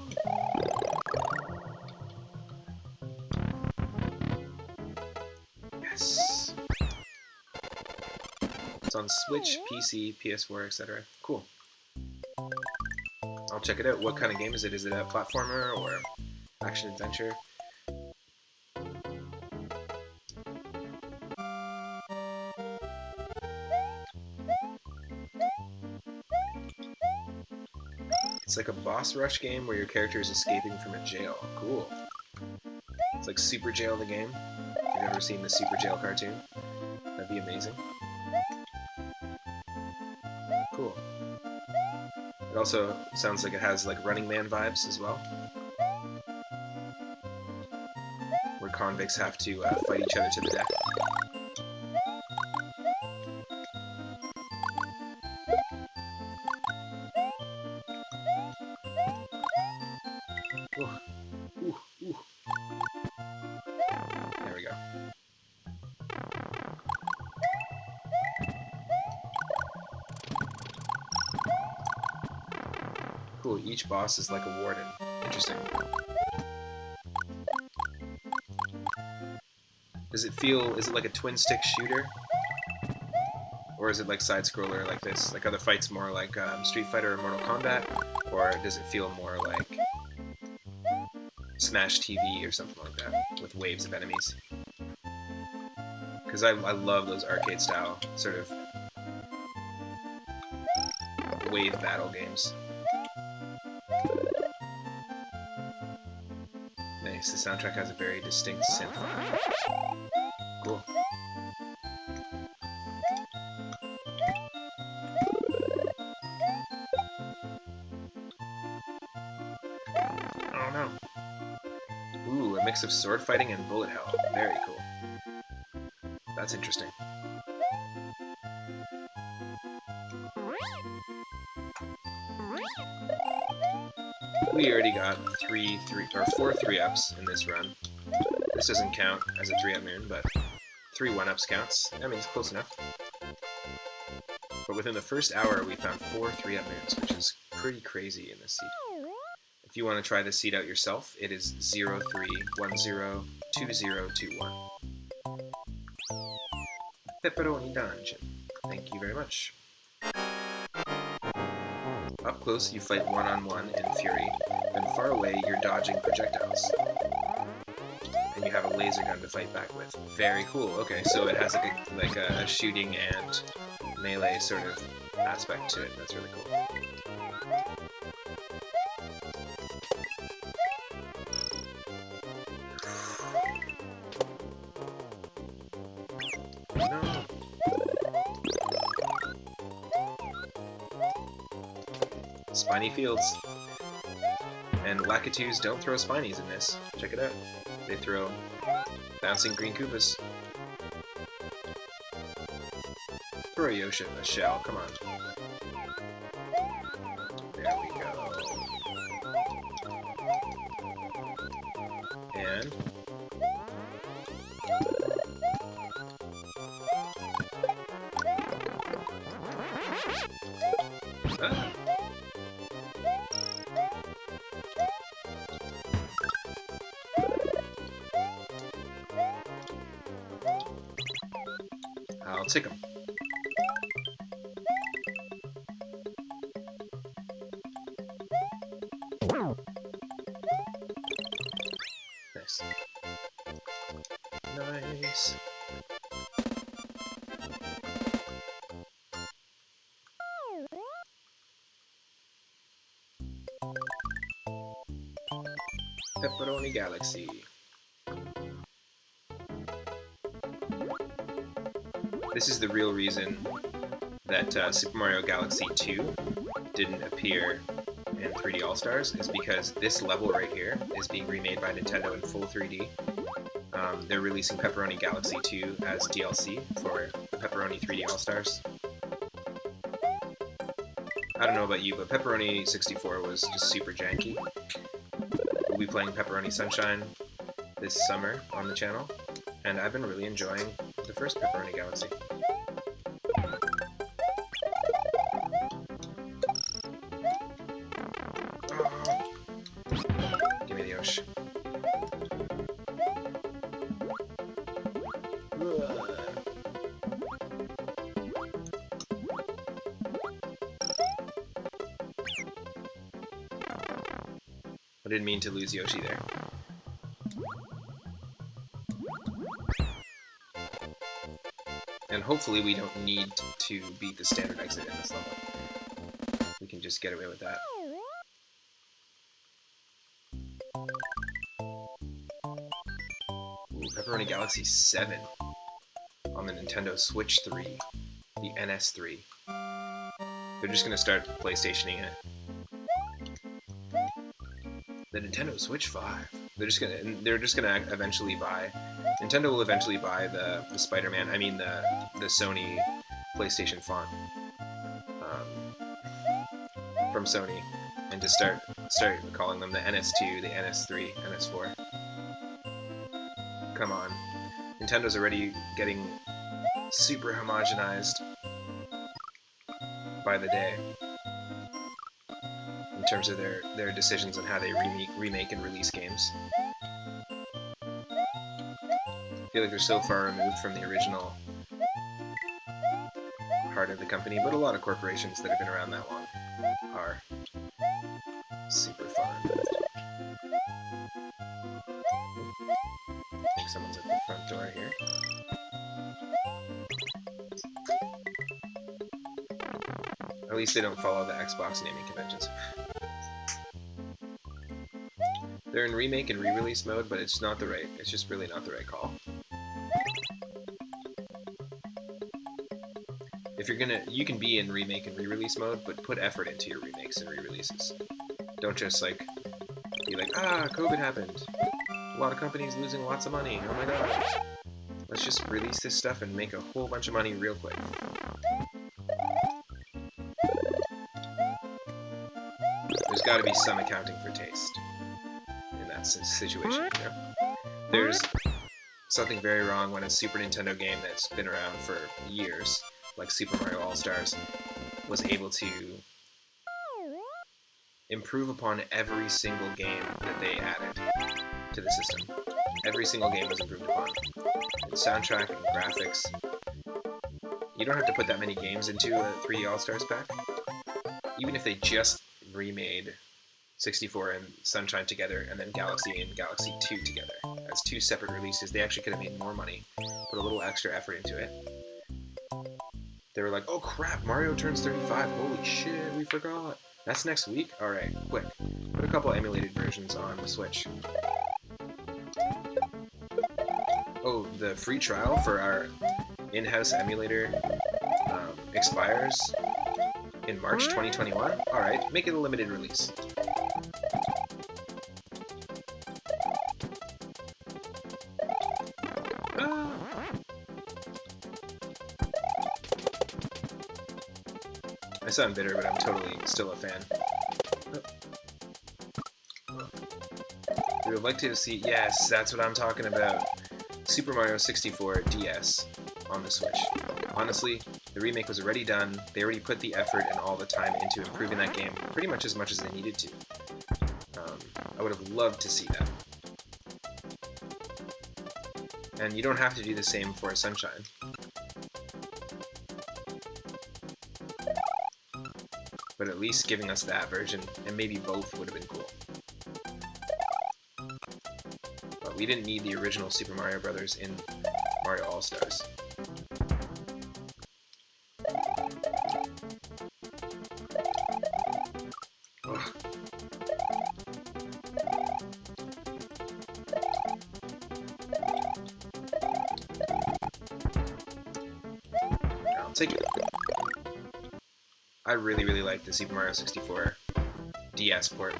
A: Yes. It's on Switch, PC, PS4, etc. Cool. I'll check it out. What kind of game is it? Is it a platformer or action adventure? It's like a boss rush game where your character is escaping from a jail. Cool. It's like Super Jail the game. If you've ever seen the Super Jail cartoon, that'd be amazing. Cool. It also sounds like it has like Running Man vibes as well, where convicts have to fight each other to the death. There we go. Cool, each boss is like a warden. Interesting. Does it feel, is it like a twin stick shooter? Or is it like side scroller like this? Like, are the fights more like Street Fighter or Mortal Kombat? Or does it feel more like Smash TV or something like that, with waves of enemies? Because I love those arcade style sort of wave battle games. Nice, the soundtrack has a very distinct synth vibe. Cool. Oh no. Ooh, a mix of sword fighting and bullet hell. Very cool. That's interesting. We already got 4 3-ups in this run. This doesn't count as a 3-up moon, but 3 1-ups counts. I mean, it's close enough. But within the first hour, we found 4 3-up moons, which is pretty crazy in this seed. If you want to try this seed out yourself, it is 03102021. Pepperoni Dungeon. Thank you very much. Up close, you fight one-on-one in Fury, then far away, you're dodging projectiles. And you have a laser gun to fight back with. Very cool. Okay, so it has like a shooting and melee sort of aspect to it. That's really cool. No. Spiny fields. And Lakitus don't throw spinies in this. Check it out. They throw bouncing green Koopas. Throw a Yoshi a shell, come on. There we go. And... Ah. I'll take them. Nice. Nice. Pepperoni Galaxy. This is the real reason that Super Mario Galaxy 2 didn't appear in 3D All-Stars, is because this level right here is being remade by Nintendo in full 3D. They're releasing Pepperoni Galaxy 2 as DLC for the Pepperoni 3D All-Stars. I don't know about you, but Pepperoni 64 was just super janky. We'll be playing Pepperoni Sunshine this summer on the channel, and I've been really enjoying the first Pepperoni Galaxy. Give me the Yoshi. I didn't mean to lose Yoshi there. And hopefully we don't need to beat the standard exit in this level. We can just get away with that. Ooh, Pepperoni Galaxy 7 on the Nintendo Switch 3, the NS3. They're just gonna start PlayStationing it. The Nintendo Switch 5. They're just gonna eventually buy. Nintendo will eventually buy the Spider-Man. I mean the Sony PlayStation font from Sony, and just start calling them the NS2, the NS3, NS4. Come on, Nintendo's already getting super homogenized by the day in terms of their decisions on how they remake and release games. I feel like they're so far removed from the original heart of the company, but a lot of corporations that have been around that long are super far removed. I think someone's at the front door here. At least they don't follow the Xbox naming conventions. They're in remake and re-release mode, but it's just really not the right call. If you're gonna, you can be in remake and re-release mode, but put effort into your remakes and re-releases. Don't just like be like, ah, COVID happened. A lot of companies losing lots of money. Oh my god. Let's just release this stuff and make a whole bunch of money real quick. There's got to be some accounting for taste in that situation. You know? There's something very wrong when a Super Nintendo game that's been around for years, like Super Mario All-Stars, was able to improve upon every single game that they added to the system. Every single game was improved upon. And soundtrack and graphics. You don't have to put that many games into a 3D All-Stars pack. Even if they just remade 64 and Sunshine together, and then Galaxy and Galaxy 2 together as two separate releases, they actually could have made more money, put a little extra effort into it. They were like, oh crap, Mario turns 35, holy shit, we forgot. That's next week? Alright, quick. Put a couple emulated versions on the Switch. Oh, the free trial for our in-house emulator expires in March 2021? Alright, make it a limited release. I sound bitter, but I'm totally still a fan. We would like to see... Yes, that's what I'm talking about. Super Mario 64 DS on the Switch. Honestly, the remake was already done. They already put the effort and all the time into improving that game pretty much as they needed to. I would have loved to see that. And you don't have to do the same for Sunshine. But at least giving us that version, and maybe both would have been cool. But we didn't need the original Super Mario Brothers in Mario All-Stars. I'll take it. I really, really like the Super Mario 64 DS port.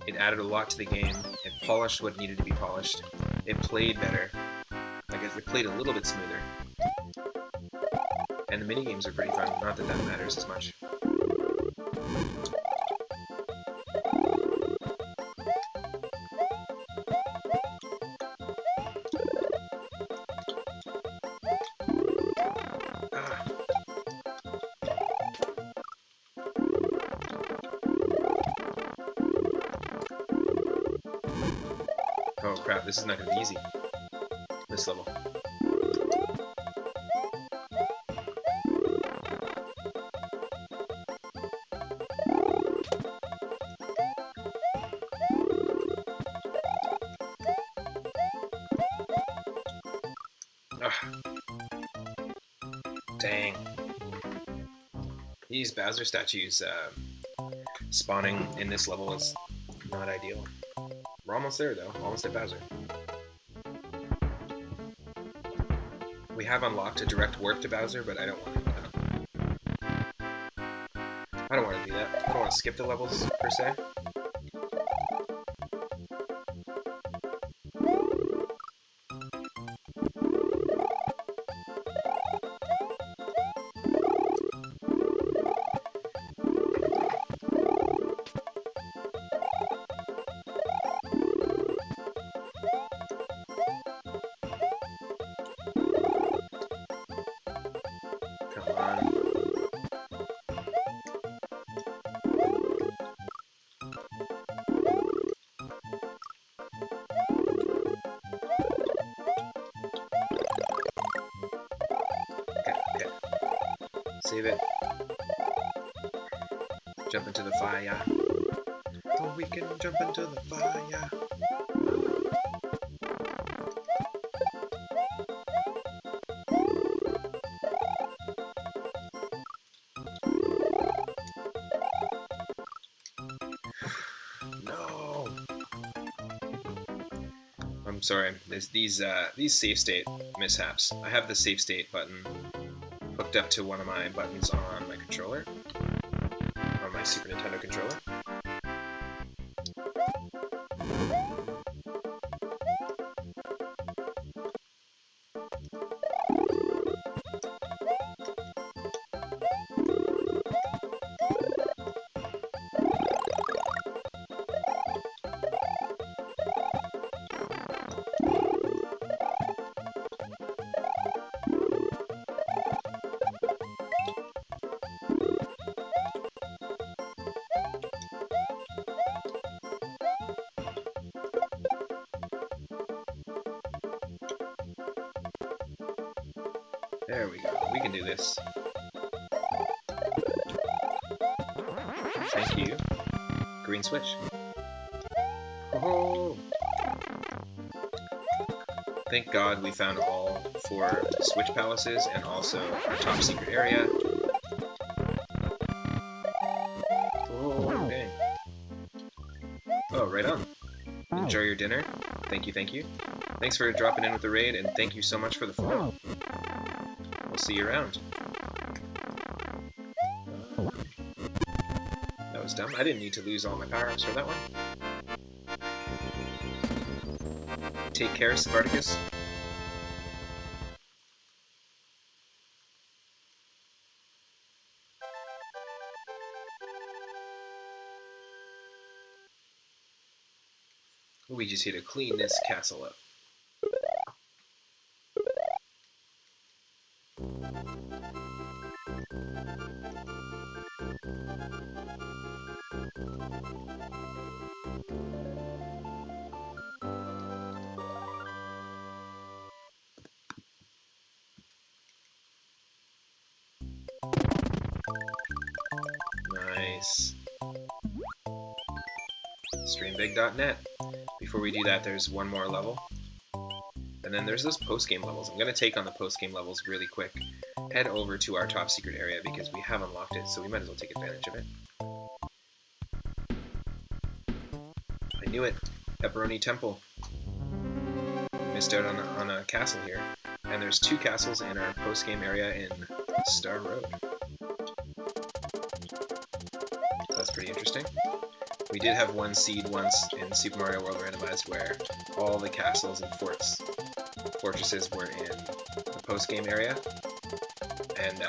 A: It added a lot to the game. It polished what needed to be polished. It played better. Like, it played a little bit smoother. And the minigames are pretty fun. Not that that matters as much. Oh crap, this is not going to be easy. This level. Ugh. Dang. These Bowser statues spawning in this level is not ideal. We're almost there though, almost at Bowser. We have unlocked a direct warp to Bowser, but I don't want to do that. I don't want to do that. I don't want to skip the levels, per se. Come on. Okay. Save it. Jump into the fire. Oh, we can jump into the fire. No. I'm sorry. There's these save state mishaps. I have the save state button hooked up to one of my buttons on my controller, on my Super Nintendo controller. There we go. We can do this. Thank you. Green switch. Oh! Thank God we found all 4 switch palaces and also our top secret area. Oh, dang. Oh, right on. Enjoy your dinner. Thank you, thank you. Thanks for dropping in with the raid, and thank you so much for the follow. We'll see you around. That was dumb. I didn't need to lose all my power-ups for that one. Take care, Spartacus. We just here to clean this castle up. Nice. Streambig.net. Before we do that, there's one more level. And then there's those post-game levels. I'm going to take on the post-game levels really quick. Head over to our top secret area because we have unlocked it, so we might as well take advantage of it. I knew it. Pepperoni Temple. Missed out on a castle here. And there's 2 castles in our post-game area in Star Road. That's pretty interesting. We did have one seed once in Super Mario World Randomized where all the castles and fortresses were in the post-game area, and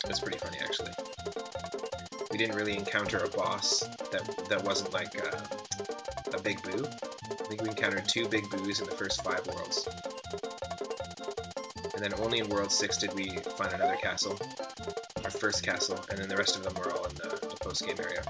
A: it's pretty funny actually. We didn't really encounter a boss that wasn't like a big boo. I think we encountered 2 big boos in the first 5 worlds. And then only in World 6 did we find another castle, our first castle, and then the rest of them were all in the post-game area.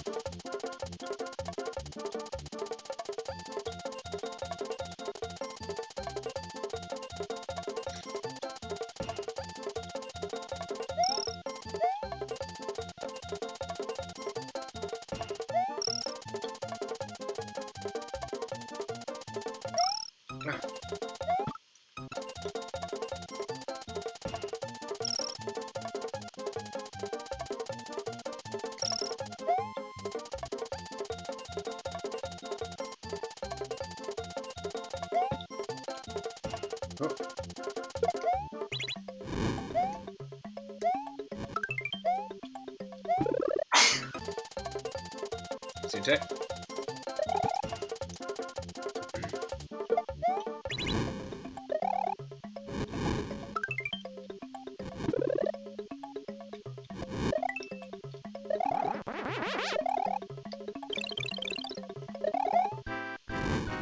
A: Oh. Suntec.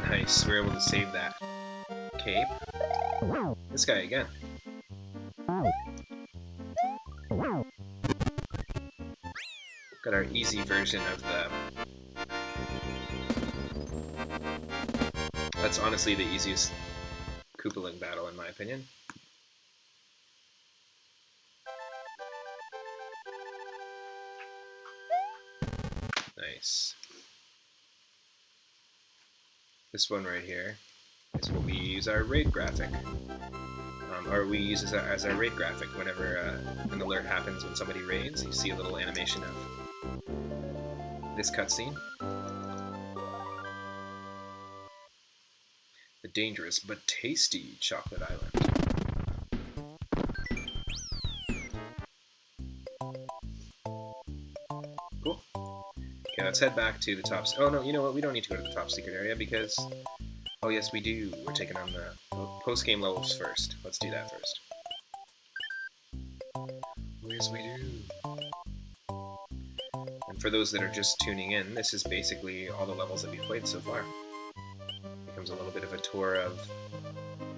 A: Nice, we're able to save that cape. This guy again. Got our easy version of the... That's honestly the easiest Koopaling battle in my opinion. Nice. This one right here is what we use our raid graphic. Or we use as our raid graphic whenever an alert happens when somebody raids. You see a little animation of this cutscene. The dangerous but tasty Chocolate Island. Cool. Okay, let's head back to the top... Oh no, you know what? We don't need to go to the top secret area because... Oh yes, we do. We're taking on the post-game levels first. Let's do that first. Yes, we do. And for those that are just tuning in, this is basically all the levels that we've played so far. Becomes a little bit of a tour of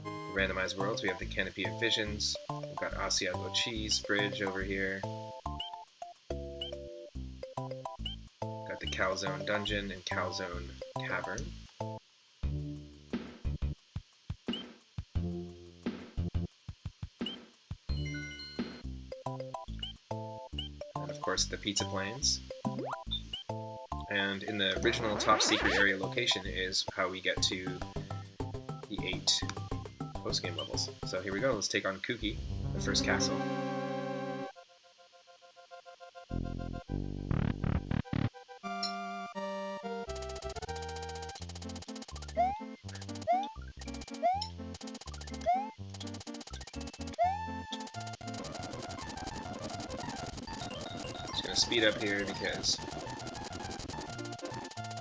A: the randomized worlds. We have the Canopy of Visions. We've got Asiago Cheese Bridge over here. Got the Calzone Dungeon and Calzone Cavern. Of course, the Pizza Plains. And in the original top secret area location is how we get to the 8 post-game levels. So here we go, let's take on Kooky, the first castle. Speed up here because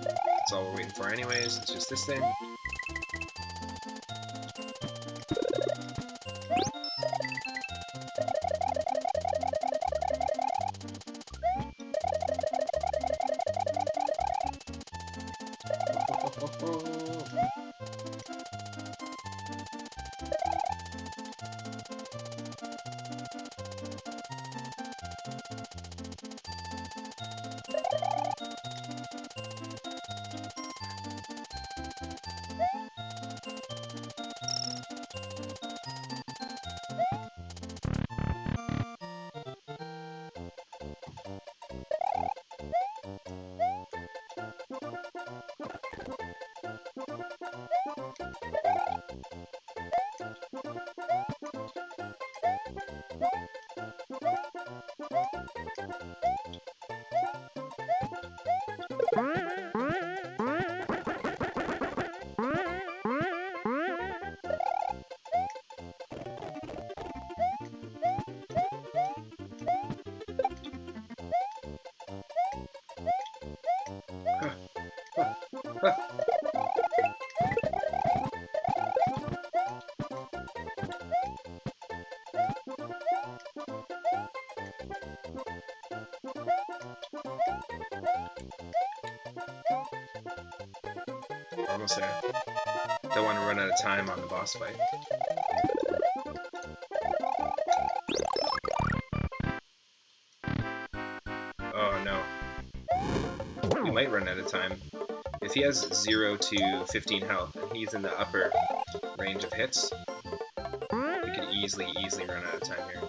A: that's all we're waiting for anyways. It's just this thing. Almost there. Don't want to run out of time on the boss fight. Oh no. We might run out of time. If he has 0 to 15 health and he's in the upper range of hits, we could easily run out of time here.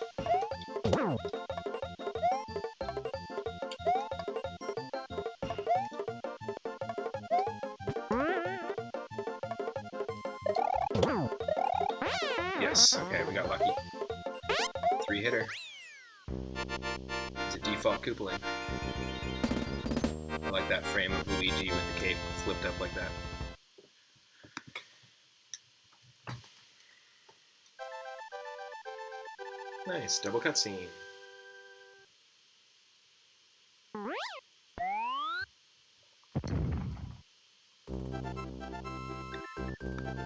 A: Yes, okay, we got lucky. 3-hitter. It's a default Koopaling. I like that frame of Luigi with the cape flipped up like that. Nice, double cutscene.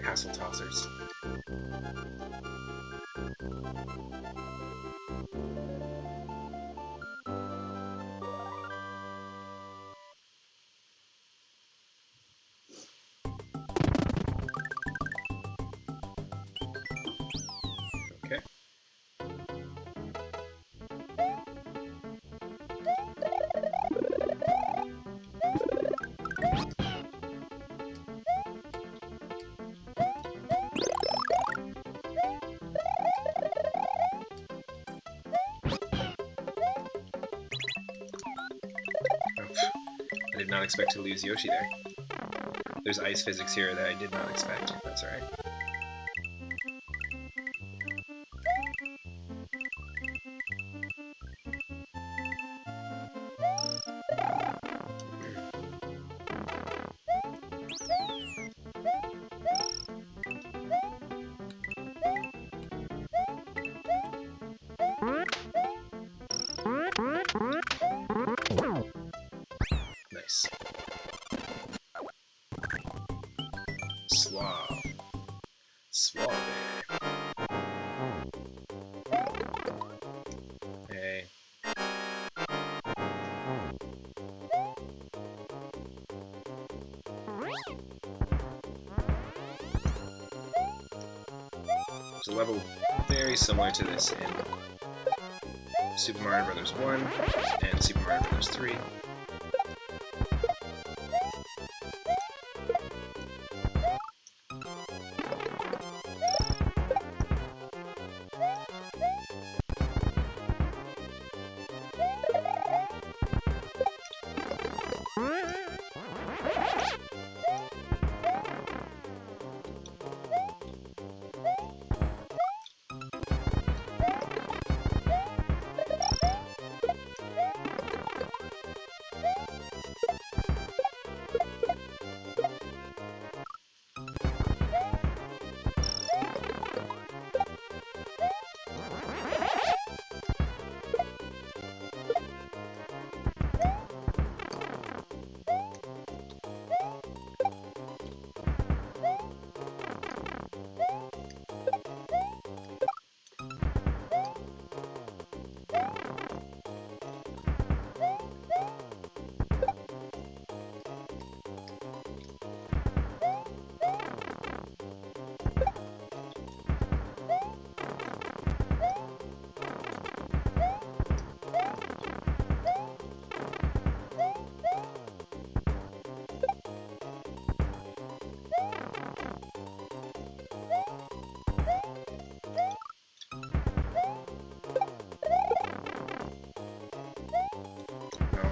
A: Castle tossers. Okay. I did not expect to lose Yoshi there. There's ice physics here that I did not expect. That's alright. Nice. Suave. Suave. Hey. There's a level very similar to this in Super Mario Bros. 1 and Super Mario Bros. 3.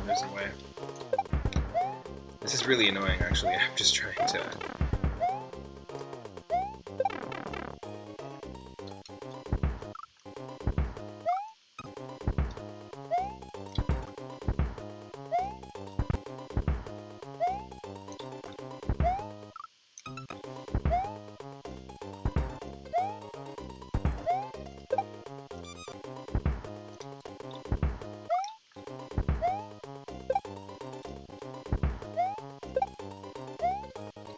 A: There's a way. This is really annoying, actually. I'm just trying to...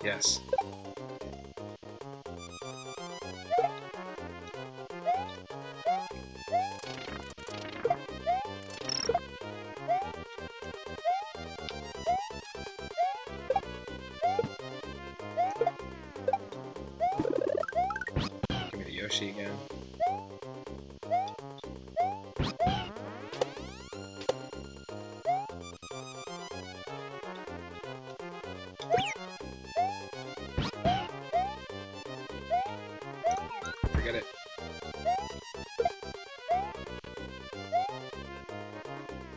A: Yes. Yoshi again. Forget it.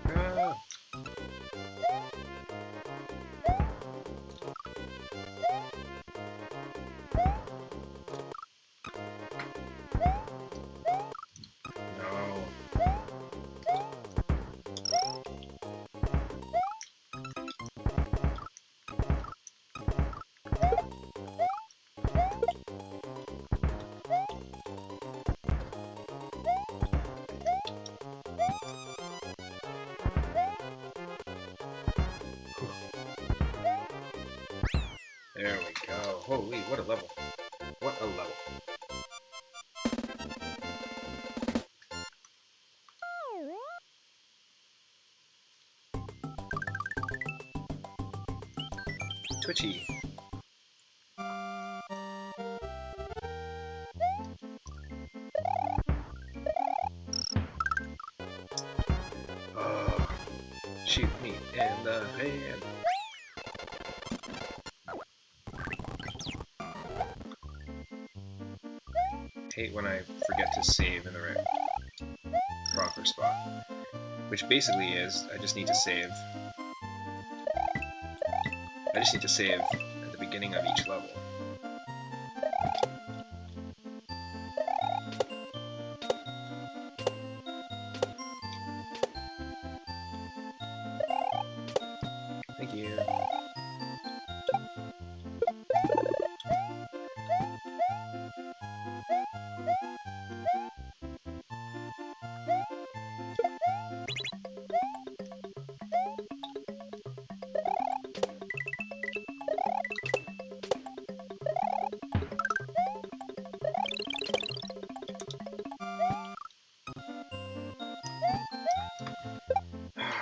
A: Ah. No. There we go. Holy, what a level. What a level. Twitchy. Oh, shoot me in the hand. Hate when I forget to save in the right proper spot. Which basically is, I just need to save at the beginning of each level. Thank you.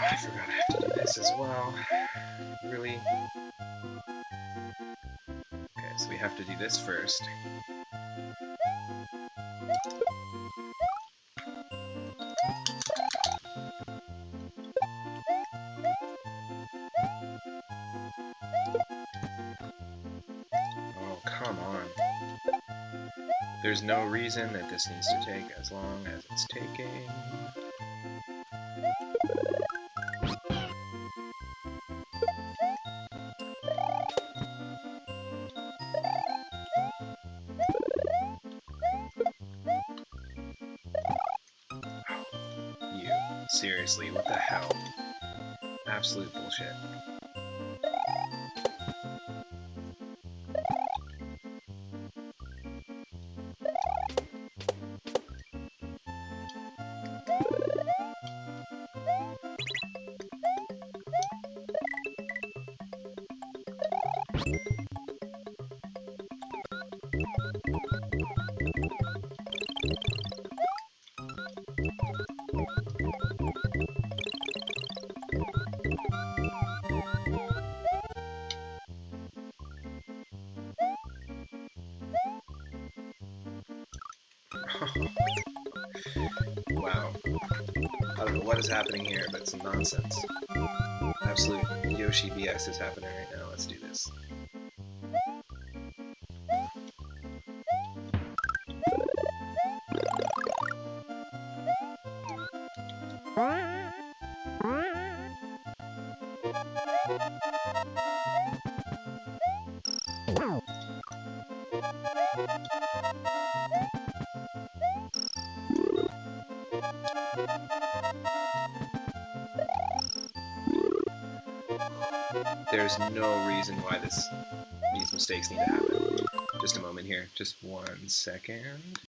A: I forgot I have to do this as well. Really? Okay, so we have to do this first. Oh, come on. There's no reason that this needs to take as long as it's taking. You. Seriously, what the hell? Absolute bullshit. Wow. I don't know what is happening here, but it's some nonsense. Absolute Yoshi BS is happening right now. Let's do this. There's no reason why these mistakes need to happen. Just a moment here. Just 1 second.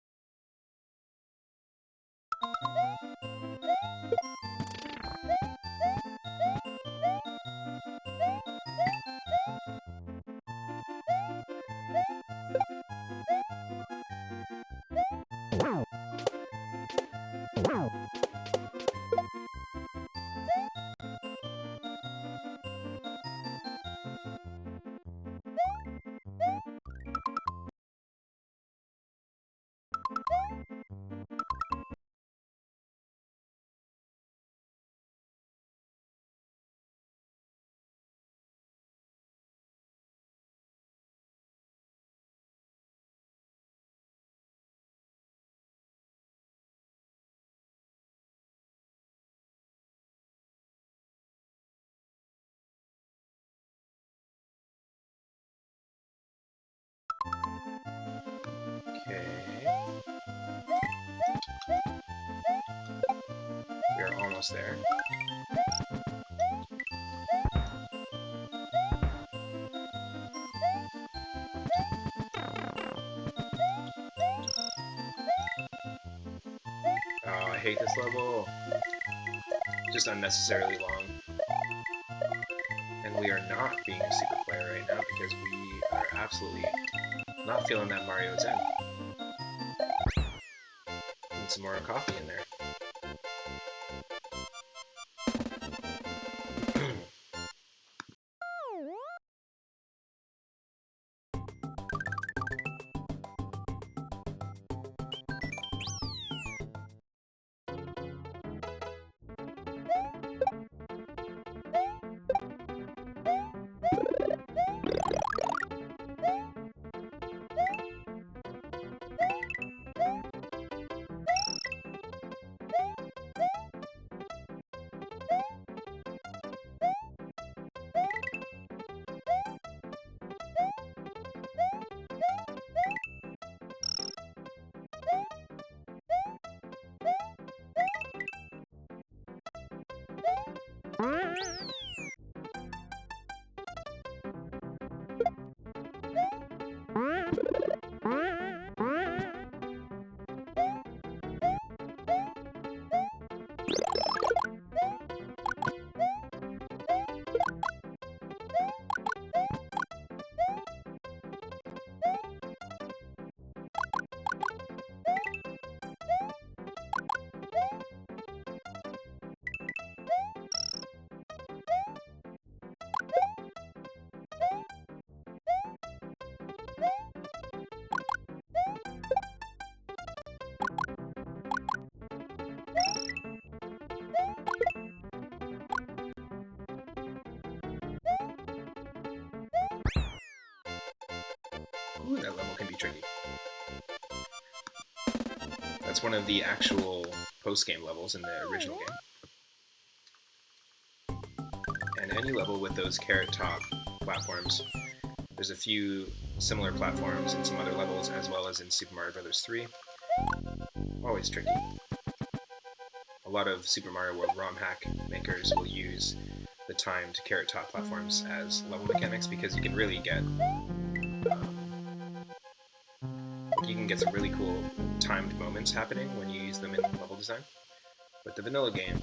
A: almost there. Oh, I hate this level. Just unnecessarily long. And we are not being a super player right now because we are absolutely not feeling that Mario Zen. Need some more coffee in there. Ooh, that level can be tricky. That's one of the actual post-game levels in the original game. And any level with those carrot top platforms, there's a few similar platforms in some other levels, as well as in Super Mario Bros. 3. Always tricky. A lot of Super Mario World ROM hack makers will use the timed carrot top platforms as level mechanics because you can really get some really cool timed moments happening when you use them in level design. But the vanilla game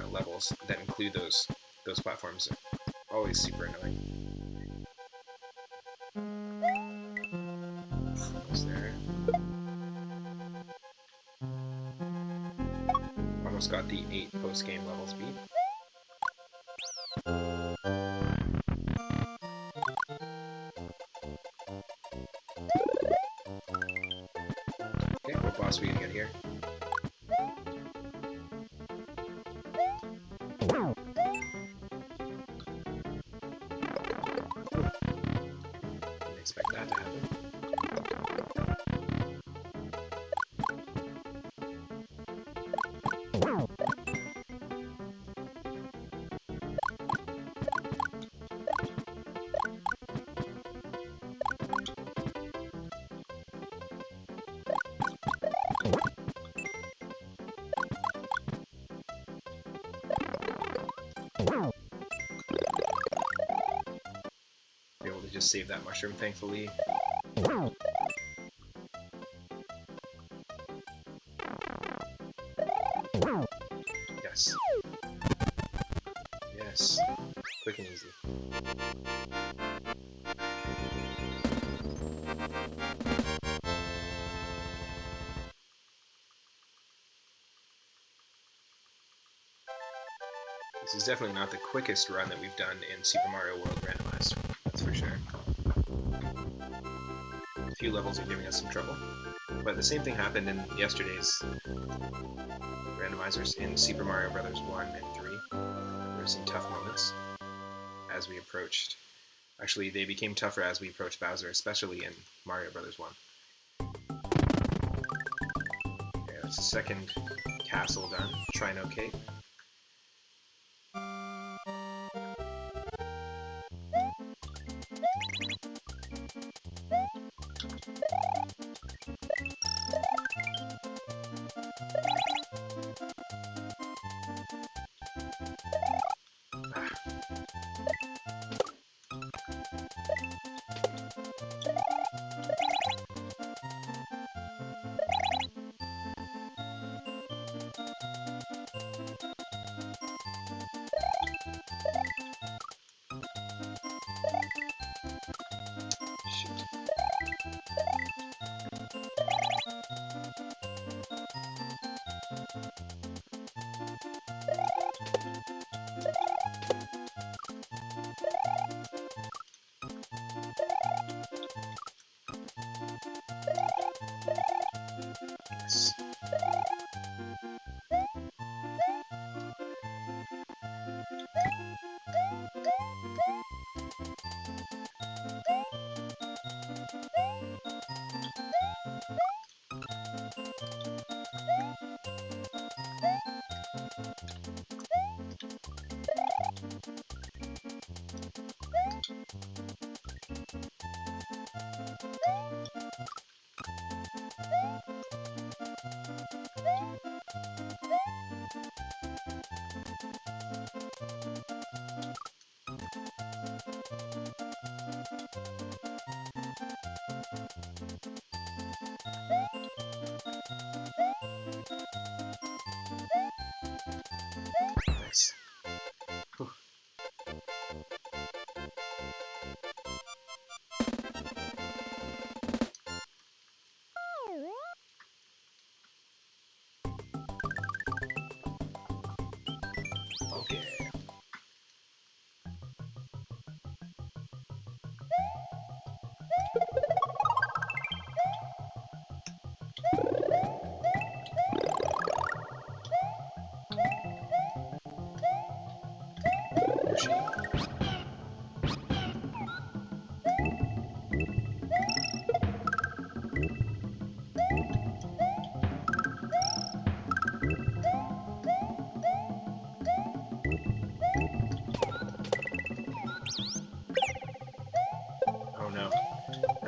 A: levels that include those platforms are always super annoying. Almost there. Almost got the 8 post-game levels beat. Okay, what boss are we gonna get here? Didn't expect that to happen. Be able to just save that mushroom, thankfully. Yes. Yes. Quick and easy. This is definitely not the quickest run that we've done in Super Mario World Randomized, that's for sure. A few levels are giving us some trouble, but the same thing happened in yesterday's randomizers in Super Mario Bros. 1 and 3. There were some tough moments as we approached. Actually, they became tougher as we approached Bowser, especially in Mario Bros. 1. Okay, that's the second castle done. Trino Cape.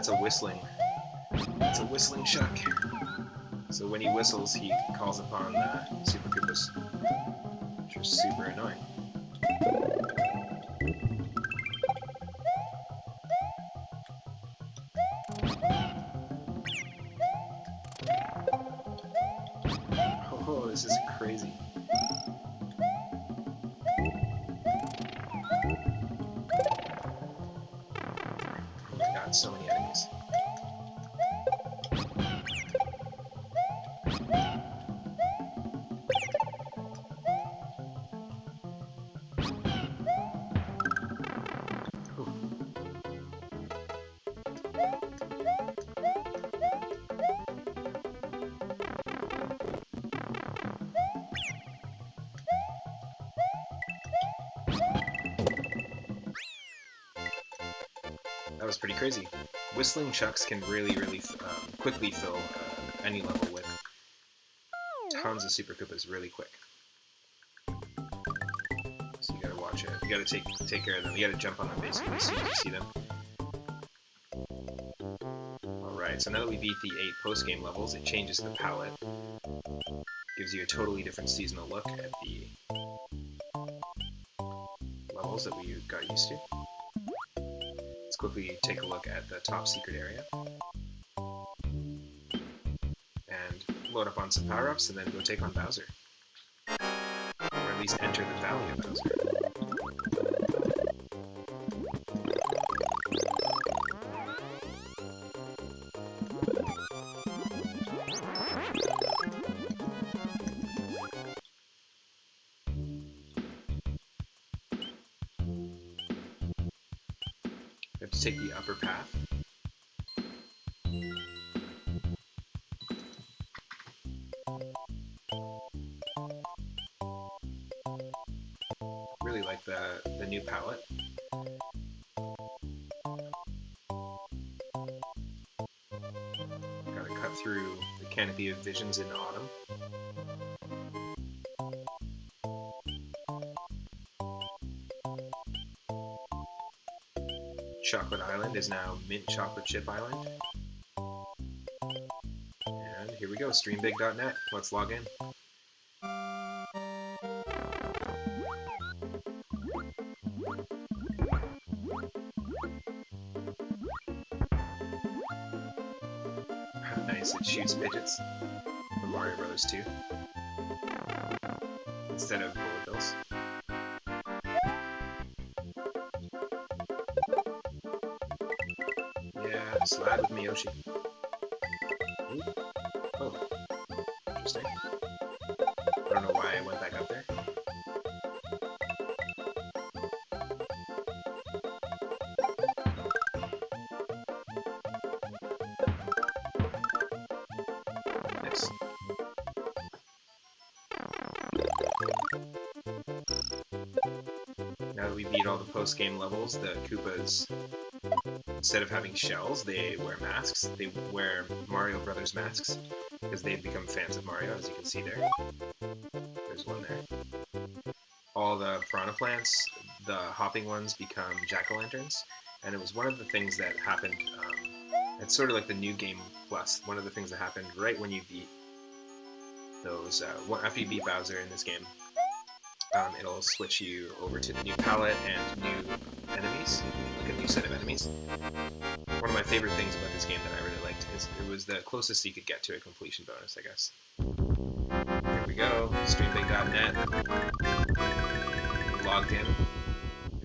A: a whistling. It's a whistling Chuck. So when he whistles, he calls upon Super Koopas, which is super annoying. Oh, this is crazy. Oh my god, so many enemies. That was pretty crazy. Whistling Chucks can really quickly fill any level with tons of Super Koopas really quick. So you gotta watch it. You gotta take care of them. You gotta jump on them basically as soon as you see them. Alright, so now that we beat the 8 post-game levels, it changes the palette. Gives you a totally different seasonal look at the levels that we got used to. Let's quickly take a look at the top secret area. And load up on some power-ups and then go take on Bowser. Or at least enter the Valley of Bowser. We have to take the upper path. Really like the new palette. Gotta cut through the Canopy of Visions in autumn. Chocolate Island is now Mint Chocolate Chip Island. And here we go, streambig.net. Let's log in. Nice, it shoots midgets from Mario Bros. 2 instead of bullet bills. Yeah, slide with me, Yoshi. Ooh. Oh, interesting. I don't know why I went back up there. Nice. Now that we beat all the post-game levels, the Koopas, instead of having shells, they wear masks. They wear Mario Brothers masks because they've become fans of Mario, as you can see there. There's one there. All the piranha plants, the hopping ones, become jack-o'-lanterns, and it was one of the things that happened. It's sort of like the new Game Plus. One of the things that happened right when you beat those, after you beat Bowser in this game, it'll switch you over to the new palette and new enemies, like a new set of enemies. One of my favorite things about this game that I really liked is it was the closest you could get to a completion bonus, I guess. Here we go, streambig.net, logged in,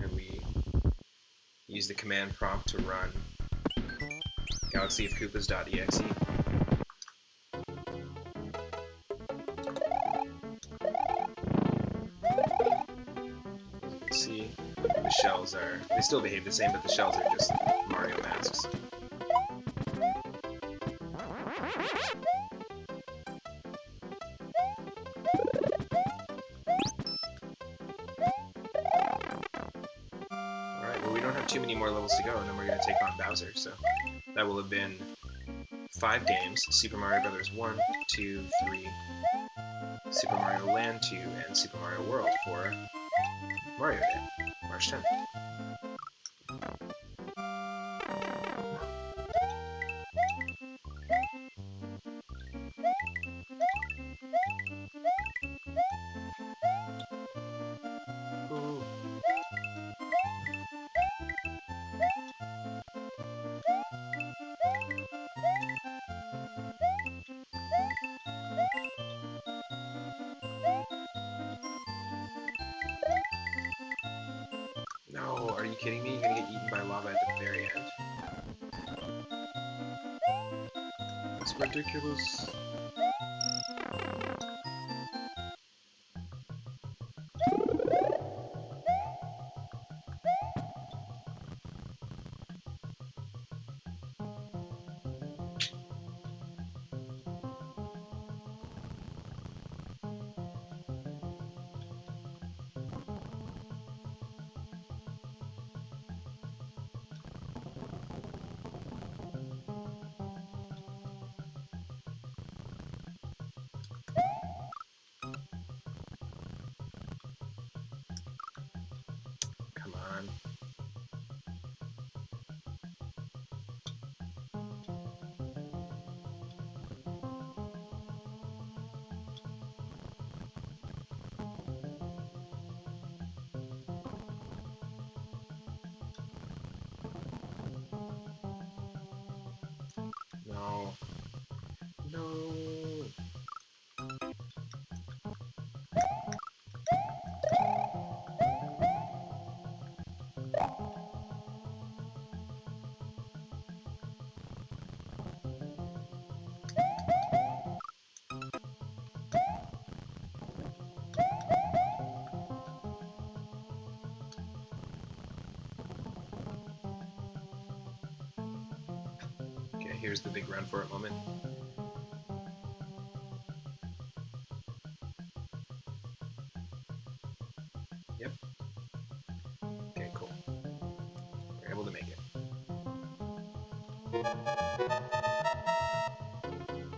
A: and we use the command prompt to run galaxyofkoopas.exe. See, the shells they still behave the same, but the shells are just Mario masks. Alright, well we don't have too many more levels to go, and then we're going to take on Bowser, so that will have been 5 games, Super Mario Bros. 1, 2, 3, Super Mario Land 2, and Super Mario World for Mario Day, March 10th. kidding me? You're gonna get eaten by lava at the very end. That's ridiculous. Come on. No. No. Okay, here's the big run for it moment. Yep. Okay, cool. We're able to make it.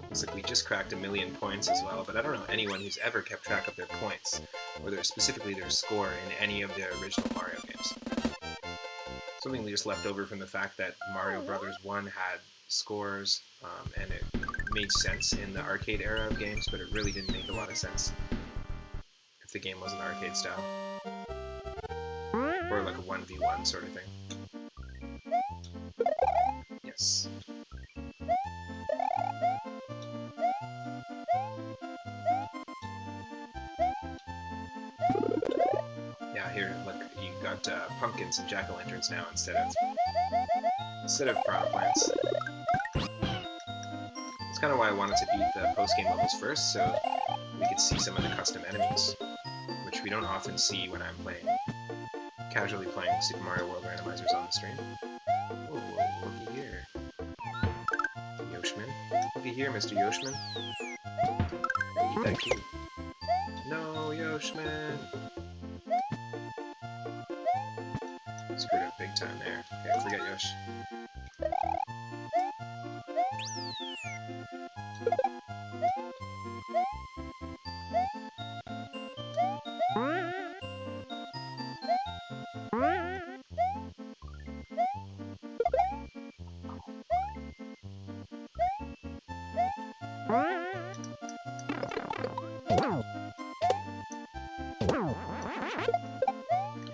A: Looks like we just cracked 1,000,000 points as well, but I don't know anyone who's ever kept track of their points, or specifically their score in any of the original Mario games. Something we just left over from the fact that Mario Brothers 1 had scores, and it made sense in the arcade era of games, but it really didn't make a lot of sense if the game wasn't arcade style. Or like a 1v1 sort of thing. Yes. Yeah, here, look, you got pumpkins and jack-o'-lanterns now instead of piranha plants. That's kind of why I wanted to beat the post-game levels first, so we could see some of the custom enemies, which we don't often see when I'm casually playing Super Mario World Randomizers on the stream. Oh, looky here. Yoshman. Looky here, Mr. Yoshman. Eat that cube. No, Yoshman! Screwed up big time there. Okay, forget Yosh.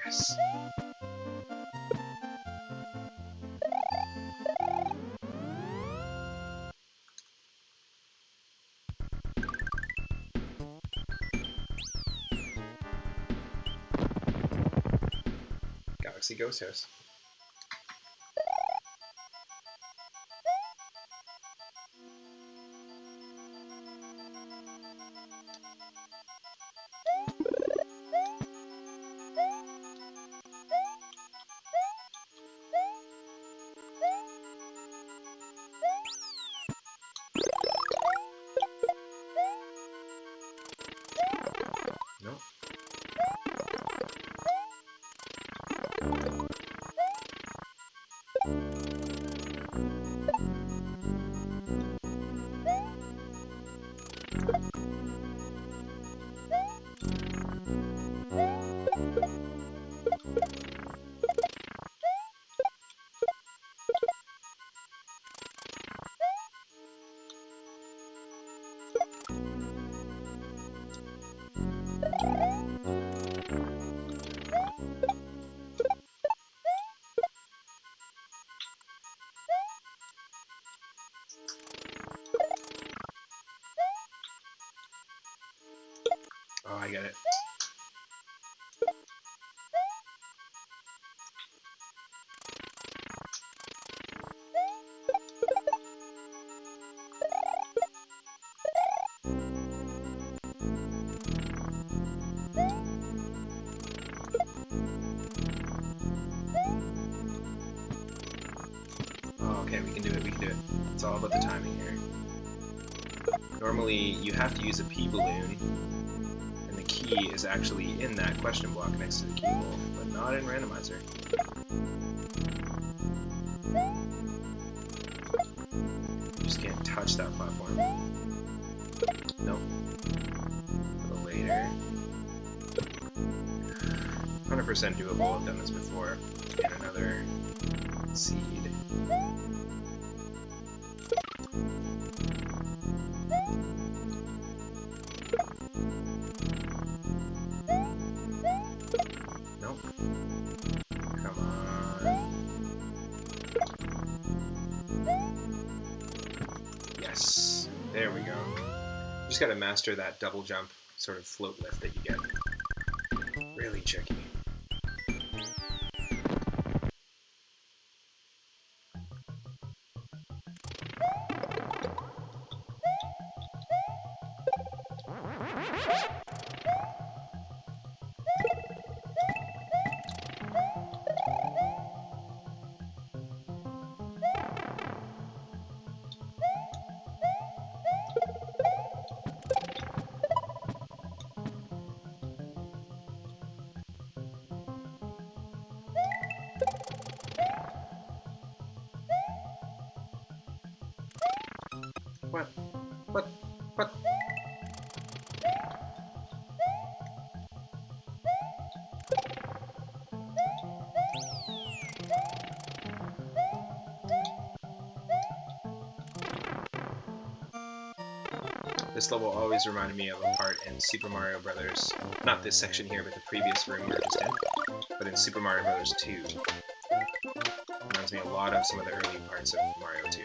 A: Yes. Galaxy Ghost House. Nope. Oh, I get it. okay, we can do it, we can do it. It's all about the timing here. Normally, you have to use a P balloon, and the key is actually in that question block next to the key hole, but not in Randomizer. You just can't touch that platform. Nope. A little later. 100% doable, I've done this before. Get another seed. Nope. Come on. Yes. There we go. Just gotta master that double jump sort of float lift that you get. Really tricky. What? What? What? This level always reminded me of a part in Super Mario Brothers. Not this section here, but the previous room we were just in. But in Super Mario Brothers 2. Reminds me a lot of some of the early parts of Mario 2.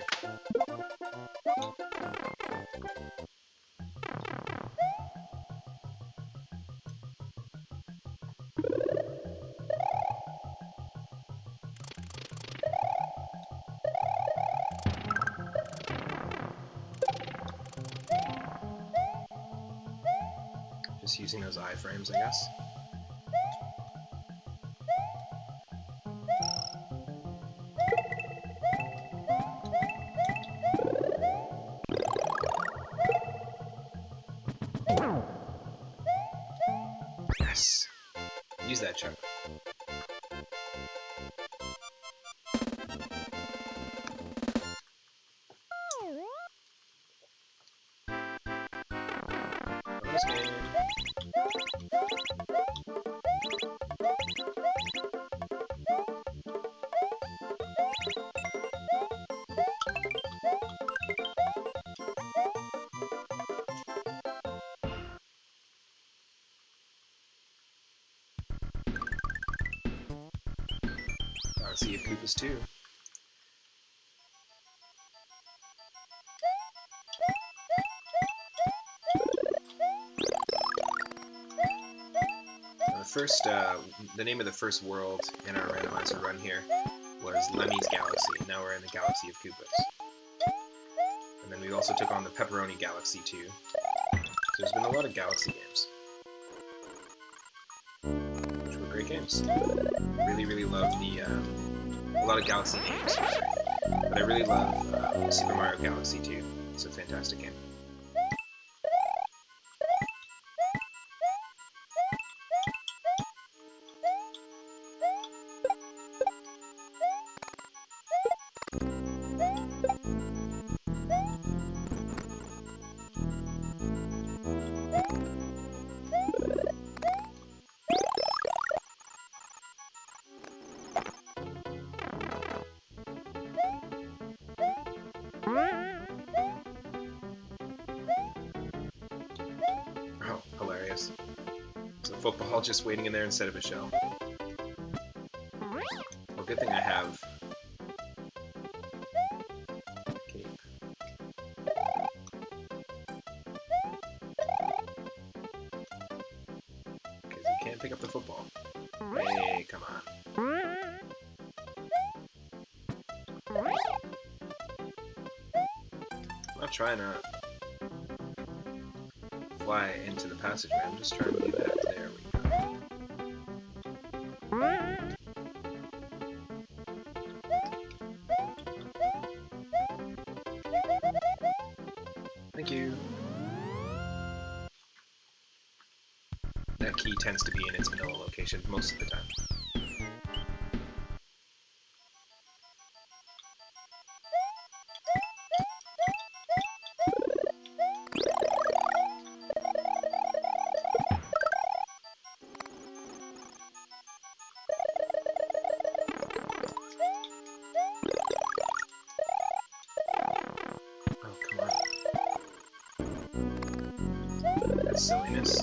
A: Just using those iframes, I guess. Yes! Use that chunk. Bonus game. Galaxy of Koopas 2. The name of the first world in our randomizer run here was Lemmy's Galaxy, and now we're in the Galaxy of Koopas. And then we also took on the Pepperoni Galaxy too. So there's been a lot of Galaxy games, which were great games. Really, really love a lot of Galaxy games, but I really love Super Mario Galaxy 2. It's a fantastic game. Oh, hilarious. There's a football just waiting in there instead of a shell. Well, good thing I have cape. Because you can't pick up the football. Hey, come on. I'm not trying to fly into the passageway, I'm just trying to do that. There we go. that key tends to be in its vanilla location most of the time. Silliness.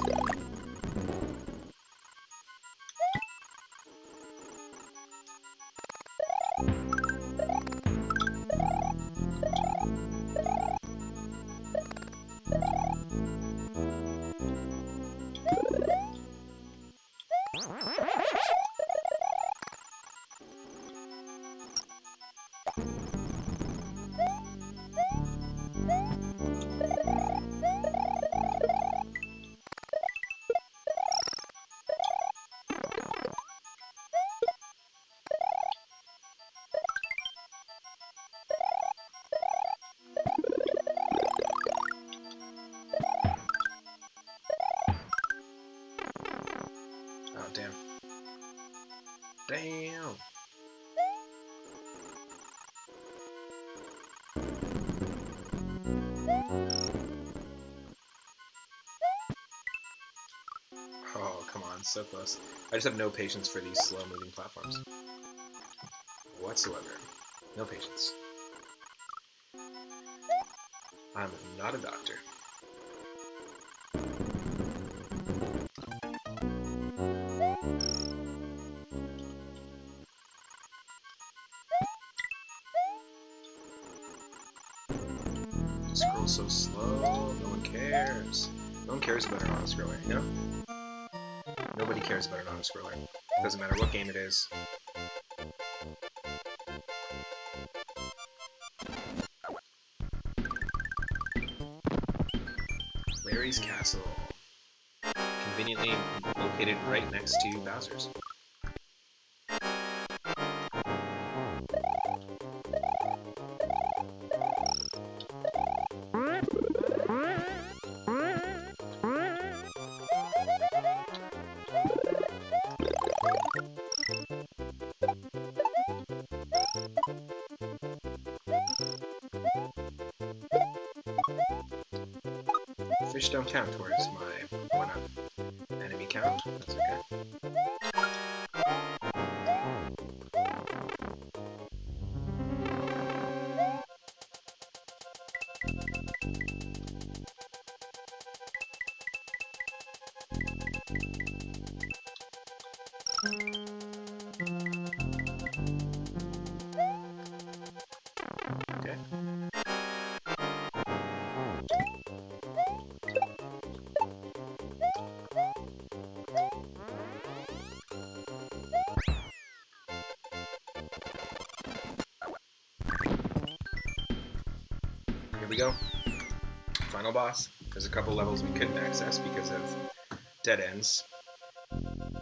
A: Oh, damn. Damn! Oh, come on, so close. I just have no patience for these slow-moving platforms. Whatsoever. No patience. I'm not a doctor. Scroll so slow, no one cares. No one cares about an auto-scroller, you know? Nobody cares about an auto-scroller. Doesn't matter what game it is. Larry's Castle. Conveniently located right next to Bowser's. Fish don't count towards my 1-up enemy count. That's okay. Okay. Here we go. Final boss. There's a couple levels we couldn't access because of dead ends in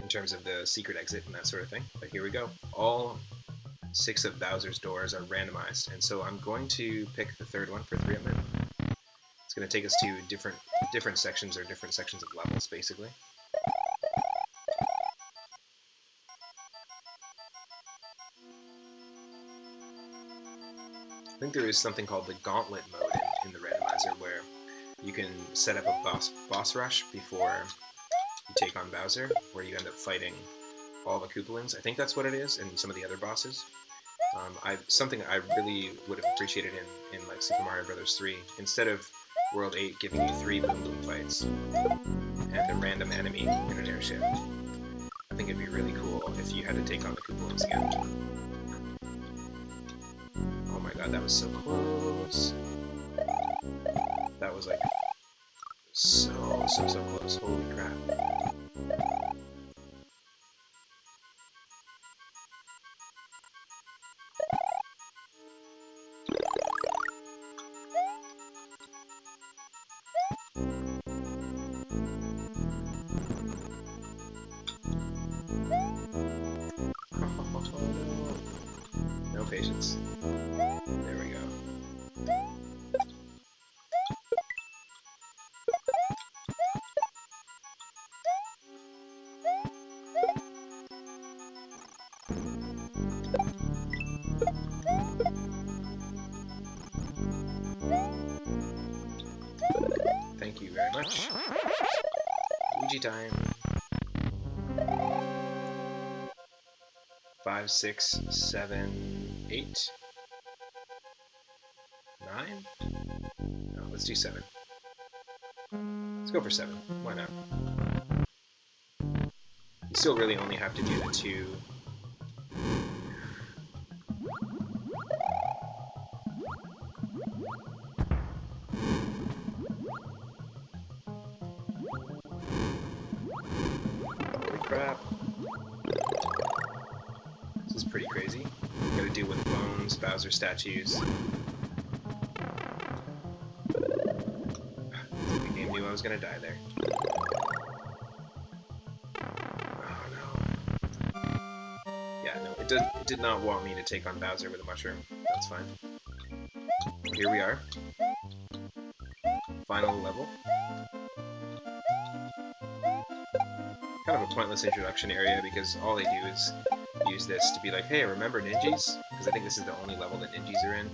A: terms of the secret exit and that sort of thing. But here we go. All 6 of Bowser's doors are randomized, and so I'm going to pick the third one for 3-up mode. It's going to take us to different sections or different sections of levels, basically. I think there is something called the Gauntlet Mode in the randomizer where you can set up a boss rush before you take on Bowser, where you end up fighting all the Koopalings. I think that's what it is, and some of the other bosses. Something I really would have appreciated in like Super Mario Bros. 3, instead of World 8 giving you 3 Boom Boom fights and a random enemy in an airship. I think it'd be really cool if you had to take on the Koopalings again. Oh my god, that was so close. That was like so close. Holy crap. No patience. There we go. Thank you very much. Luigi time. 5, 6, 7, 8, 9? No, let's do 7. Let's go for 7. Why not? You still really only have to do the 2. Holy crap. This is pretty crazy. Gotta deal with bones, Bowser statues. The game knew I was gonna die there. Oh no. Yeah, no, it did not want me to take on Bowser with a mushroom. That's fine. Here we are. Final level. Kind of a pointless introduction area because all they do is use this to be like, hey, remember Ninjas? Because I think this is the only level that Ninjas are in.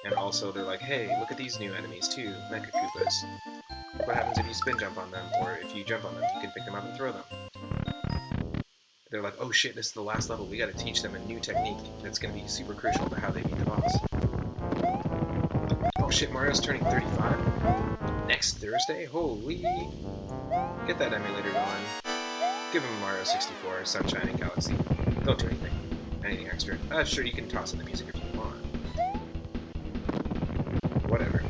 A: And also they're like, hey, look at these new enemies too, Mecha Koopas. What happens if you spin jump on them, or if you jump on them, you can pick them up and throw them. They're like, oh shit, this is the last level, we gotta teach them a new technique that's gonna be super crucial to how they beat the boss. Oh shit, Mario's turning 35 next Thursday? Holy! Get that emulator going. Give him Mario 64, Sunshine, and Galaxy. Don't do anything. Anything extra. Sure, you can toss in the music if you want. Whatever.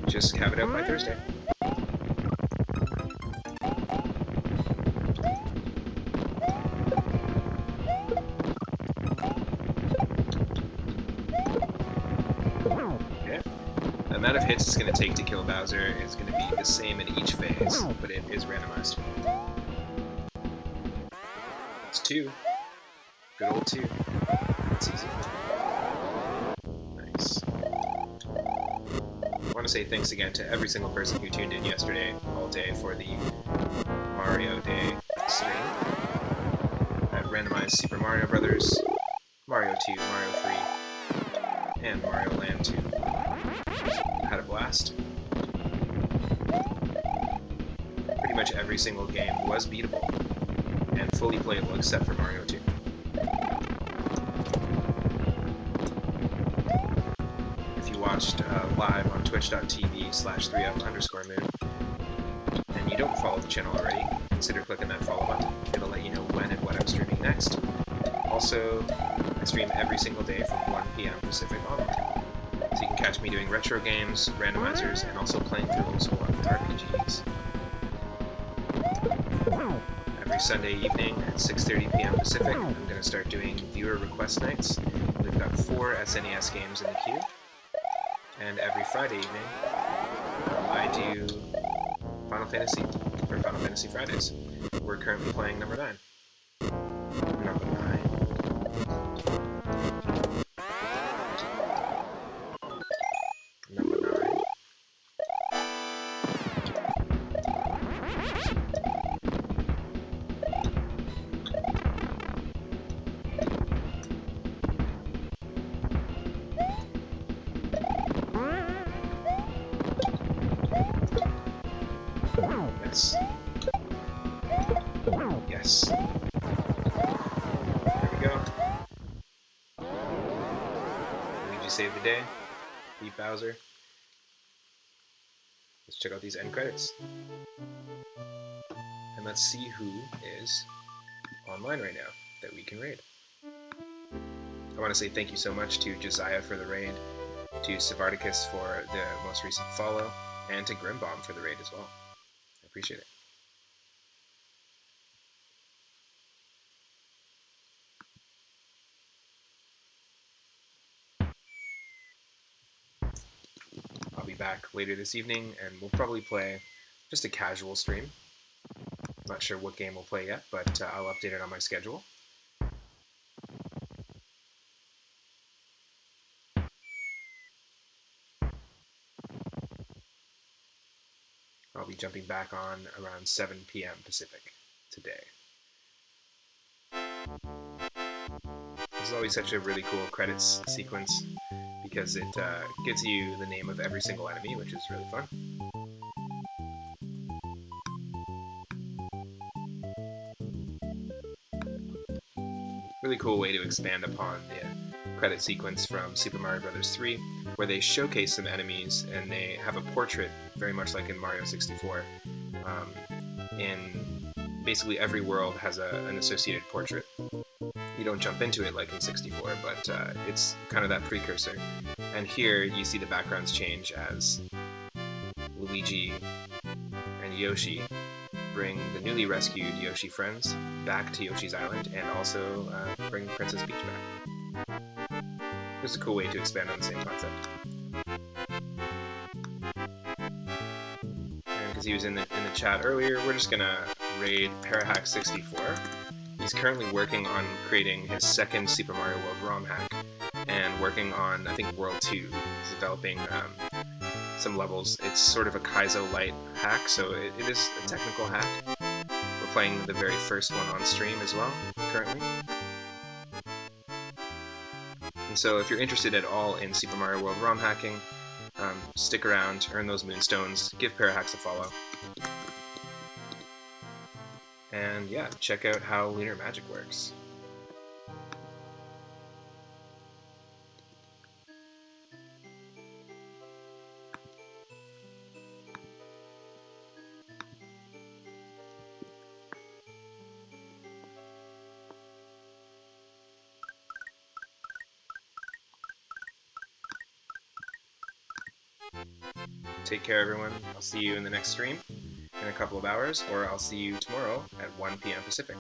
A: Just have it out by Thursday. The amount of hits it's going to take to kill Bowser is going to be the same in each phase, but it is randomized. It's 2. Good old 2. That's easy. Nice. I want to say thanks again to every single person who tuned in yesterday, all day, for the Mario Day stream. I've randomized Super Mario Brothers, Mario 2, Mario 3, and Mario Land 2. Had a blast. Pretty much every single game was beatable and fully playable except for Mario 2. If you watched live on twitch.tv/3up_moon and you don't follow the channel already, consider clicking that follow button. It'll let you know when and what I'm streaming next. Also, I stream every single day from 1 p.m. Pacific onward. So you can catch me doing retro games, randomizers, and also playing through old school RPGs. Every Sunday evening at 6:30 p.m. Pacific, I'm going to start doing viewer request nights. We've got 4 SNES games in the queue. And every Friday evening, I do Final Fantasy for Final Fantasy Fridays. We're currently playing number 9. Number 9. Yes. Yes. There we go. Luigi saved the day. Beat Bowser. Let's check out these end credits. And let's see who is online right now that we can raid. I want to say thank you so much to Josiah for the raid, to Savarticus for the most recent follow, and to Grimbomb for the raid as well. I appreciate it. I'll be back later this evening, and we'll probably play just a casual stream. Not sure what game we'll play yet, but I'll update it on my schedule. I'll be jumping back on around 7 p.m. Pacific today. This is always such a really cool credits sequence, because it gives you the name of every single enemy, which is really fun. Really cool way to expand upon the credit sequence from Super Mario Bros. 3, where they showcase some enemies and they have a portrait, very much like in Mario 64. In basically every world has an associated portrait. You don't jump into it like in 64, but it's kind of that precursor. And here you see the backgrounds change as Luigi and Yoshi bring the newly rescued Yoshi friends back to Yoshi's Island, and also bring Princess Peach back. This is a cool way to expand on the same concept. And because he was in the chat earlier, we're just gonna raid Parahack64. He's currently working on creating his second Super Mario World ROM hack, and working on, I think, World 2. He's developing some levels. It's sort of a Kaizo light hack, so it is a technical hack. We're playing the very first one on stream as well, currently. And so if you're interested at all in Super Mario World ROM hacking, stick around, earn those moonstones, give Parahacks a follow. And yeah, check out how Lunar Magic works. Take care, everyone. I'll see you in the next stream in a couple of hours, or I'll see you tomorrow at 1 p.m. Pacific.